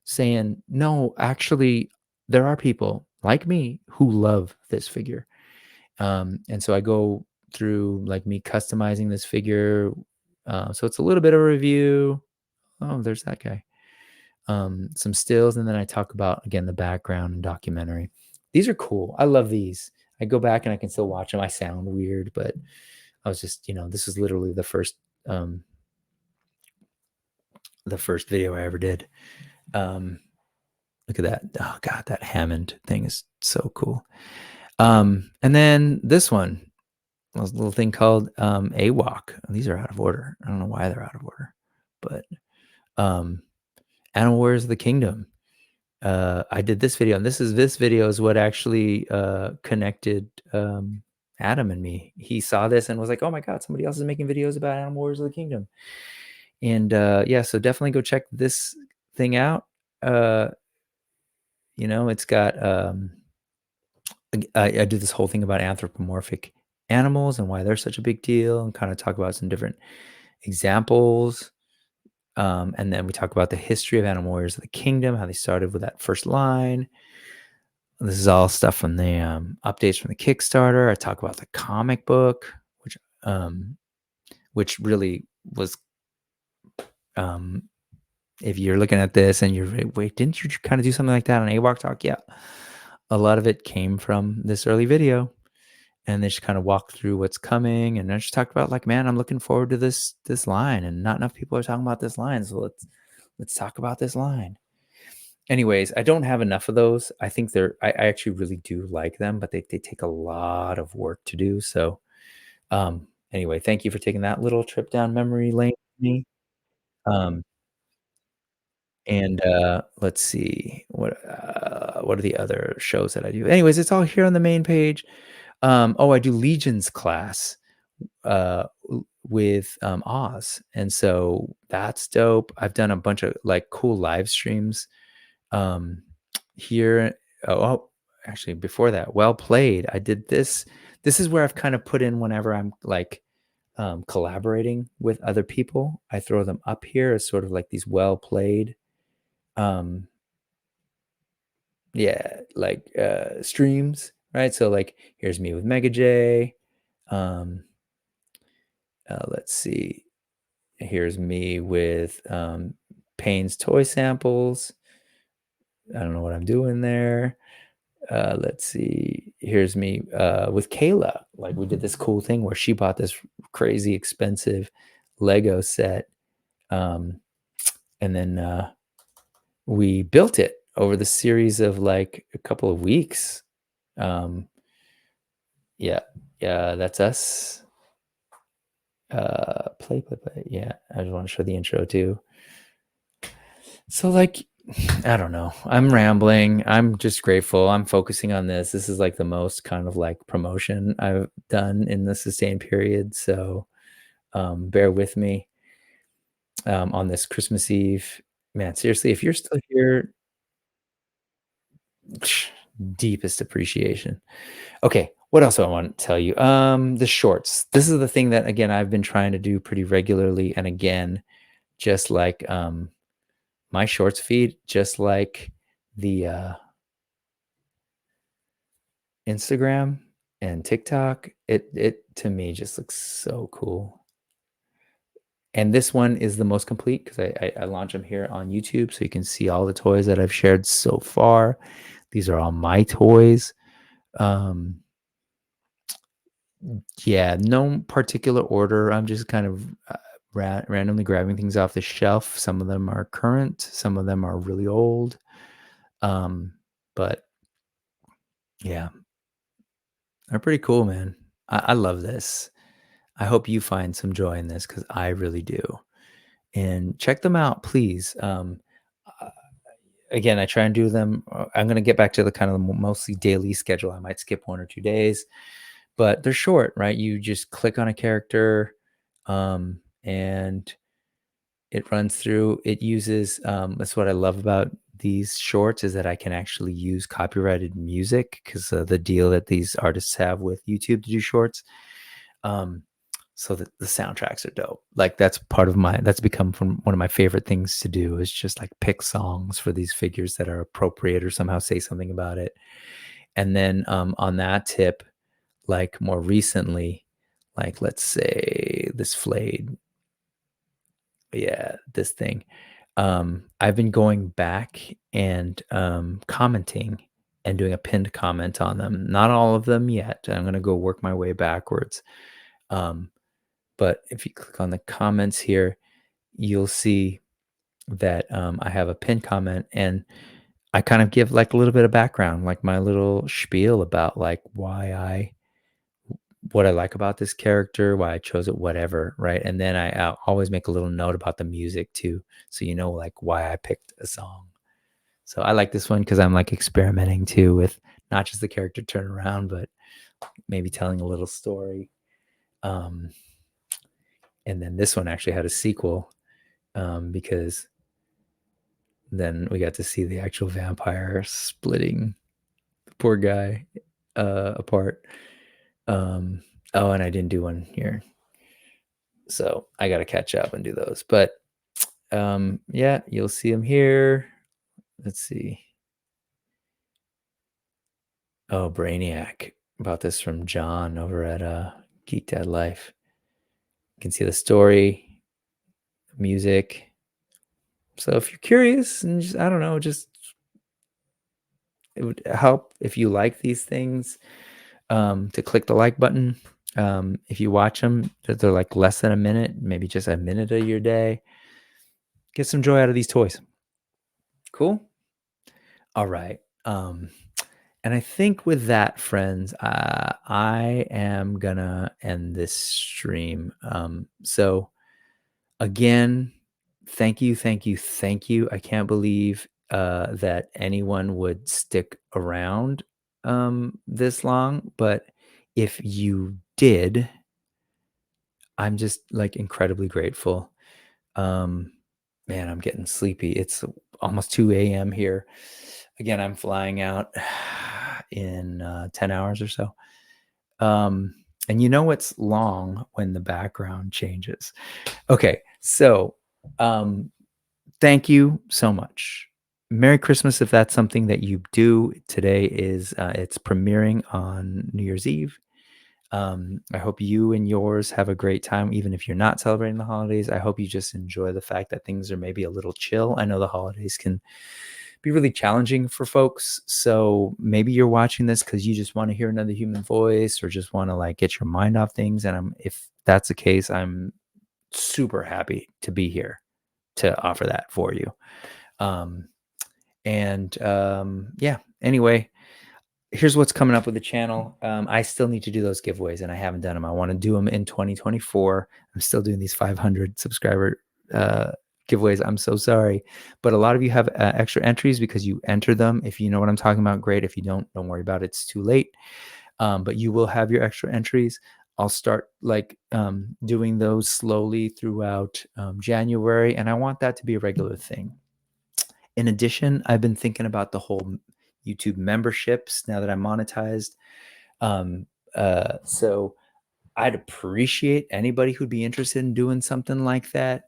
saying, no, actually, there are people like me who love this figure. And so I go through like me customizing this figure. So it's a little bit of a review. Oh, there's that guy. Some stills, and then I talk about again the background and documentary. These are cool. I love these. I go back and I can still watch them. I sound weird, but I was just, this is literally the first video I ever did. Look at that. Oh God, that Hammond thing is so cool. And then this one, a little thing called AWOC. These are out of order. I don't know why they're out of order, but Animal Warriors of the Kingdom. I did this video, and this video is what actually connected Adam and me. He saw this and was like, "Oh my God, somebody else is making videos about Animal Warriors of the Kingdom." And yeah, so definitely go check this thing out. It's got I do this whole thing about anthropomorphic animals and why they're such a big deal, and kind of talk about some different examples. And then we talk about the history of Animal Warriors of the Kingdom, how they started with that first line. This is all stuff from the updates from the Kickstarter. I talk about the comic book, which really was, if you're looking at this and you're, wait, didn't you kind of do something like that on AWOC Talk? Yeah. A lot of it came from this early video. And they just kind of walked through what's coming, and I just talked about like, man, I'm looking forward to this line, and not enough people are talking about this line, so let's talk about this line. Anyways, I don't have enough of those. I think I actually really do like them, but they take a lot of work to do. So anyway, thank you for taking that little trip down memory lane with me. And let's see what are the other shows that I do. Anyways, it's all here on the main page. I do Legion's class with Oz, and so that's dope. I've done a bunch of like cool live streams here. Actually, before that, well played. I did this. This is where I've kind of put in whenever I'm like collaborating with other people. I throw them up here as sort of like these well played like streams, right? So like here's me with Mega J. Let's see, here's me with Payne's toy samples. I don't know what I'm doing there. Let's see. Here's me with Kayla. Like we did this cool thing where she bought this crazy expensive Lego set. Um, and then we built it over the series of like a couple of weeks. Um, yeah, yeah, that's us. Play. Yeah, I just want to show the intro too. So like, I don't know. I'm rambling. I'm just grateful. I'm focusing on this. This is like the most kind of like promotion I've done in the sustained period. So bear with me on this Christmas Eve. Man, seriously, if you're still here, deepest appreciation. Okay, what else do I want to tell you? The shorts. This is the thing that again I've been trying to do pretty regularly, and again, just like my shorts feed, just like the Instagram and TikTok, it to me just looks so cool. And this one is the most complete because I launch them here on YouTube, so you can see all the toys that I've shared so far. These are all my toys. Um, yeah, no particular order. I'm just kind of randomly grabbing things off the shelf. Some of them are current, some of them are really old. But yeah, they're pretty cool, man. I love this. I hope you find some joy in this because I really do. And check them out, please. Uh, Again, I try and do them. I'm going to get back to the kind of mostly daily schedule. I might skip 1 or 2 days, but they're short, right? You just click on a character and it runs through. It uses, that's what I love about these shorts is that I can actually use copyrighted music because the deal that these artists have with YouTube to do shorts. So that the soundtracks are dope. Like that's part of that's become from one of my favorite things to do is just like pick songs for these figures that are appropriate or somehow say something about it. And then on that tip, like more recently, like let's say this flayed, yeah, this thing. I've been going back and commenting and doing a pinned comment on them. Not all of them yet. I'm gonna go work my way backwards. But if you click on the comments here, you'll see that I have a pinned comment and I kind of give like a little bit of background, like my little spiel about like what I like about this character, why I chose it, whatever, right? And then I always make a little note about the music too, so you know like why I picked a song. So I like this one because I'm like experimenting too with not just the character turnaround, but maybe telling a little story. And then this one actually had a sequel because then we got to see the actual vampire splitting the poor guy apart. Oh, and I didn't do one here. So I got to catch up and do those. But yeah, you'll see them here. Let's see. Oh, Brainiac. About this from John over at Geek Dad Life. You can see the story, music. So if you're curious and just, I don't know, just it would help if you like these things to click the like button. If you watch them, they're like less than a minute, maybe just a minute of your day. Get some joy out of these toys. Cool. All right. And I think with that, friends, I am gonna end this stream. So again, thank you, thank you, thank you. I can't believe that anyone would stick around this long, but if you did, I'm just like incredibly grateful. Um, Man, I'm getting sleepy. It's almost 2 a.m. here. Again, I'm flying out in 10 hours or so. And you know what's long when the background changes. Okay, so thank you so much. Merry Christmas if that's something that you do. Today is it's premiering on New Year's Eve. I hope you and yours have a great time, even if you're not celebrating the holidays. I hope you just enjoy the fact that things are maybe a little chill. I know the holidays can be really challenging for folks. So maybe you're watching this because you just want to hear another human voice or just want to like get your mind off things. And if that's the case, I'm super happy to be here to offer that for you. Yeah, anyway, here's what's coming up with the channel. I still need to do those giveaways and I haven't done them. I want to do them in 2024. I'm still doing these 500 subscriber giveaways. I'm so sorry, but a lot of you have extra entries because you enter them. If you know what I'm talking about, great. If you don't worry about it. It's too late. But you will have your extra entries. I'll start like doing those slowly throughout January, and I want that to be a regular thing. In addition, I've been thinking about the whole YouTube memberships now that I'm monetized. So I'd appreciate anybody who'd be interested in doing something like that.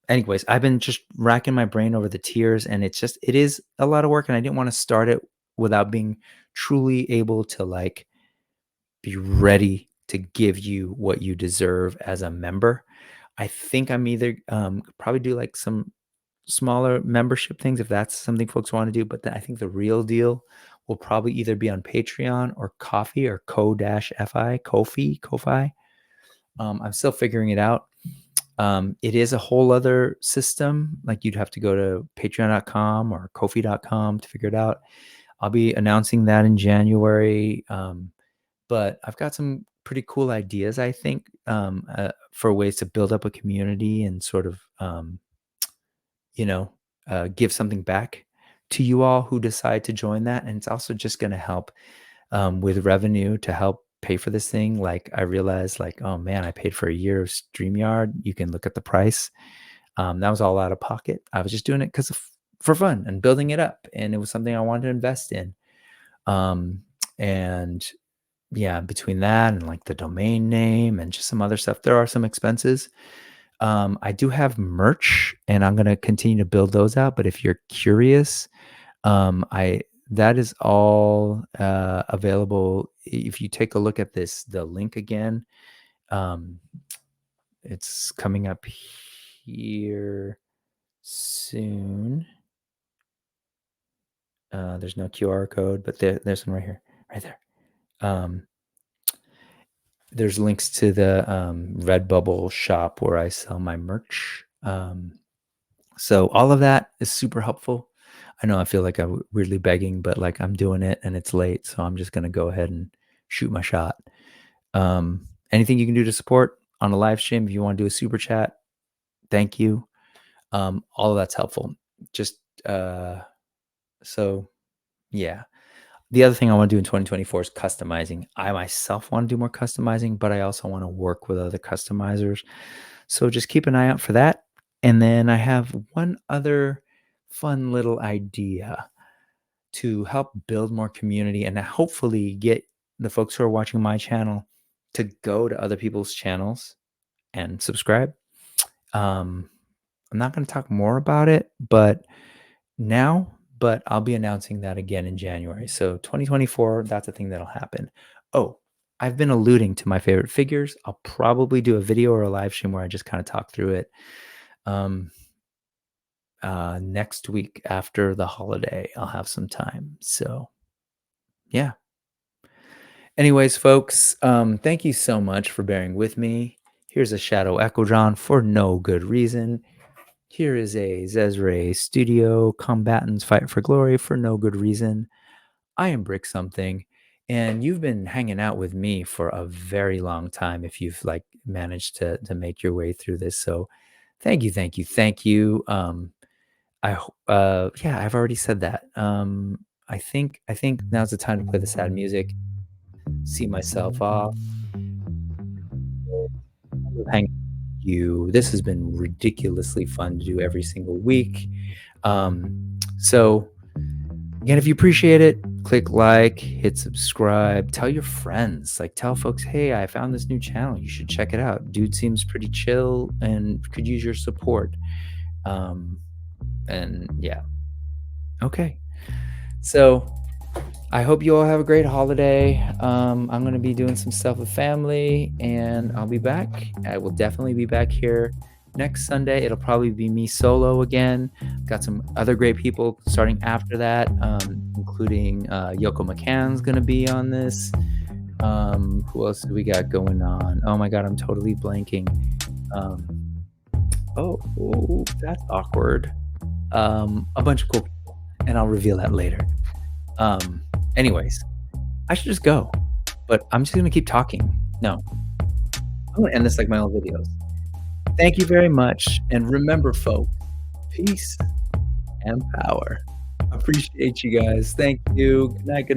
Anyways, I've been just racking my brain over the tiers, and it is a lot of work, and I didn't want to start it without being truly able to like be ready to give you what you deserve as a member. I think I'm either probably do like some smaller membership things if that's something folks want to do, but I think the real deal will probably either be on Patreon or Ko-fi or Ko-fi. I'm still figuring it out. It is a whole other system. Like you'd have to go to patreon.com or ko-fi.com to figure it out. I'll be announcing that in January. But I've got some pretty cool ideas, I think, for ways to build up a community and sort of, give something back to you all who decide to join that. And it's also just going to help with revenue to help pay for this thing. Like I realized like, oh man, I paid for a year of StreamYard. You can look at the price. That was all out of pocket. I was just doing it for fun and building it up. And it was something I wanted to invest in. And yeah, between that and like the domain name and just some other stuff, there are some expenses. I do have merch and I'm going to continue to build those out. But if you're curious, that is all available. If you take a look at the link again, it's coming up here soon. There's no QR code, but there's one right there. There's links to the Redbubble shop where I sell my merch. So all of that is super helpful. I know I feel like I'm weirdly begging, but like I'm doing it and it's late. So I'm just going to go ahead and shoot my shot. Anything you can do to support on a live stream, if you want to do a super chat, thank you. All of that's helpful. Just so yeah. The other thing I want to do in 2024 is customizing. I myself want to do more customizing, but I also want to work with other customizers. So just keep an eye out for that. And then I have one other fun little idea to help build more community and hopefully get the folks who are watching my channel to go to other people's channels and subscribe. I'm not going to talk more about it, but I'll be announcing that again in January. So 2024, that's a thing that'll happen. Oh, I've been alluding to my favorite figures. I'll probably do a video or a live stream where I just kind of talk through it next week after the holiday. I'll have some time. So yeah. Anyways, folks, thank you so much for bearing with me. Here's a Shadow Ecodron for no good reason. Here is a Zezre Studio Combatants Fight for Glory for no good reason. I am Brick Something, and you've been hanging out with me for a very long time if you've like managed to make your way through this. So thank you. I've already said that. I think now's the time to play the sad music. See myself off. Hang you. This has been ridiculously fun to do every single week. So again, if you appreciate it, click like, hit subscribe, tell your friends, like tell folks, hey, I found this new channel. You should check it out. Dude seems pretty chill and could use your support. And yeah. Okay. So I hope you all have a great holiday. I'm going to be doing some stuff with family and I'll be back. I will definitely be back here next Sunday, it'll probably be me solo again. Got some other great people starting after that, including Yoko McCann's going to be on this. Who else do we got going on? Oh my God, I'm totally blanking. Oh, that's awkward. A bunch of cool people, and I'll reveal that later. Anyways, I should just go, but I'm just going to keep talking. No, I'm going to end this like my old videos. Thank you very much. And remember, folks, peace and power. Appreciate you guys. Thank you. Good night. Good